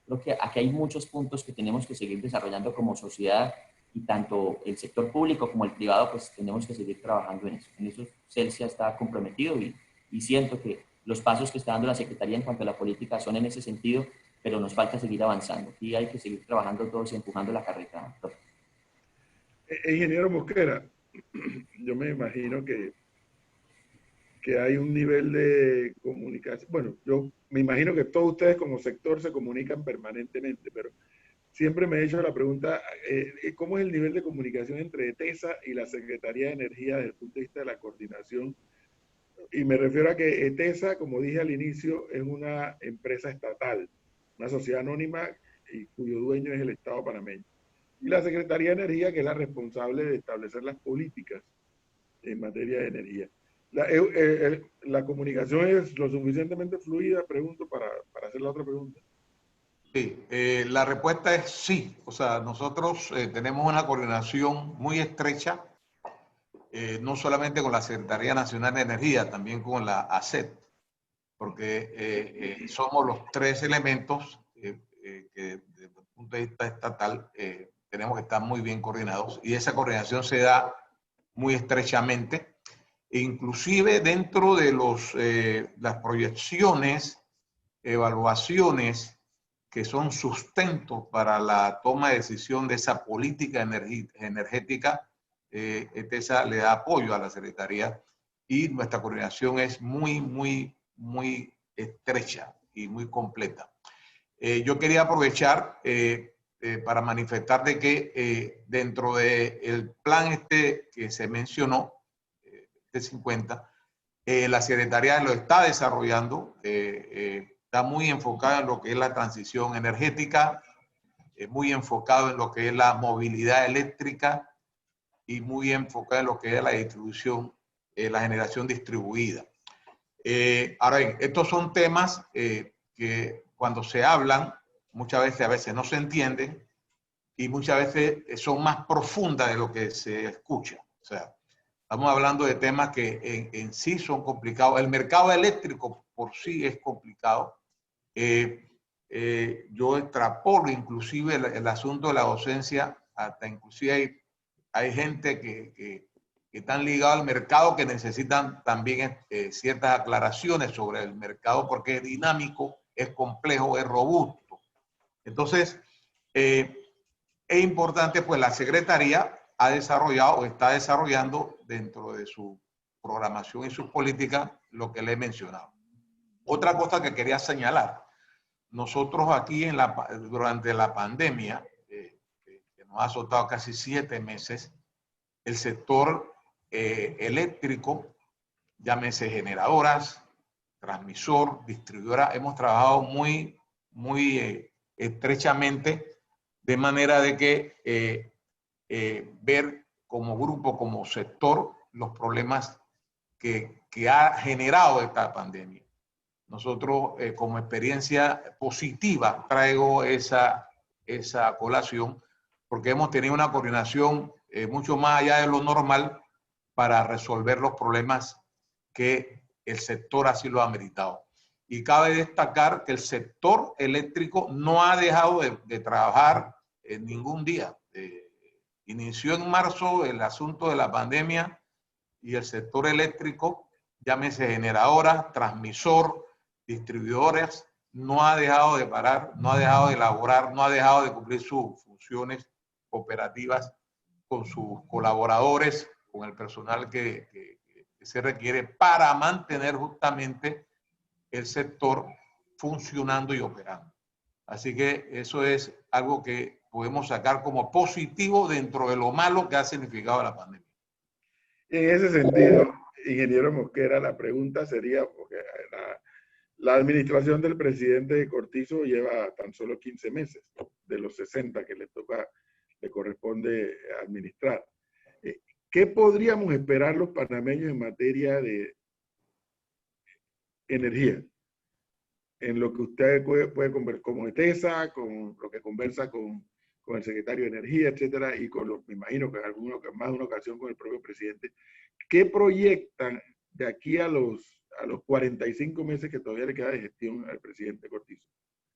Creo que aquí hay muchos puntos que tenemos que seguir desarrollando como sociedad, y tanto el sector público como el privado, pues tenemos que seguir trabajando en eso. En eso Celsia está comprometido y siento que los pasos que está dando la Secretaría en cuanto a la política son en ese sentido, pero nos falta seguir avanzando. Y hay que seguir trabajando todos y empujando la carreta. Ingeniero Mosquera, yo me imagino que hay un nivel de comunicación. Bueno, yo me imagino que todos ustedes como sector se comunican permanentemente, pero siempre me he hecho la pregunta, ¿cómo es el nivel de comunicación entre ETESA y la Secretaría de Energía desde el punto de vista de la coordinación y me refiero a que ETESA, como dije al inicio, es una empresa estatal, una sociedad anónima y cuyo dueño es el Estado panameño. Y la Secretaría de Energía, que es la responsable de establecer las políticas en materia de energía. La comunicación es lo suficientemente fluida, pregunto, para hacer la otra pregunta. Sí, la respuesta es sí. O sea, nosotros tenemos una coordinación muy estrecha, no solamente con la Secretaría Nacional de Energía, también con la ACET, porque somos los tres elementos que desde el punto de vista estatal tenemos que estar muy bien coordinados, y esa coordinación se da muy estrechamente, e inclusive dentro de las proyecciones, evaluaciones que son sustentos para la toma de decisión de esa política energética, ETESA le da apoyo a la Secretaría, y nuestra coordinación es muy estrecha y muy completa. Yo quería aprovechar para manifestar de que dentro del plan que se mencionó, de 50, la Secretaría lo está desarrollando, está muy enfocada en lo que es la transición energética, muy enfocado en lo que es la movilidad eléctrica y muy enfocado en lo que es la distribución, la generación distribuida. Ahora bien, estos son temas que cuando se hablan, muchas veces no se entienden, y muchas veces son más profundas de lo que se escucha. O sea, estamos hablando de temas que en sí son complicados. El mercado eléctrico por sí es complicado. Yo extrapolo inclusive el asunto de la docencia, hasta inclusive hay gente que están ligados al mercado, que necesitan también ciertas aclaraciones sobre el mercado, porque es dinámico, es complejo, es robusto. Entonces, es importante, pues la Secretaría ha desarrollado o está desarrollando dentro de su programación y sus políticas lo que le he mencionado. Otra cosa que quería señalar, nosotros aquí durante la pandemia, que nos ha azotado casi 7 meses, el sector eléctrico, llámese generadoras, transmisor, distribuidora, hemos trabajado muy estrechamente, de manera de que ver como grupo, como sector, los problemas que ha generado esta pandemia. Nosotros, como experiencia positiva, traigo esa colación, porque hemos tenido una coordinación mucho más allá de lo normal para resolver los problemas que el sector así lo ha meritado. Y cabe destacar que el sector eléctrico no ha dejado de trabajar en ningún día. Inició en marzo el asunto de la pandemia, y el sector eléctrico, llámese generadora, transmisor, distribuidores, no ha dejado de parar, no ha dejado de elaborar, no ha dejado de cumplir sus funciones operativas con sus colaboradores, con el personal que se requiere para mantener justamente el sector funcionando y operando. Así que eso es algo que podemos sacar como positivo dentro de lo malo que ha significado la pandemia. En ese sentido, ingeniero Mosquera, la pregunta sería, porque la administración del presidente Cortizo lleva tan solo 15 meses de los 60 que le corresponde administrar. ¿Qué podríamos esperar los panameños en materia de energía? En lo que usted puede conversar con ETESA, con lo que conversa con el secretario de Energía, etcétera, y me imagino que en más de una ocasión con el propio presidente. ¿Qué proyectan de aquí a los 45 meses que todavía le queda de gestión al presidente Cortizo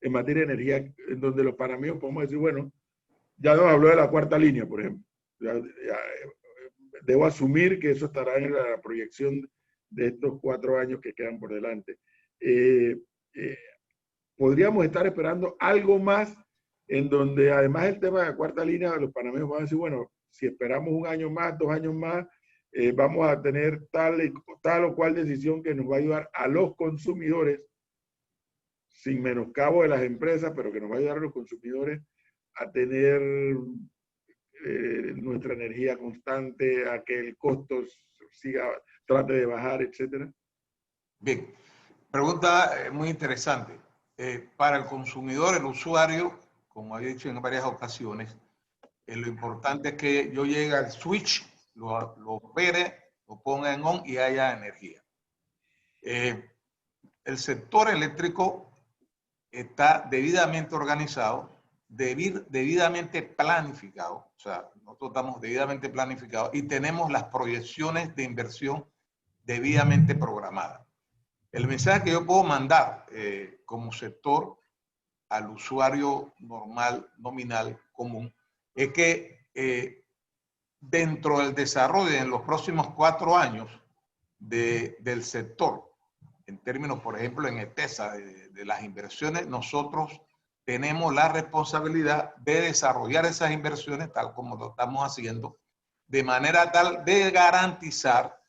en materia de energía, en donde los panameños podemos decir, bueno, ya nos habló de la cuarta línea, por ejemplo? Debo asumir que eso estará en la proyección de estos 4 años que quedan por delante. Podríamos estar esperando algo más, en donde además el tema de la cuarta línea, los panameños van a decir, bueno, si esperamos 1 año más, 2 años más, vamos a tener tal o cual decisión que nos va a ayudar a los consumidores, sin menoscabo de las empresas, pero que nos va a ayudar a los consumidores a tener nuestra energía constante, a que el costo trate de bajar, etcétera. Bien, pregunta muy interesante. Para el consumidor, el usuario, como he dicho en varias ocasiones, lo importante es que yo llegue al switch, lo opere, lo ponga en on y haya energía. El sector eléctrico está debidamente organizado, debidamente planificado, o sea, nosotros estamos debidamente planificados y tenemos las proyecciones de inversión debidamente programadas. El mensaje que yo puedo mandar como sector al usuario normal, nominal, común, es que dentro del desarrollo en los próximos 4 años del sector, en términos, por ejemplo, en ETESA, de las inversiones, nosotros tenemos la responsabilidad de desarrollar esas inversiones tal como lo estamos haciendo, de manera tal de garantizar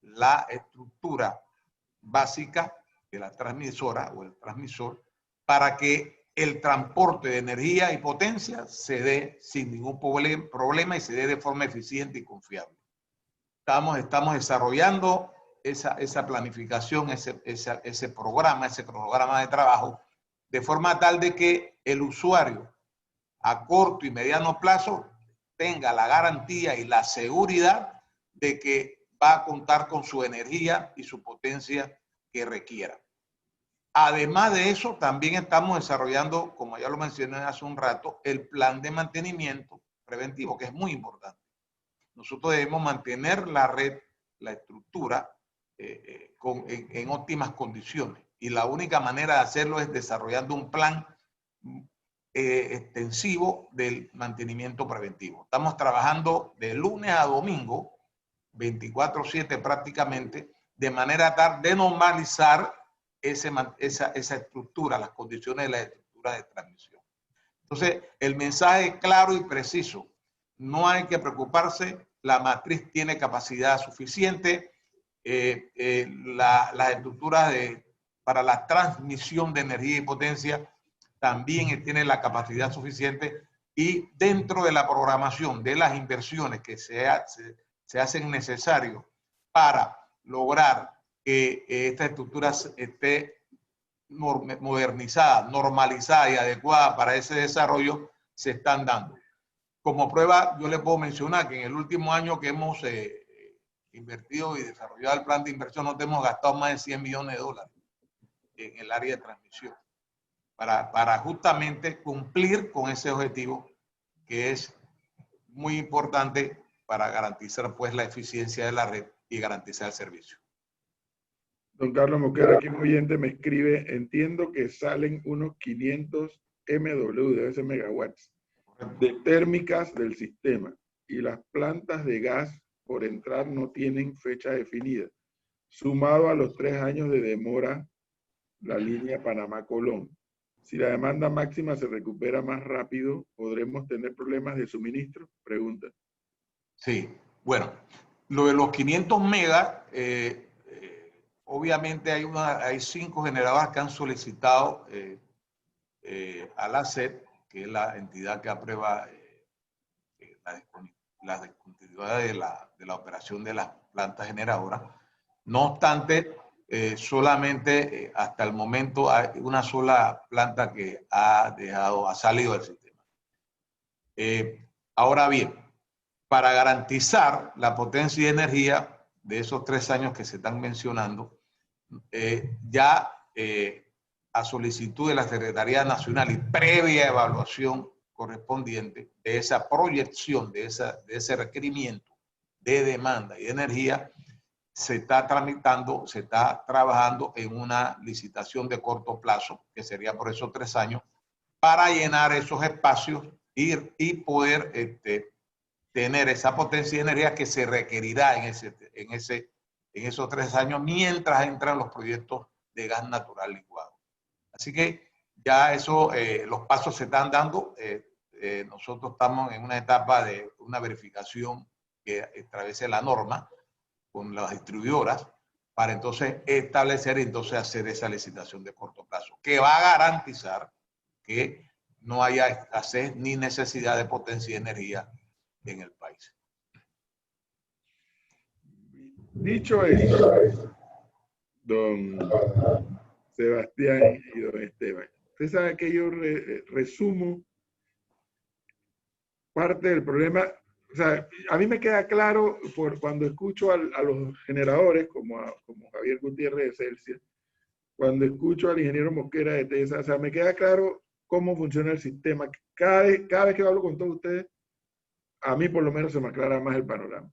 la estructura básica de la transmisora o el transmisor para que el transporte de energía y potencia se dé sin ningún problema y se dé de forma eficiente y confiable. Estamos desarrollando esa planificación, ese programa de trabajo, de forma tal de que el usuario a corto y mediano plazo tenga la garantía y la seguridad de que va a contar con su energía y su potencia que requiera. Además de eso, también estamos desarrollando, como ya lo mencioné hace un rato, el plan de mantenimiento preventivo, que es muy importante. Nosotros debemos mantener la red, la estructura, en óptimas condiciones. Y la única manera de hacerlo es desarrollando un plan extensivo del mantenimiento preventivo. Estamos trabajando de lunes a domingo, 24/7 prácticamente, de manera tal de normalizar esa estructura, las condiciones de la estructura de transmisión. Entonces, el mensaje es claro y preciso. No hay que preocuparse, la matriz tiene capacidad suficiente, las estructuras para la transmisión de energía y potencia también tienen la capacidad suficiente y dentro de la programación de las inversiones que se hacen necesarias para lograr que esta estructura esté modernizada, normalizada y adecuada para ese desarrollo, se están dando. Como prueba, yo les puedo mencionar que en el último año que hemos invertido y desarrollado el plan de inversión, nos hemos gastado más de $100 millones en el área de transmisión para justamente cumplir con ese objetivo que es muy importante para garantizar pues la eficiencia de la red y garantizar el servicio. Don Carlos Mosquera, aquí un oyente me escribe, entiendo que salen unos 500 MW, debe ser megawatts, de térmicas del sistema y las plantas de gas por entrar no tienen fecha definida, sumado a los 3 años de demora la línea Panamá-Colón. Si la demanda máxima se recupera más rápido, ¿podremos tener problemas de suministro? Pregunta. Sí, bueno, lo de los 500 megas, obviamente hay 5 generadores que han solicitado a la SED, que es la entidad que aprueba la discontinuidad de la operación de las plantas generadoras. No obstante, solamente hasta el momento hay una sola planta que ha salido del sistema. Ahora bien, para garantizar la potencia y energía de esos 3 años que se están mencionando, a solicitud de la Secretaría Nacional y previa evaluación correspondiente de esa proyección, de ese requerimiento de demanda y de energía, se está tramitando, se está trabajando en una licitación de corto plazo, que sería por esos 3 años, para llenar esos espacios y poder tener esa potencia de energía que se requerirá en esos 3 años mientras entran los proyectos de gas natural licuado. Así que ya eso, los pasos se están dando. Nosotros estamos en una etapa de una verificación que establece la norma con las distribuidoras para entonces establecer y entonces hacer esa licitación de corto plazo, que va a garantizar que no haya escasez ni necesidad de potencia y energía en el país. Dicho eso, don Sebastián y don Esteban. Usted sabe que yo resumo parte del problema. O sea, a mí me queda claro por cuando escucho a los generadores, como Javier Gutiérrez de Celsius, cuando escucho al ingeniero Mosquera de TESA, o sea, me queda claro cómo funciona el sistema. Cada vez que hablo con todos ustedes, a mí por lo menos se me aclara más el panorama.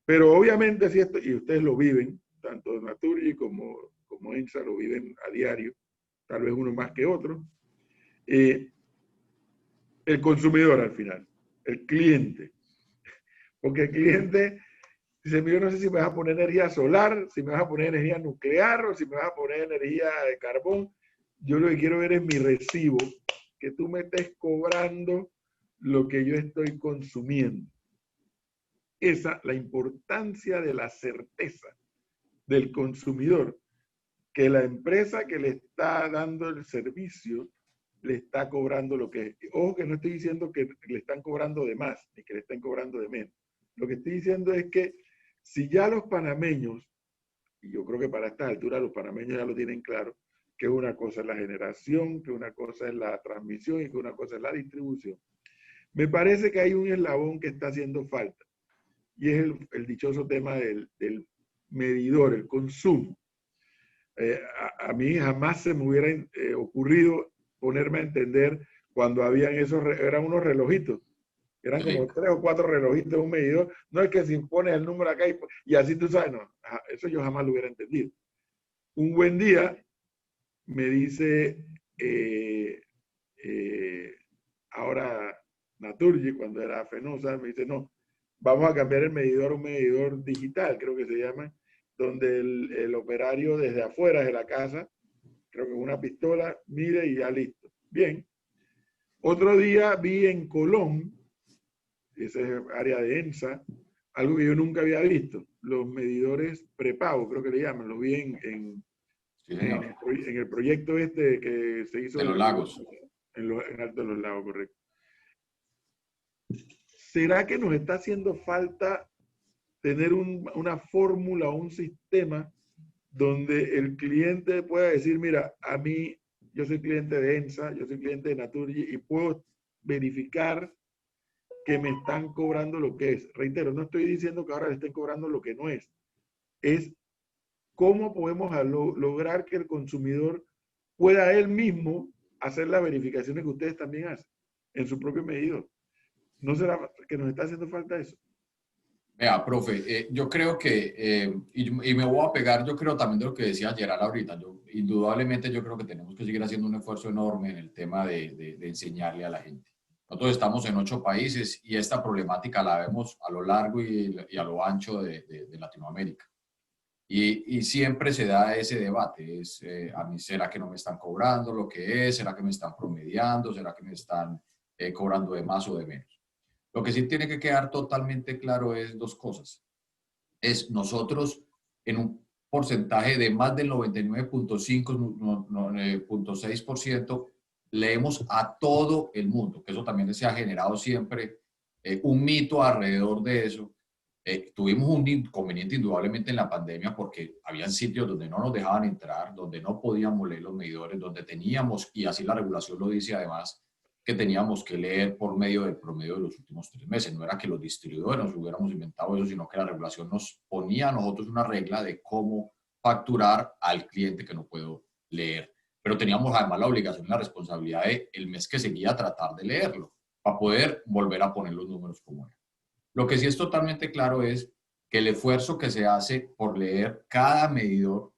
Pero obviamente, si esto, y ustedes lo viven, tanto Naturgy como ENSA lo viven a diario, tal vez uno más que otro, el consumidor al final, el cliente. Porque el cliente dice, yo no sé si me vas a poner energía solar, si me vas a poner energía nuclear o si me vas a poner energía de carbón. Yo lo que quiero ver es mi recibo, que tú me estés cobrando lo que yo estoy consumiendo. La importancia de la certeza del consumidor, que la empresa que le está dando el servicio le está cobrando lo que es. Ojo que no estoy diciendo que le están cobrando de más, ni que le estén cobrando de menos. Lo que estoy diciendo es que si ya los panameños, y yo creo que para esta altura los panameños ya lo tienen claro, que una cosa es la generación, que una cosa es la transmisión y que una cosa es la distribución, me parece que hay un eslabón que está haciendo falta. Y es el dichoso tema del medidor, el consumo. A mí jamás se me hubiera ocurrido ponerme a entender cuando habían eran unos relojitos. Eran como 3 o 4 relojitos de un medidor. No es que se impone el número acá y así tú sabes, no. Eso yo jamás lo hubiera entendido. Un buen día me dice ahora Naturgy, cuando era Fenosa, me dice, no, vamos a cambiar el medidor a un medidor digital, creo que se llama, donde el operario desde afuera de la casa, creo que una pistola, mide y ya listo. Bien. Otro día vi en Colón, esa es área de ENSA, algo que yo nunca había visto, los medidores prepago, creo que le llaman, lo vi en el proyecto este que se hizo de los lagos. En Alto de los Lagos, correcto. ¿Será que nos está haciendo falta tener una fórmula o un sistema donde el cliente pueda decir, mira, a mí, yo soy cliente de ENSA, yo soy cliente de Naturgy y puedo verificar que me están cobrando lo que es? Reitero, no estoy diciendo que ahora le estén cobrando lo que no es. Es cómo podemos lograr que el consumidor pueda él mismo hacer las verificaciones que ustedes también hacen en su propio medidor. ¿No será que nos está haciendo falta eso? Vea, profe, yo creo que, y me voy a pegar, yo creo también de lo que decía Gerald ahorita, indudablemente yo creo que tenemos que seguir haciendo un esfuerzo enorme en el tema de enseñarle a la gente. Nosotros estamos en 8 países y esta problemática la vemos a lo largo y a lo ancho de Latinoamérica. Y siempre se da ese debate, a mí, ¿será que no me están cobrando lo que es? ¿Será que me están promediando? ¿Será que me están cobrando de más o de menos? Lo que sí tiene que quedar totalmente claro es 2 cosas. Nosotros en un porcentaje de más del 99.5%, leemos a todo el mundo, que eso también se ha generado siempre un mito alrededor de eso. Tuvimos un inconveniente indudablemente en la pandemia porque habían sitios donde no nos dejaban entrar, donde no podíamos leer los medidores, donde teníamos, y así la regulación lo dice además, que teníamos que leer por medio del promedio de los últimos 3 meses. No era que los distribuidores nos hubiéramos inventado eso, sino que la regulación nos ponía a nosotros una regla de cómo facturar al cliente que no puedo leer. Pero teníamos además la obligación y la responsabilidad de el mes que seguía tratar de leerlo para poder volver a poner los números como eran. Lo que sí es totalmente claro es que el esfuerzo que se hace por leer cada medidor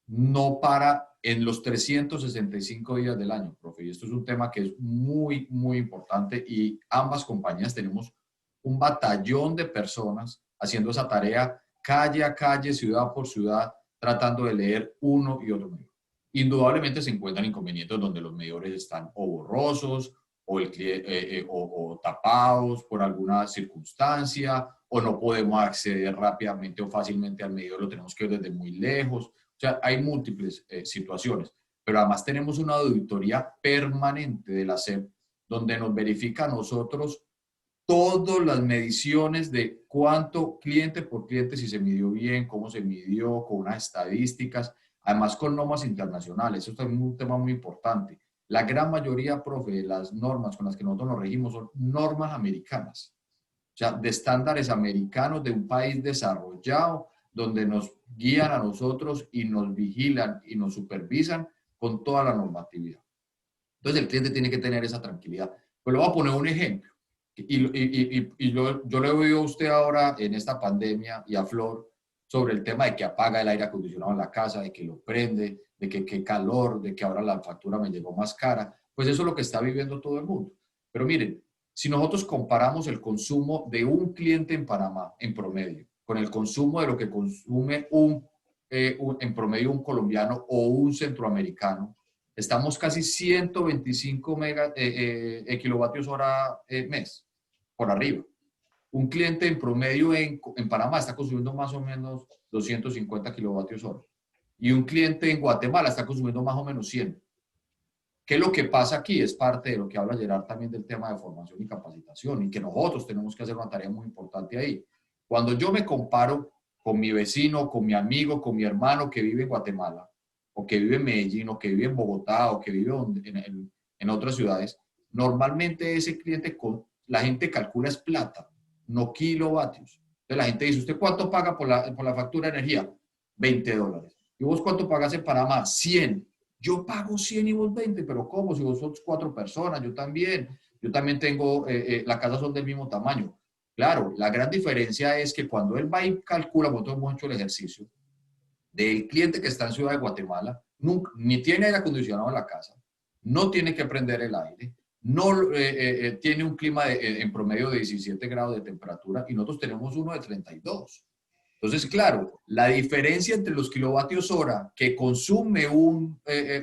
no para en los 365 días del año, profe. Y esto es un tema que es muy, muy importante y ambas compañías tenemos un batallón de personas haciendo esa tarea calle a calle, ciudad por ciudad, tratando de leer uno y otro medidor. Indudablemente se encuentran inconvenientes donde los medidores están o borrosos o tapados por alguna circunstancia, o no podemos acceder rápidamente o fácilmente al medidor, lo tenemos que ver desde muy lejos. O sea, hay múltiples situaciones, pero además tenemos una auditoría permanente de la SEP donde nos verifica a nosotros todas las mediciones de cuánto cliente por cliente, si se midió bien, cómo se midió, con unas estadísticas, además con normas internacionales. Esto es un tema muy importante. La gran mayoría, profe, de las normas con las que nosotros nos regimos son normas americanas. O sea, de estándares americanos de un país desarrollado, donde nos guían a nosotros y nos vigilan y nos supervisan con toda la normatividad. Entonces el cliente tiene que tener esa tranquilidad. Pues le voy a poner un ejemplo. Y yo le oigo a usted ahora en esta pandemia y a Flor sobre el tema de que apaga el aire acondicionado en la casa, de que lo prende, de que qué calor, de que ahora la factura me llegó más cara. Pues eso es lo que está viviendo todo el mundo. Pero miren, si nosotros comparamos el consumo de un cliente en Panamá en promedio con el consumo de lo que consume en promedio un colombiano o un centroamericano, estamos casi 125 kilovatios hora mes, por arriba. Un cliente en promedio en Panamá está consumiendo más o menos 250 kilovatios hora. Y un cliente en Guatemala está consumiendo más o menos 100. ¿Qué es lo que pasa aquí? Es parte de lo que habla Gerard también del tema de formación y capacitación, y que nosotros tenemos que hacer una tarea muy importante ahí. Cuando yo me comparo con mi vecino, con mi amigo, con mi hermano que vive en Guatemala, o que vive en Medellín, o que vive en Bogotá, o que vive en otras ciudades, normalmente ese cliente, la gente calcula es plata, no kilovatios. Entonces la gente dice, ¿usted cuánto paga por la factura de energía? $20. ¿Y vos cuánto pagas en Panamá? 100. Yo pago 100 y vos 20, pero ¿cómo? Si vos sos 4 personas, yo también tengo, las casas son del mismo tamaño. Claro, la gran diferencia es que cuando él va y calcula, nosotros hemos hecho el ejercicio, del cliente que está en Ciudad de Guatemala, ni tiene aire acondicionado en la casa, no tiene que prender el aire, no tiene un clima en promedio de 17 grados de temperatura y nosotros tenemos uno de 32. Entonces, claro, la diferencia entre los kilovatios hora que consume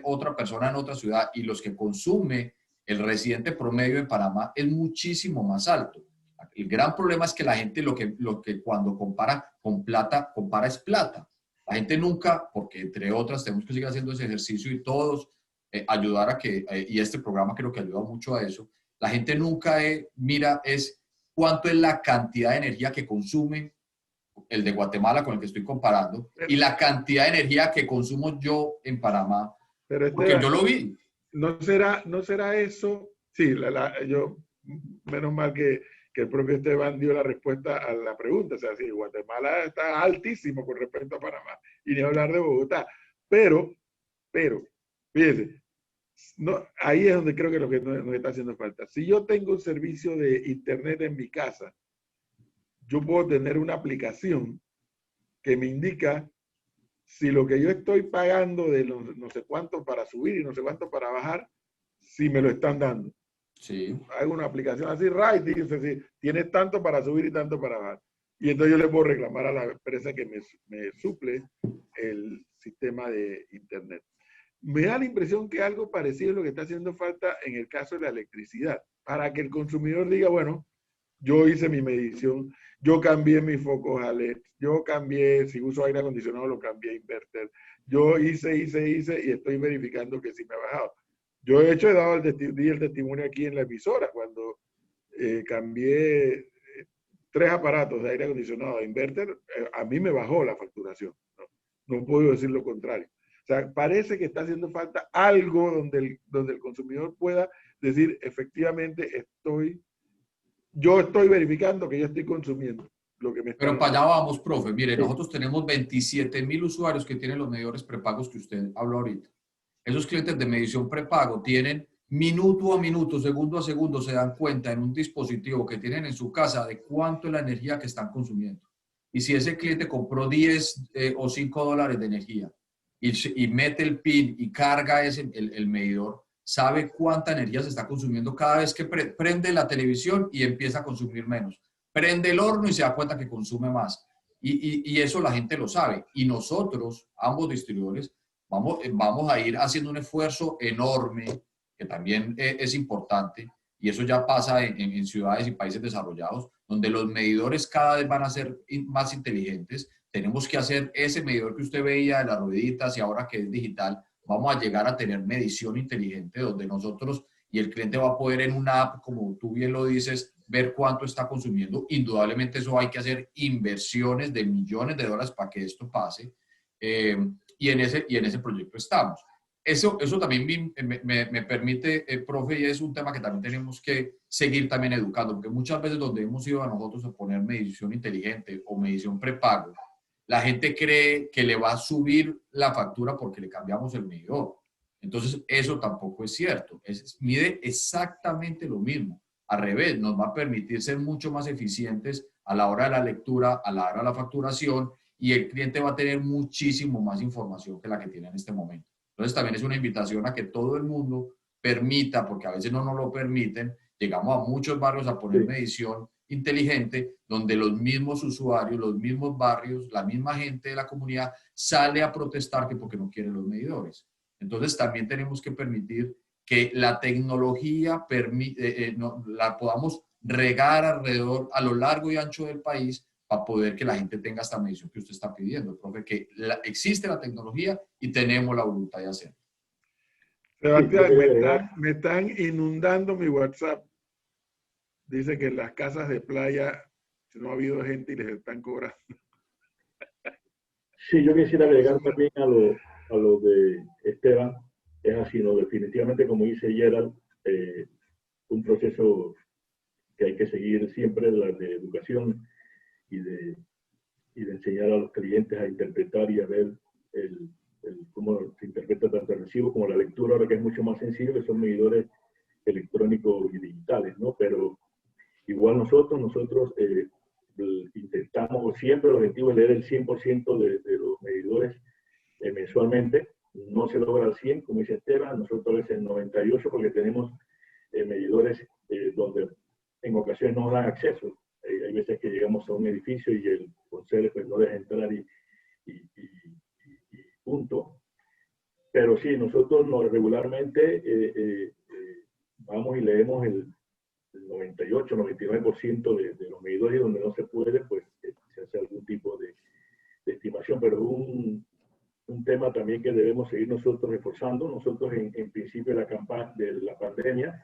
otra persona en otra ciudad y los que consume el residente promedio en Panamá es muchísimo más alto. El gran problema es que la gente lo que cuando compara con plata, compara es plata. La gente nunca, porque entre otras tenemos que seguir haciendo ese ejercicio y todos ayudar a que, y este programa creo que ayuda mucho a eso, la gente nunca mira es cuánto es la cantidad de energía que consume el de Guatemala con el que estoy comparando y la cantidad de energía que consumo yo en Panamá, porque yo lo vi. ¿No será eso? Sí, yo, menos mal que el propio Esteban dio la respuesta a la pregunta. O sea, sí, Guatemala está altísimo con respecto a Panamá, y ni hablar de Bogotá. Pero, fíjense, ahí es donde creo que lo que nos está haciendo falta. Si yo tengo un servicio de internet en mi casa, yo puedo tener una aplicación que me indica si lo que yo estoy pagando de no sé cuánto para subir y no sé cuánto para bajar, si me lo están dando. Sí. Hago una aplicación así, dice, sí, tienes tanto para subir y tanto para bajar. Y entonces yo le puedo reclamar a la empresa que me suple el sistema de internet. Me da la impresión que algo parecido es lo que está haciendo falta en el caso de la electricidad, para que el consumidor diga, bueno, yo hice mi medición, yo cambié mis focos a LED, yo cambié, si uso aire acondicionado, lo cambié a inverter. Yo hice y estoy verificando que sí me ha bajado. Yo, de hecho, di el testimonio aquí en la emisora cuando cambié 3 aparatos de aire acondicionado a inverter, a mí me bajó la facturación. No puedo decir lo contrario. O sea, parece que está haciendo falta algo donde el consumidor pueda decir, efectivamente, yo estoy verificando que yo estoy consumiendo lo que me está. Pero para allá vamos, profe. Mire, nosotros tenemos 27,000 usuarios que tienen los medidores prepagos que usted habló ahorita. Esos clientes de medición prepago tienen minuto a minuto, segundo a segundo, se dan cuenta en un dispositivo que tienen en su casa de cuánto es la energía que están consumiendo. Y si ese cliente compró 10 o $5 de energía y mete el PIN y carga el medidor, sabe cuánta energía se está consumiendo cada vez que prende la televisión y empieza a consumir menos. Prende el horno y se da cuenta que consume más. Y eso la gente lo sabe. Y nosotros, ambos distribuidores, vamos a ir haciendo un esfuerzo enorme, que también es importante, y eso ya pasa en ciudades y países desarrollados, donde los medidores cada vez van a ser más inteligentes. Tenemos que hacer ese medidor que usted veía de las rueditas y ahora que es digital, vamos a llegar a tener medición inteligente donde nosotros y el cliente va a poder en una app, como tú bien lo dices, ver cuánto está consumiendo. Indudablemente eso hay que hacer inversiones de millones de dólares para que esto pase, y en ese proyecto estamos. Eso también me permite, profe, y es un tema que también tenemos que seguir también educando, porque muchas veces donde hemos ido a nosotros a poner medición inteligente o medición prepago, la gente cree que le va a subir la factura porque le cambiamos el medidor. Entonces, eso tampoco es cierto. Mide exactamente lo mismo. Al revés, nos va a permitir ser mucho más eficientes a la hora de la lectura, a la hora de la facturación, y el cliente va a tener muchísimo más información que la que tiene en este momento. Entonces, también es una invitación a que todo el mundo permita, porque a veces no nos lo permiten, llegamos a muchos barrios a poner medición inteligente, donde los mismos usuarios, los mismos barrios, la misma gente de la comunidad sale a protestar que porque no quieren los medidores. Entonces, también tenemos que permitir que la tecnología la podamos regar alrededor, a lo largo y ancho del país, para poder que la gente tenga esta medición que usted está pidiendo, profe, que existe la tecnología y tenemos la voluntad de hacerlo. Sebastián, me están inundando mi WhatsApp. Dice que en las casas de playa no ha habido gente y les están cobrando. Sí, yo quisiera agregar también a lo de Esteban. Es así, ¿no? Definitivamente, como dice Gerald, un proceso que hay que seguir siempre, de educación y de enseñar a los clientes a interpretar y a ver cómo se interpreta tanto el recibo como la lectura, ahora que es mucho más sensible, son medidores electrónicos y digitales, ¿no? Pero igual nosotros intentamos, siempre el objetivo es leer el 100% de los medidores mensualmente. No se logra al 100, como dice Esteban, nosotros a veces el 98, porque tenemos medidores donde en ocasiones no dan acceso. Hay veces que llegamos a un edificio y el consejo pues, no deja entrar y punto. Pero sí, nosotros regularmente vamos y leemos el 98, 99% de los medidores, y donde no se puede, pues se hace algún tipo de estimación. Pero un tema también que debemos seguir nosotros reforzando. Nosotros en principio de la campaña de la pandemia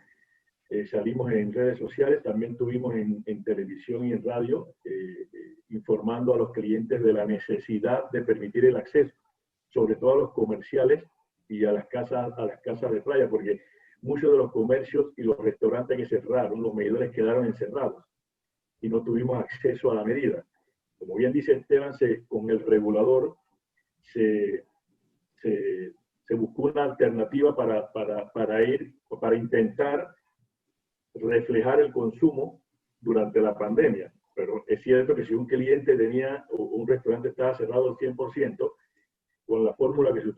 salimos en redes sociales, también tuvimos en televisión y en radio informando a los clientes de la necesidad de permitir el acceso, sobre todo a los comerciales y a las casas de playa, porque muchos de los comercios y los restaurantes que cerraron, los medidores quedaron encerrados y no tuvimos acceso a la medida. Como bien dice Esteban, con el regulador se buscó una alternativa para intentar reflejar el consumo durante la pandemia. Pero es cierto que si un cliente tenía, o un restaurante estaba cerrado al 100%, con la fórmula que se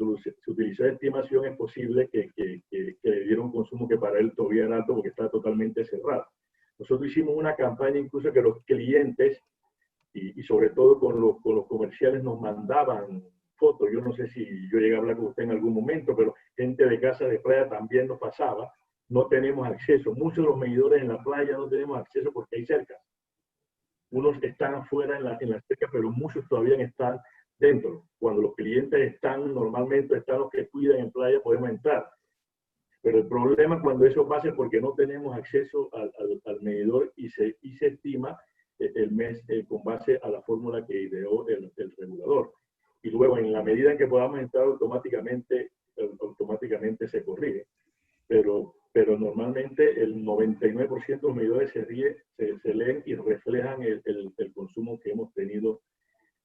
utilizó de estimación, es posible que le diera un consumo que para él todavía era alto porque estaba totalmente cerrado. Nosotros hicimos una campaña incluso que los clientes, y sobre todo con los comerciales, nos mandaban fotos. Yo no sé si yo llegué a hablar con usted en algún momento, pero gente de casa de playa también nos pasaba. No tenemos acceso. Muchos de los medidores en la playa no tenemos acceso porque hay cercas. Unos están afuera en la cerca, pero muchos todavía están dentro. Cuando los clientes normalmente están los que cuidan en playa, podemos entrar. Pero el problema cuando eso pasa es porque no tenemos acceso al medidor y se estima el mes con base a la fórmula que ideó el regulador. Y luego, en la medida en que podamos entrar, automáticamente se corrige. Pero normalmente el 99% de los medidores se leen y reflejan el consumo que hemos tenido,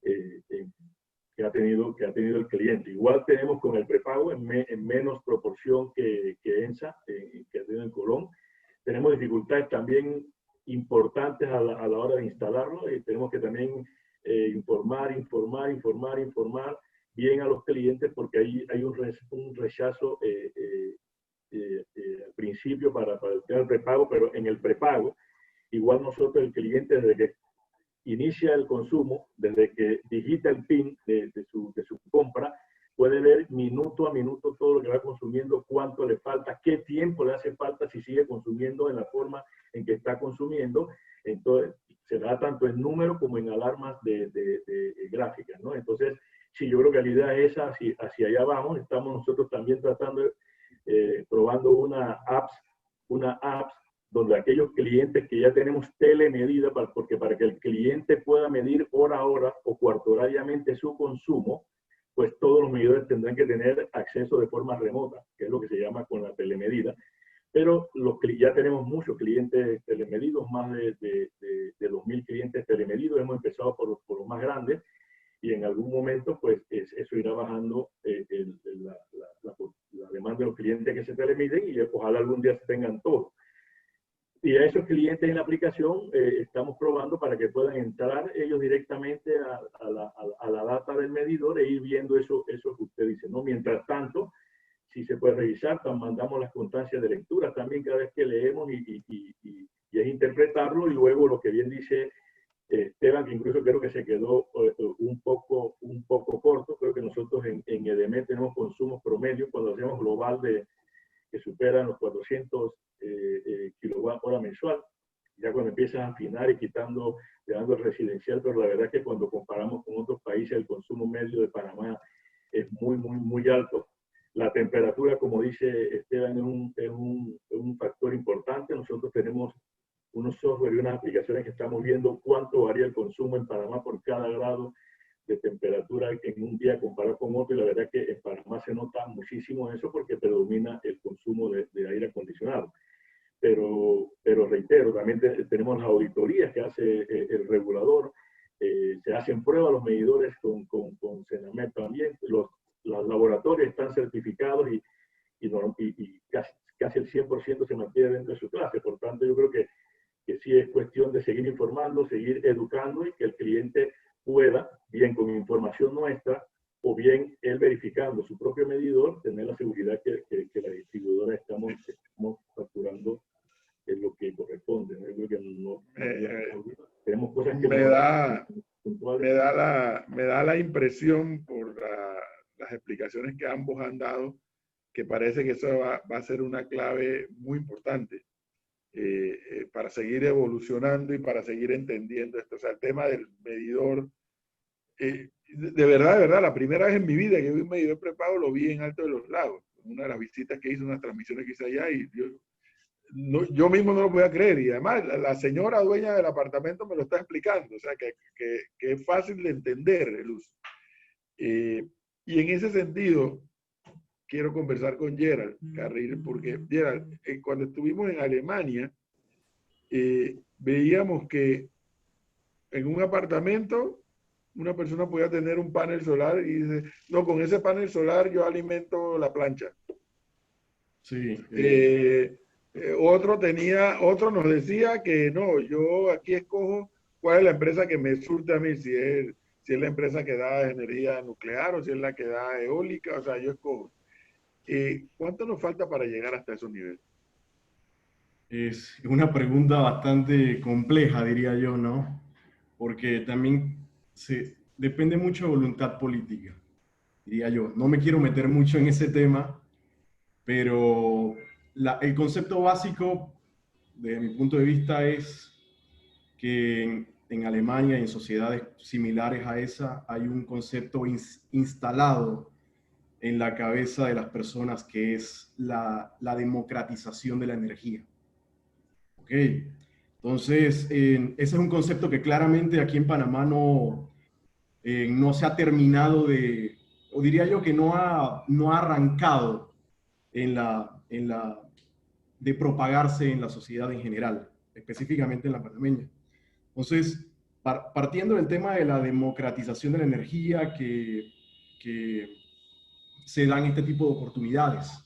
que ha tenido el cliente. Igual tenemos con el prepago en menos proporción que ENSA, que ha tenido en Colón. Tenemos dificultades también importantes a la hora de instalarlo, y tenemos que también informar bien a los clientes, porque hay un rechazo al principio para el tema del prepago, pero en el prepago, igual nosotros, el cliente, desde que inicia el consumo, desde que digita el PIN de su compra, puede ver minuto a minuto todo lo que va consumiendo, cuánto le falta, qué tiempo le hace falta, si sigue consumiendo en la forma en que está consumiendo. Entonces, se da tanto en número como en alarmas de gráficas, ¿no? Entonces, sí, yo creo que la idea es hacia allá vamos. Estamos nosotros también tratando, probando una apps una app donde aquellos clientes que ya tenemos telemedida, porque para que el cliente pueda medir hora a hora o cuarto horariamente su consumo, pues todos los medidores tendrán que tener acceso de forma remota, que es lo que se llama con la telemedida. Pero ya tenemos muchos clientes telemedidos, más de 2.000 clientes telemedidos. Hemos empezado por los más grandes y en algún momento pues eso irá bajando la demanda de los clientes que se telemiden y ojalá algún día se tengan todos. Y a esos clientes en la aplicación estamos probando para que puedan entrar ellos directamente a la data del medidor e ir viendo eso que usted dice, ¿no? Mientras tanto, si se puede revisar, mandamos las constancias de lectura también cada vez que leemos y es interpretarlo, y luego lo que bien dice Esteban, que incluso creo que se quedó un poco corto. Creo que nosotros en EDEME tenemos consumos promedio cuando hacemos global que superan los 400 kilowatt-hora mensual. Ya cuando empiezas a afinar y dando el residencial, pero la verdad es que cuando comparamos con otros países, el consumo medio de Panamá es muy alto. La temperatura, como dice Esteban, es un factor importante. Nosotros tenemos unos software y unas aplicaciones que estamos viendo cuánto varía el consumo en Panamá por cada grado de temperatura en un día comparado con otro, y la verdad es que en Panamá se nota muchísimo eso porque predomina el consumo de aire acondicionado. Pero reitero, también tenemos las auditorías que hace el regulador, se hacen pruebas los medidores con Senamet también, los laboratorios están certificados y casi el 100% se mantiene dentro de su clase. Por tanto, yo creo que sí es cuestión de seguir informando, seguir educando y que el cliente pueda, bien con información nuestra o bien él verificando su propio medidor, tener la seguridad que la distribuidora estamos facturando en lo que corresponde. Yo creo que tenemos cosas que me da la impresión por las explicaciones que ambos han dado, que parece que eso va a ser una clave muy importante para seguir evolucionando y para seguir entendiendo esto. O sea, el tema del medidor, de verdad, la primera vez en mi vida que vi un medidor prepago lo vi en Alto de los Lagos, una de las visitas que hice, unas transmisiones que hice allá, y yo mismo no lo podía creer, y además la señora dueña del apartamento me lo está explicando, o sea, que es fácil de entender el uso. Y en ese sentido, quiero conversar con Gerald Carril, porque Gerald, cuando estuvimos en Alemania, veíamos que en un apartamento una persona podía tener un panel solar y dice, no, con ese panel solar yo alimento la plancha. Sí. Otro nos decía que no, yo aquí escojo cuál es la empresa que me surte a mí, si es la empresa que da energía nuclear o si es la que da eólica, o sea, yo escojo. ¿Cuánto nos falta para llegar hasta esos niveles? Es una pregunta bastante compleja, diría yo, ¿no? Porque también depende mucho de voluntad política, diría yo. No me quiero meter mucho en ese tema, pero el concepto básico, desde mi punto de vista, es que en Alemania y en sociedades similares a esa hay un concepto instalado en la cabeza de las personas que es la democratización de la energía. ¿Ok? Entonces, ese es un concepto que claramente aquí en Panamá no se ha terminado o diría yo que no ha arrancado de propagarse en la sociedad en general, específicamente en la panameña. Entonces, partiendo del tema de la democratización de la energía, que se dan este tipo de oportunidades,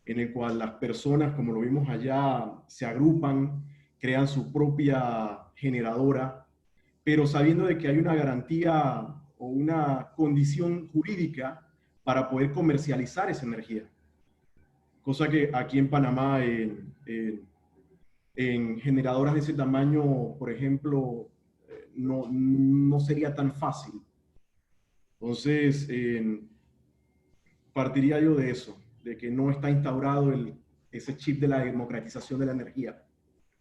en el cual las personas, como lo vimos allá, se agrupan, crean su propia generadora, pero sabiendo de que hay una garantía o una condición jurídica para poder comercializar esa energía. Cosa que aquí en Panamá, en generadoras de ese tamaño, por ejemplo, no sería tan fácil. Entonces, partiría yo de eso, de que no está instaurado ese chip de la democratización de la energía.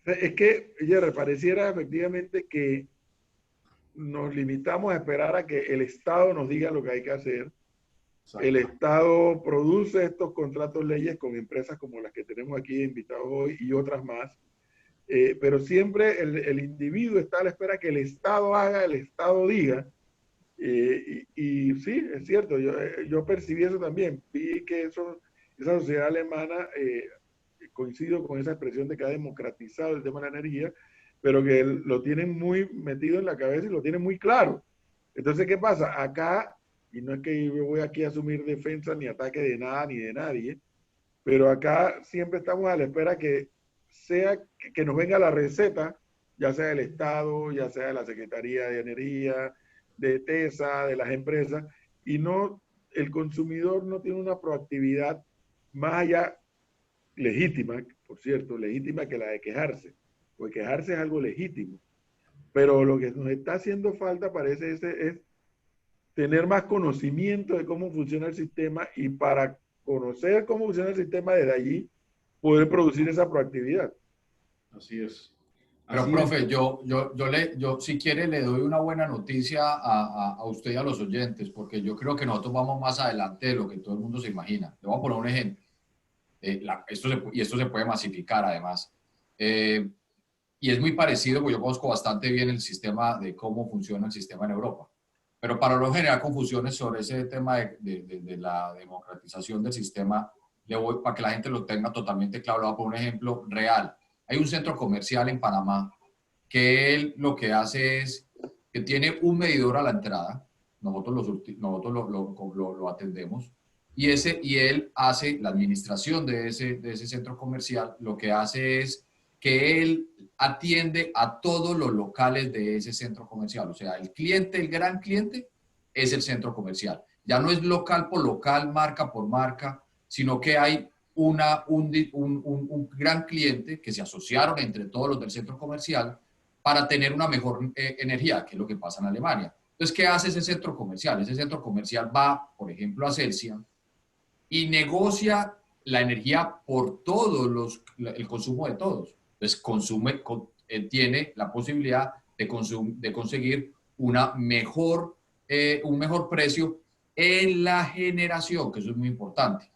Es que, Jerry, pareciera efectivamente que nos limitamos a esperar a que el Estado nos diga lo que hay que hacer, El Estado produce estos contratos leyes con empresas como las que tenemos aquí invitados hoy y otras más, pero siempre el individuo está a la espera que el Estado haga, el Estado diga. Y sí, es cierto, yo percibí eso también. Vi que esa sociedad alemana, coincido con esa expresión de que ha democratizado el tema de la energía, pero que lo tienen muy metido en la cabeza y lo tienen muy claro. Entonces, ¿qué pasa? Acá, y no es que yo voy aquí a asumir defensa ni ataque de nada ni de nadie, pero acá siempre estamos a la espera que nos venga la receta, ya sea del Estado, ya sea de la Secretaría de Energía, de TESA, de las empresas, y no, el consumidor no tiene una proactividad más allá legítima, por cierto, legítima que la de quejarse, porque quejarse es algo legítimo, pero lo que nos está haciendo falta parece es tener más conocimiento de cómo funciona el sistema y para conocer cómo funciona el sistema desde allí poder producir esa proactividad. Así es. Pero, Así profe, es. yo si quiere le doy una buena noticia a usted y a los oyentes, porque yo creo que nosotros vamos más adelante de lo que todo el mundo se imagina. Le voy a poner un ejemplo. Esto se puede masificar además. Y es muy parecido, porque yo conozco bastante bien el sistema de cómo funciona el sistema en Europa. Pero para no generar confusiones sobre ese tema de la democratización del sistema, para que la gente lo tenga totalmente claro, le voy a poner un ejemplo real. Hay un centro comercial en Panamá que él lo que hace es que tiene un medidor a la entrada, nosotros lo atendemos, y él hace la administración de ese centro comercial, lo que hace es que él atiende a todos los locales de ese centro comercial. O sea, el cliente, el gran cliente, es el centro comercial. Ya no es local por local, marca por marca, sino que hay un gran cliente que se asociaron entre todos los del centro comercial para tener una mejor energía, que es lo que pasa en Alemania. Entonces, ¿qué hace ese centro comercial? Ese centro comercial va, por ejemplo, a Celsia y negocia la energía por el consumo de todos. Entonces, tiene la posibilidad de conseguir un mejor precio en la generación, que eso es muy importante.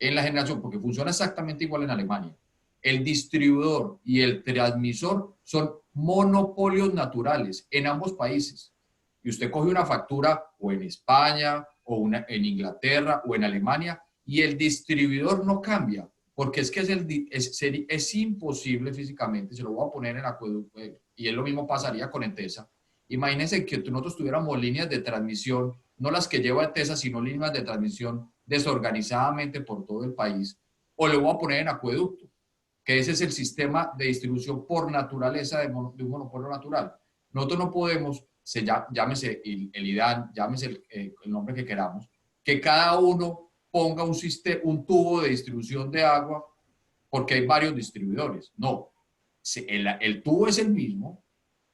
En la generación, porque funciona exactamente igual en Alemania. El distribuidor y el transmisor son monopolios naturales en ambos países. Y usted coge una factura o en España, o en Inglaterra, o en Alemania, y el distribuidor no cambia, porque es que es imposible físicamente, se lo voy a poner en acueducto, y es lo mismo pasaría con Entesa. Imagínense que nosotros tuviéramos líneas de transmisión, no las que lleva Entesa, sino líneas de transmisión desorganizadamente por todo el país, o le voy a poner en acueducto, que ese es el sistema de distribución por naturaleza de un monopolio natural. Nosotros no podemos, llámese el IDAN, llámese el nombre que queramos, que cada uno ponga un tubo de distribución de agua porque hay varios distribuidores. No, el tubo es el mismo.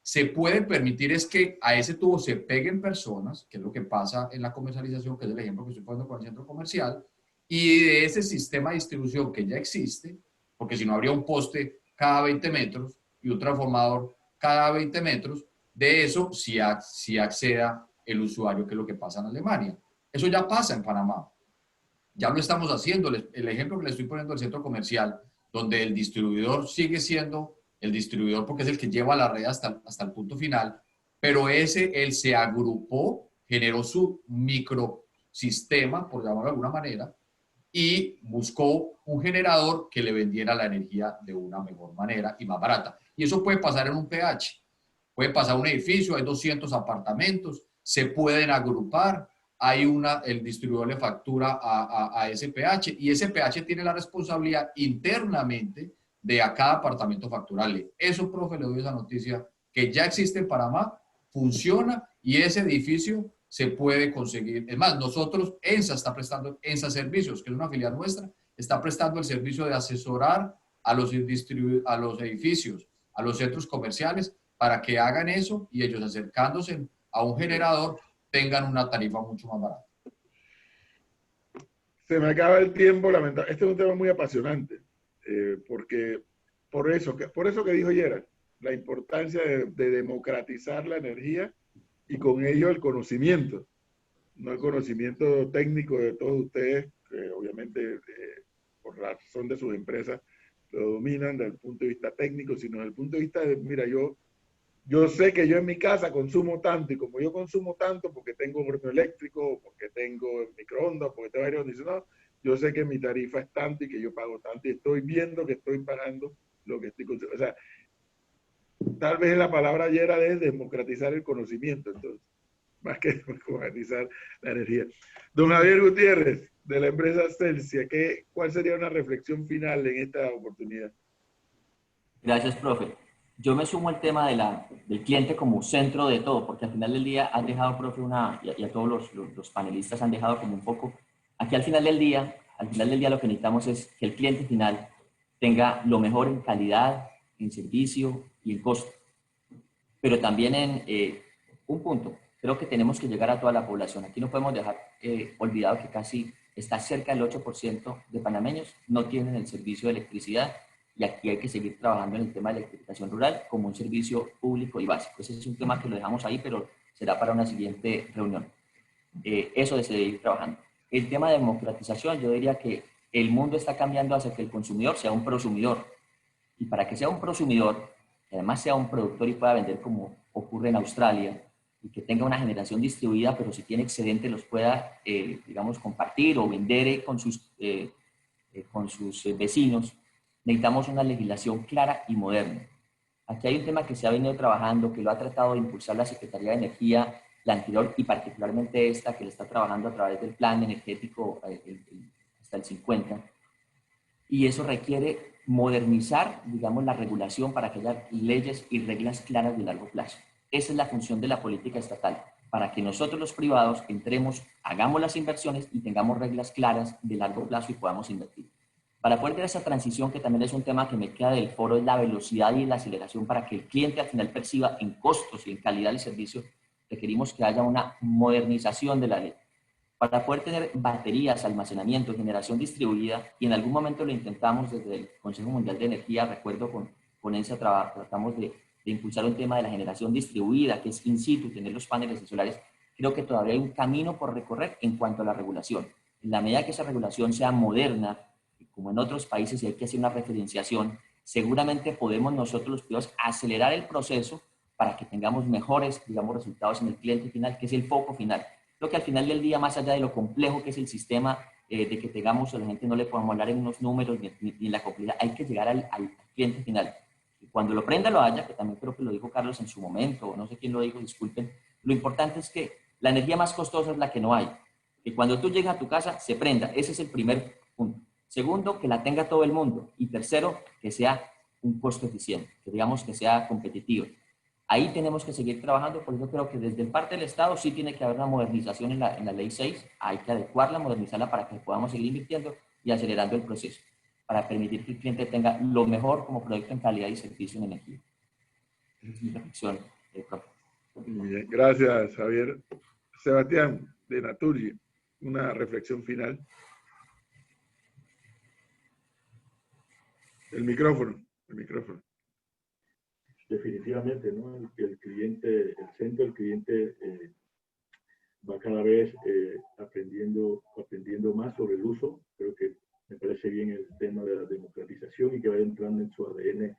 Se puede permitir es que a ese tubo se peguen personas, que es lo que pasa en la comercialización, que es el ejemplo que estoy poniendo con el centro comercial, y de ese sistema de distribución que ya existe, porque si no habría un poste cada 20 metros y un transformador cada 20 metros, de eso si acceda el usuario, que es lo que pasa en Alemania. Eso ya pasa en Panamá. Ya lo estamos haciendo. El ejemplo que le estoy poniendo del centro comercial, donde el distribuidor sigue siendo el distribuidor porque es el que lleva la red hasta el punto final, pero él se agrupó, generó su microsistema, por llamarlo de alguna manera, y buscó un generador que le vendiera la energía de una mejor manera y más barata. Y eso puede pasar en un PH. Puede pasar un edificio, hay 200 apartamentos, se pueden agrupar, el distribuidor le factura a ese PH y ese PH tiene la responsabilidad internamente de a cada apartamento facturarle. Eso, profe, le doy esa noticia que ya existe en Panamá, funciona y ese edificio se puede conseguir. Es más, nosotros, ENSA está prestando, ENSA Servicios, que es una filial nuestra, está prestando el servicio de asesorar a los edificios, a los centros comerciales, para que hagan eso y ellos acercándose a un generador tengan una tarifa mucho más barata. Se me acaba el tiempo, lamentablemente. Este es un tema muy apasionante, porque por eso que dijo Gerald, la importancia de democratizar la energía y con ello el conocimiento. no el conocimiento técnico de todos ustedes, que obviamente por razón de sus empresas lo dominan desde el punto de vista técnico, sino desde el punto de vista de, mira, yo sé que yo en mi casa consumo tanto, y como yo consumo tanto porque tengo horno eléctrico, porque tengo microondas, porque tengo aire acondicionado, yo sé que mi tarifa es tanto y que yo pago tanto, y estoy viendo que estoy pagando lo que estoy consumiendo. O sea, tal vez la palabra ayer era de democratizar el conocimiento, entonces, más que democratizar la energía. Don Javier Gutiérrez, de la empresa Celsia, ¿cuál sería una reflexión final en esta oportunidad? Gracias, profe. Yo me sumo al tema del cliente como centro de todo, porque al final del día han dejado, profe, y a todos los panelistas han dejado como un poco, aquí al final del día lo que necesitamos es que el cliente final tenga lo mejor en calidad, en servicio y en costo. Pero también en un punto, creo que tenemos que llegar a toda la población. Aquí no podemos dejar olvidado que casi está cerca del 8% de panameños no tienen el servicio de electricidad, y aquí hay que seguir trabajando en el tema de electrificación rural como un servicio público y básico. Ese es un tema que lo dejamos ahí, pero será para una siguiente reunión. Eso de seguir trabajando. El tema de democratización, yo diría que el mundo está cambiando hacia que el consumidor sea un prosumidor. Y para que sea un prosumidor, que además sea un productor y pueda vender como ocurre en Australia, y que tenga una generación distribuida, pero si tiene excedente los pueda, digamos, compartir o vender con sus vecinos, necesitamos una legislación clara y moderna. Aquí hay un tema que se ha venido trabajando, que lo ha tratado de impulsar la Secretaría de Energía, la anterior y particularmente esta, que le está trabajando a través del plan energético hasta el 50. Y eso requiere modernizar, digamos, la regulación para que haya leyes y reglas claras de largo plazo. Esa es la función de la política estatal, para que nosotros los privados entremos, hagamos las inversiones y tengamos reglas claras de largo plazo y podamos invertir. Para poder tener esa transición, que también es un tema que me queda del foro, es la velocidad y la aceleración para que el cliente al final perciba en costos y en calidad del servicio, requerimos que haya una modernización de la ley. Para poder tener baterías, almacenamiento, generación distribuida, y en algún momento lo intentamos desde el Consejo Mundial de Energía, recuerdo con ese trabajo, tratamos de impulsar un tema de la generación distribuida, que es in situ, tener los paneles solares. Creo que todavía hay un camino por recorrer en cuanto a la regulación. En la medida que esa regulación sea moderna, como en otros países, y hay que hacer una referenciación, seguramente podemos nosotros los privados acelerar el proceso para que tengamos mejores, digamos, resultados en el cliente final, que es el foco final. Creo que al final del día, más allá de lo complejo que es el sistema, de que tengamos, a la gente no le podemos hablar en unos números ni en la complejidad, hay que llegar al cliente final. Y cuando lo prenda lo haya, que también creo que lo dijo Carlos en su momento, o no sé quién lo dijo, disculpen, lo importante es que la energía más costosa es la que no hay. Que cuando tú llegas a tu casa, se prenda. Ese es el primer punto. Segundo, que la tenga todo el mundo. Y tercero, que sea un costo eficiente, que digamos que sea competitivo. Ahí tenemos que seguir trabajando, por eso creo que desde parte del Estado sí tiene que haber una modernización en la Ley 6, hay que adecuarla, modernizarla para que podamos seguir invirtiendo y acelerando el proceso, para permitir que el cliente tenga lo mejor como producto en calidad y servicio en energía. Esa es mi reflexión, profe. Bien, gracias, Javier. Sebastián, de Naturgy, una reflexión final. El micrófono. Definitivamente, ¿no? El cliente, el centro del cliente va cada vez aprendiendo más sobre el uso. Creo que me parece bien el tema de la democratización y que vaya entrando en su ADN.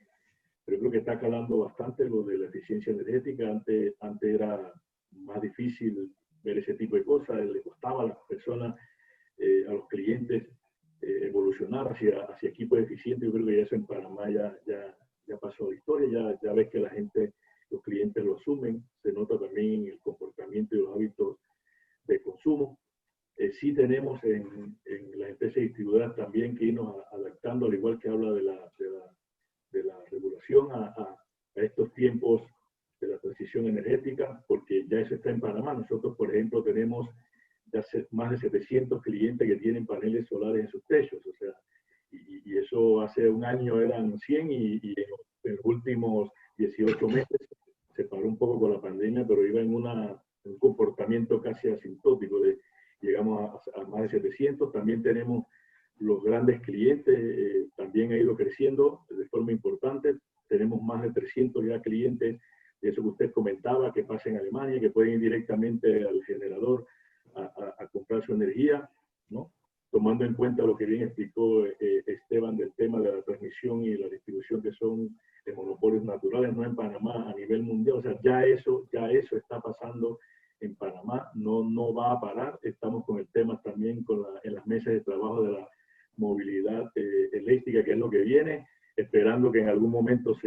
Pero creo que está calando bastante lo de la eficiencia energética. Antes era más difícil ver ese tipo de cosas, le costaba a las personas, a los clientes, evolucionar hacia equipos eficientes. Yo creo que ya eso en Panamá ya pasó la historia, ya ves que la gente, los clientes lo asumen, se nota también el comportamiento y los hábitos de consumo. Sí tenemos en las empresas distribuidoras también que irnos adaptando, al igual que habla de la regulación a estos tiempos de la transición energética, porque ya eso está en Panamá. Nosotros, por ejemplo, tenemos ya más de 700 clientes que tienen paneles solares en sus techos, o sea, y eso hace un año eran 100 y en los últimos 18 meses se paró un poco con la pandemia, pero iba en un comportamiento casi asintótico, llegamos a más de 700. También tenemos los grandes clientes, también ha ido creciendo de forma importante. Tenemos más de 300 ya clientes, de eso que usted comentaba, que pasa en Alemania, que pueden ir directamente al generador a comprar su energía, ¿no? Tomando en cuenta lo que bien explicó Esteban del tema de la transmisión y la distribución, que son monopolios naturales, no en Panamá, a nivel mundial. O sea, ya eso está pasando en Panamá, no va a parar. Estamos con el tema también en las mesas de trabajo de la movilidad eléctrica, que es lo que viene, esperando que en algún momento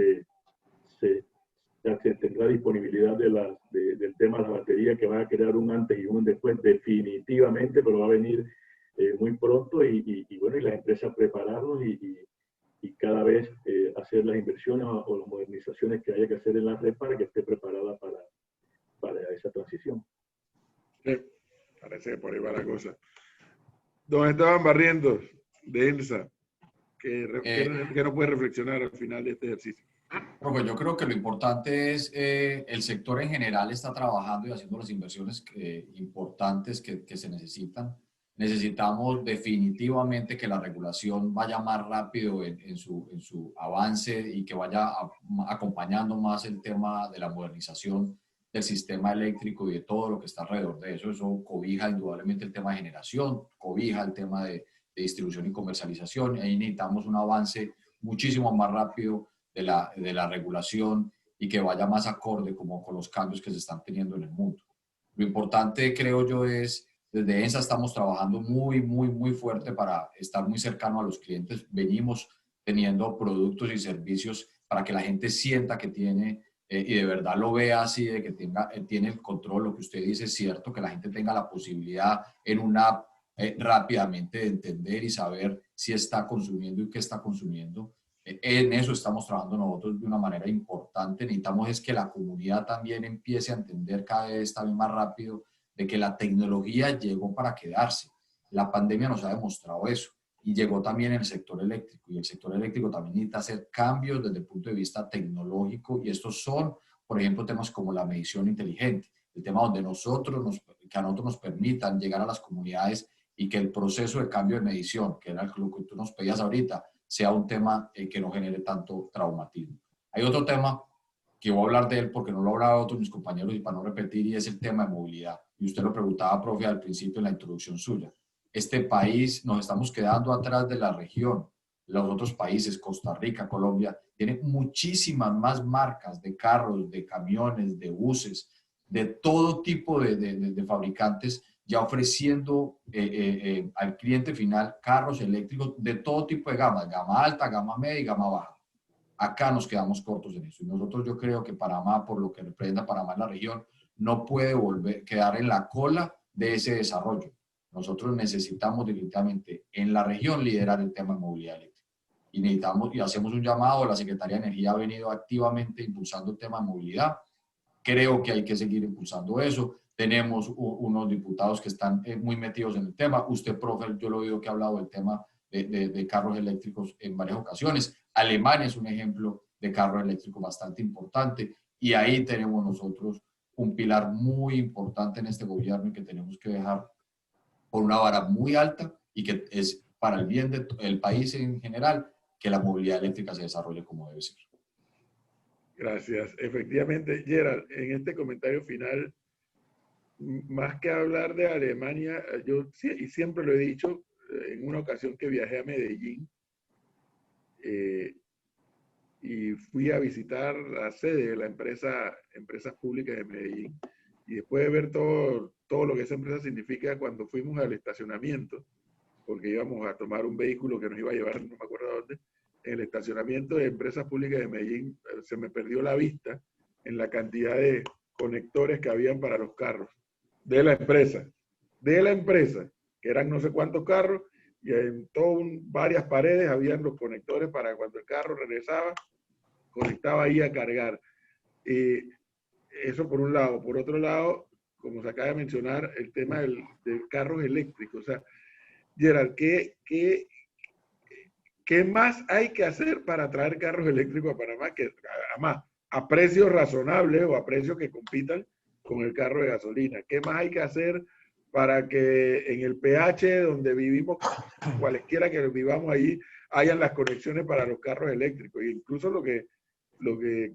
ya se tendrá disponibilidad del tema de la batería, que va a crear un antes y un después definitivamente, pero va a venir muy pronto y bueno, y las empresas prepararnos y cada vez hacer las inversiones o las modernizaciones que haya que hacer en la red para que esté preparada para esa transición. Sí, parece que por ahí va la cosa. Don Esteban Barrientos, de ENSA, ¿qué no puede reflexionar al final de este ejercicio? Profe, yo creo que lo importante es el sector en general está trabajando y haciendo las inversiones importantes que se necesitan. Necesitamos definitivamente que la regulación vaya más rápido en su avance y que vaya acompañando más el tema de la modernización del sistema eléctrico y de todo lo que está alrededor de eso. Eso cobija indudablemente el tema de generación, cobija el tema de distribución y comercialización. Ahí necesitamos un avance muchísimo más rápido de la regulación y que vaya más acorde como con los cambios que se están teniendo en el mundo. Lo importante, creo yo, es desde ENSA estamos trabajando muy fuerte para estar muy cercano a los clientes. Venimos teniendo productos y servicios para que la gente sienta que tiene y de verdad lo vea así, de que tiene el control. Lo que usted dice es cierto, que la gente tenga la posibilidad en una app rápidamente de entender y saber si está consumiendo y qué está consumiendo. En eso estamos trabajando nosotros de una manera importante. Necesitamos es que la comunidad también empiece a entender cada vez también más rápido de que la tecnología llegó para quedarse. La pandemia nos ha demostrado eso y llegó también en el sector eléctrico, y el sector eléctrico también necesita hacer cambios desde el punto de vista tecnológico, y estos son, por ejemplo, temas como la medición inteligente, el tema donde que a nosotros nos permitan llegar a las comunidades y que el proceso de cambio de medición, que era lo que tú nos pedías ahorita, sea un tema que no genere tanto traumatismo. Hay otro tema que voy a hablar de él porque no lo he hablado otros mis compañeros y para no repetir, y es el tema de movilidad. Y usted lo preguntaba, profe, al principio en la introducción suya. Este país, nos estamos quedando atrás de la región. Los otros países, Costa Rica, Colombia, tienen muchísimas más marcas de carros, de camiones, de buses, de todo tipo de fabricantes, ya ofreciendo al cliente final carros eléctricos de todo tipo de gamas, gama alta, gama media y gama baja. Acá nos quedamos cortos en eso. Y nosotros, yo creo que Panamá, por lo que representa Panamá en la región, no puede quedar en la cola de ese desarrollo. Nosotros necesitamos definitivamente en la región liderar el tema de movilidad eléctrica. Y necesitamos, y hacemos un llamado, la Secretaría de Energía ha venido activamente impulsando el tema de movilidad. Creo que hay que seguir impulsando eso. Tenemos unos diputados que están muy metidos en el tema. Usted, profe, yo lo he oído que ha hablado del tema de carros eléctricos en varias ocasiones. Alemania es un ejemplo de carro eléctrico bastante importante y ahí tenemos nosotros un pilar muy importante en este gobierno y que tenemos que dejar por una vara muy alta y que es para el bien del país en general que la movilidad eléctrica se desarrolle como debe ser. Gracias. Efectivamente, Gerald, en este comentario final, más que hablar de Alemania, yo y siempre lo he dicho, en una ocasión que viajé a Medellín y fui a visitar la sede de la Empresas Públicas de Medellín, y después de ver todo lo que esa empresa significa, cuando fuimos al estacionamiento, porque íbamos a tomar un vehículo que nos iba a llevar, no me acuerdo a dónde, en el estacionamiento de Empresas Públicas de Medellín se me perdió la vista en la cantidad de conectores que habían para los carros de la empresa, que eran no sé cuántos carros, y en varias paredes habían los conectores para cuando el carro regresaba, conectaba ahí a cargar. Eso por un lado. Por otro lado, como se acaba de mencionar, el tema del carros eléctricos. O sea, Gerald, ¿qué más hay que hacer para traer carros eléctricos a Panamá? Que además, a precios razonables o a precios que compitan con el carro de gasolina. ¿Qué más hay que hacer para que en el PH donde vivimos, cualesquiera que vivamos ahí, hayan las conexiones para los carros eléctricos? E incluso lo que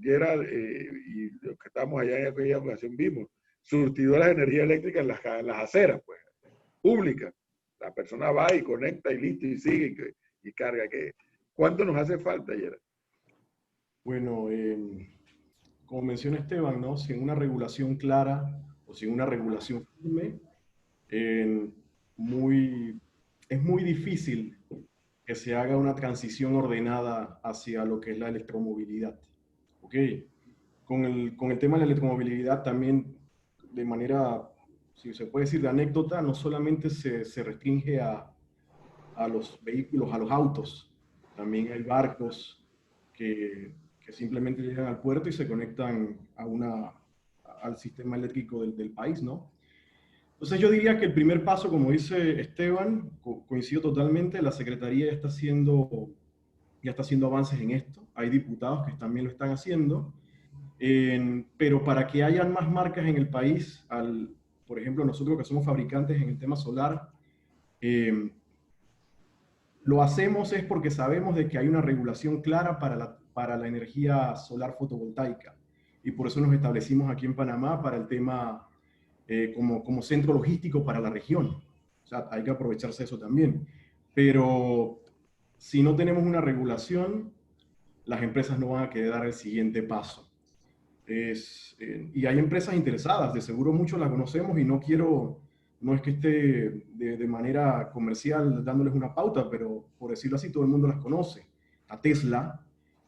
Gerald y los que estamos allá en aquella ocasión vimos, surtidoras de energía eléctrica en las aceras, pues, públicas. La persona va y conecta y listo, y sigue y carga. ¿Cuánto nos hace falta, Gerard? Bueno, como menciona Esteban, ¿no? Sin una regulación clara o sin una regulación firme, es muy difícil que se haga una transición ordenada hacia lo que es la electromovilidad. ¿Ok? Con el tema de la electromovilidad también, de manera, si se puede decir de anécdota, no solamente se restringe a los vehículos, a los autos, también hay barcos que simplemente llegan al puerto y se conectan al sistema eléctrico del país, ¿no? Entonces yo diría que el primer paso, como dice Esteban, coincido totalmente, la Secretaría ya está haciendo avances en esto, hay diputados que también lo están haciendo, pero para que hayan más marcas en el país, por ejemplo, nosotros que somos fabricantes en el tema solar, lo hacemos es porque sabemos de que hay una regulación clara para la energía solar fotovoltaica, y por eso nos establecimos aquí en Panamá para el tema como centro logístico para la región. O sea, hay que aprovecharse de eso también. Pero si no tenemos una regulación, las empresas no van a querer dar el siguiente paso. Y hay empresas interesadas, de seguro muchos las conocemos y no es que esté de manera comercial dándoles una pauta, pero por decirlo así, todo el mundo las conoce. Está Tesla,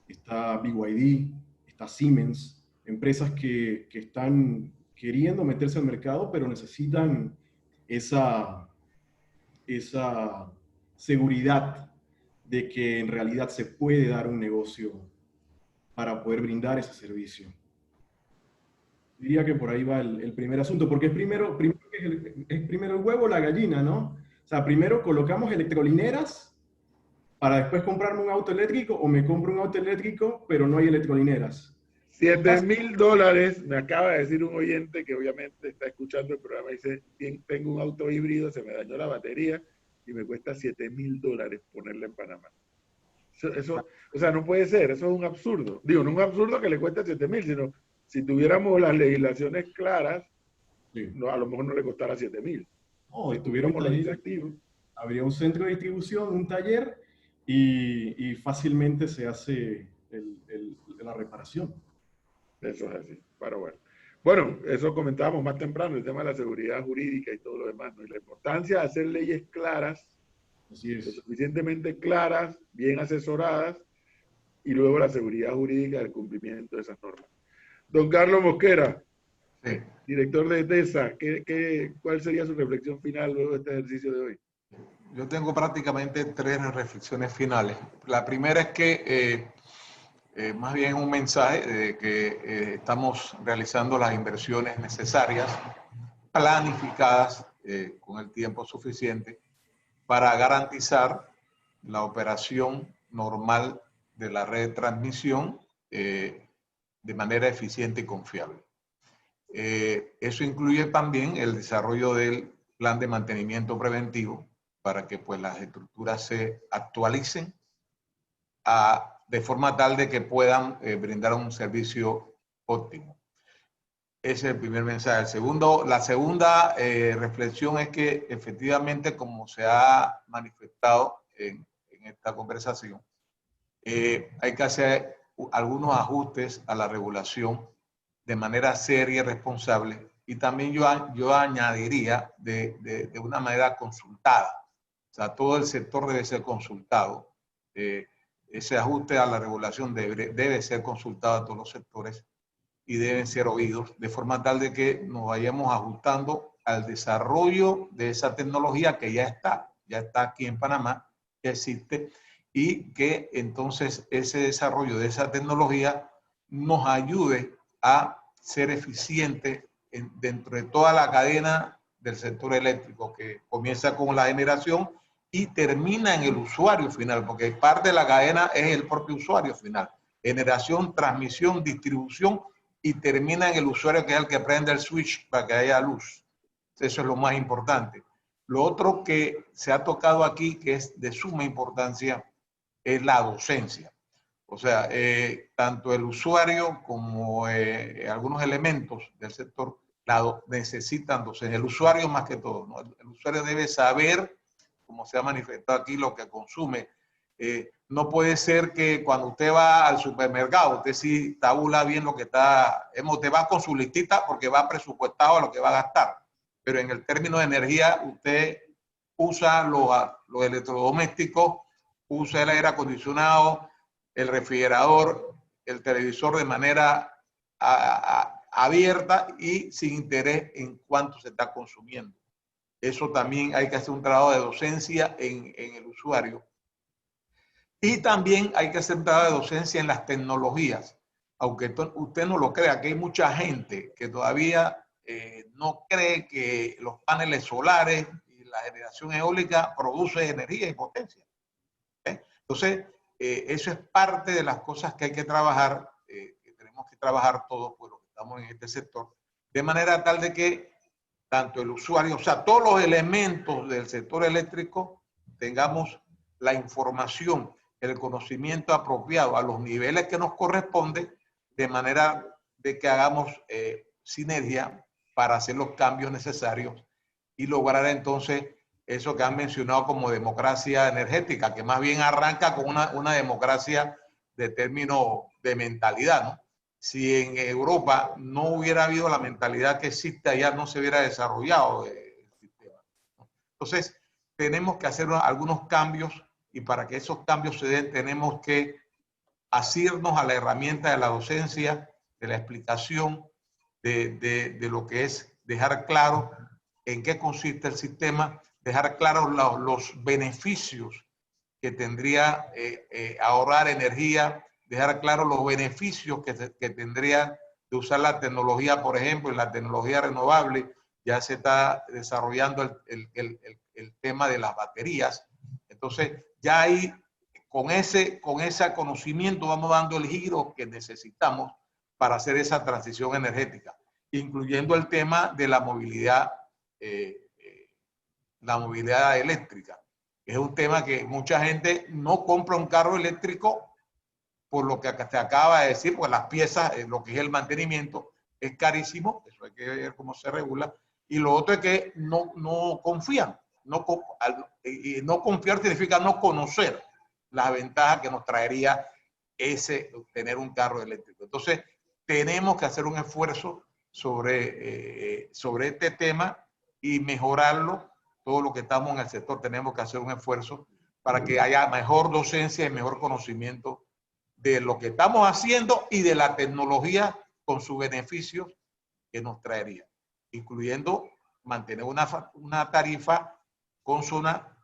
está BYD, está Siemens, empresas que están queriendo meterse al mercado, pero necesitan esa seguridad de que en realidad se puede dar un negocio para poder brindar ese servicio. Diría que por ahí va el primer asunto, porque es primero el huevo o la gallina, ¿no? O sea, primero colocamos electrolineras para después comprarme un auto eléctrico, o me compro un auto eléctrico, pero no hay electrolineras. $7,000, me acaba de decir un oyente que obviamente está escuchando el programa, dice, tengo un auto híbrido, se me dañó la batería y me cuesta $7,000 ponerla en Panamá. Eso, o sea, no puede ser, eso es un absurdo. Digo, no es un absurdo que le cueste 7,000, sino si tuviéramos las legislaciones claras, sí, no, a lo mejor no le costara 7,000. No, habría un centro de distribución, un taller, y fácilmente se hace la reparación. Eso es así, pero bueno. Bueno, eso comentábamos más temprano, el tema de la seguridad jurídica y todo lo demás, ¿no? Y la importancia de hacer leyes claras, así es, lo suficientemente claras, bien asesoradas, y luego la seguridad jurídica del cumplimiento de esas normas. Don Carlos Mosquera, sí, director de TESA, ¿cuál sería su reflexión final luego de este ejercicio de hoy? Yo tengo prácticamente 3 reflexiones finales. La primera es que más bien un mensaje de que estamos realizando las inversiones necesarias, planificadas con el tiempo suficiente para garantizar la operación normal de la red de transmisión de manera eficiente y confiable. Eso incluye también el desarrollo del plan de mantenimiento preventivo para que pues, las estructuras se actualicen de forma tal de que puedan brindar un servicio óptimo. Ese es el primer mensaje. La segunda reflexión es que efectivamente, como se ha manifestado en esta conversación, hay que hacer algunos ajustes a la regulación de manera seria y responsable, y también yo añadiría de una manera consultada. O sea, todo el sector debe ser consultado. Ese ajuste a la regulación debe ser consultado a todos los sectores y deben ser oídos de forma tal de que nos vayamos ajustando al desarrollo de esa tecnología que ya está aquí en Panamá, que existe, y que entonces ese desarrollo de esa tecnología nos ayude a ser eficiente dentro de toda la cadena del sector eléctrico, que comienza con la generación y termina en el usuario final, porque parte de la cadena es el propio usuario final. Generación, transmisión, distribución, y termina en el usuario, que es el que prende el switch para que haya luz. Eso es lo más importante. Lo otro que se ha tocado aquí, que es de suma importancia, es la docencia. O sea, tanto el usuario como algunos elementos del sector, necesitan docencia. El usuario más que todo, ¿no? El usuario debe saber, como se ha manifestado aquí, lo que consume. No puede ser que cuando usted va al supermercado, usted sí tabula bien lo que está, usted va con su listita porque va presupuestado a lo que va a gastar. Pero en el término de energía, usted usa los electrodomésticos, usa el aire acondicionado, el refrigerador, el televisor de manera abierta y sin interés en cuánto se está consumiendo. Eso también hay que hacer un trabajo de docencia en el usuario. Y también hay que hacer un trabajo de docencia en las tecnologías. Aunque usted no lo crea, que hay mucha gente que todavía no cree que los paneles solares y la generación eólica produce energía y potencia. Entonces, eso es parte de las cosas que hay que trabajar, que tenemos que trabajar todos, pues los que estamos en este sector, de manera tal de que tanto el usuario, o sea, todos los elementos del sector eléctrico, tengamos la información, el conocimiento apropiado a los niveles que nos corresponde, de manera de que hagamos sinergia para hacer los cambios necesarios y lograr entonces eso que han mencionado como democracia energética, que más bien arranca con una democracia de término de mentalidad, ¿no? Si en Europa no hubiera habido la mentalidad que existe allá, no se hubiera desarrollado el sistema, ¿no? Entonces, tenemos que hacer algunos cambios y para que esos cambios se den, tenemos que asirnos a la herramienta de la docencia, de la explicación, de lo que es dejar claro en qué consiste el sistema, dejar claros los beneficios que tendría ahorrar energía, dejar claros los beneficios que tendría de usar la tecnología, por ejemplo, en la tecnología renovable. Ya se está desarrollando el tema de las baterías. Entonces, ya ahí, con ese conocimiento, vamos dando el giro que necesitamos para hacer esa transición energética, incluyendo el tema de la movilidad eléctrica. Es un tema que mucha gente no compra un carro eléctrico por lo que te acaba de decir, pues las piezas, lo que es el mantenimiento, es carísimo, eso hay que ver cómo se regula. Y lo otro es que no confían. No confiar significa no conocer las ventajas que nos traería tener un carro eléctrico. Entonces, tenemos que hacer un esfuerzo sobre este tema y mejorarlo. Todo lo que estamos en el sector tenemos que hacer un esfuerzo para que haya mejor docencia y mejor conocimiento de lo que estamos haciendo y de la tecnología con sus beneficios que nos traería, incluyendo mantener una tarifa consona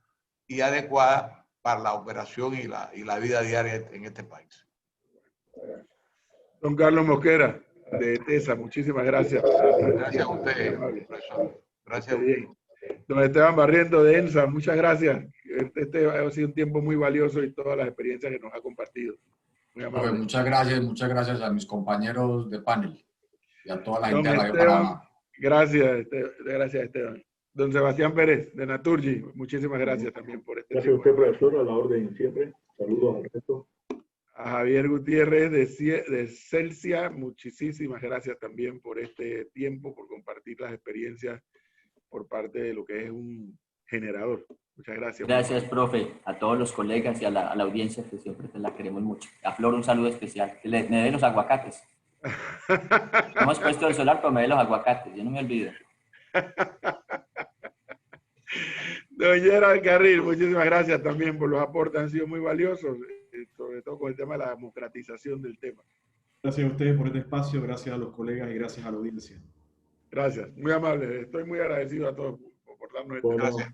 y adecuada para la operación y la vida diaria en este país. Don Carlos Mosquera, de TESA, muchísimas gracias. Gracias a usted, profesor. Gracias a usted. Don Esteban Barriento de ENSA, muchas gracias. Este ha sido un tiempo muy valioso y todas las experiencias que nos ha compartido. Profe, muchas gracias a mis compañeros de panel y a toda la gente de Don Radio Esteban, Panamá. Gracias Esteban. Don Sebastián Pérez, de Naturgy, muchísimas gracias también por este tiempo. Gracias a usted, profesor, a la orden siempre. Saludos al resto. A Javier Gutiérrez de Celsia, muchísimas gracias también por este tiempo, por compartir las experiencias por parte de lo que es un generador. Muchas gracias. Gracias, profe, a todos los colegas y a la audiencia que siempre te la queremos mucho. A Flor un saludo especial. Que me dé los aguacates. Hemos puesto el solar, pero me dé los aguacates. Yo no me olvido. Don Gerald Carril, muchísimas gracias también por los aportes. Han sido muy valiosos, sobre todo con el tema de la democratización del tema. Gracias a ustedes por este espacio, gracias a los colegas y gracias a la audiencia. Gracias, muy amable. Estoy muy agradecido a todos por darnos este Gracias.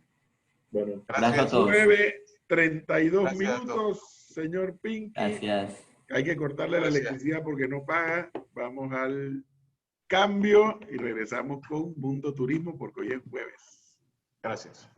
Bueno, gracias a todos. 9:32 minutos, señor Pinky. Gracias. Hay que cortarle la electricidad porque no paga. Vamos al cambio y regresamos con Mundo Turismo porque hoy es jueves. Gracias.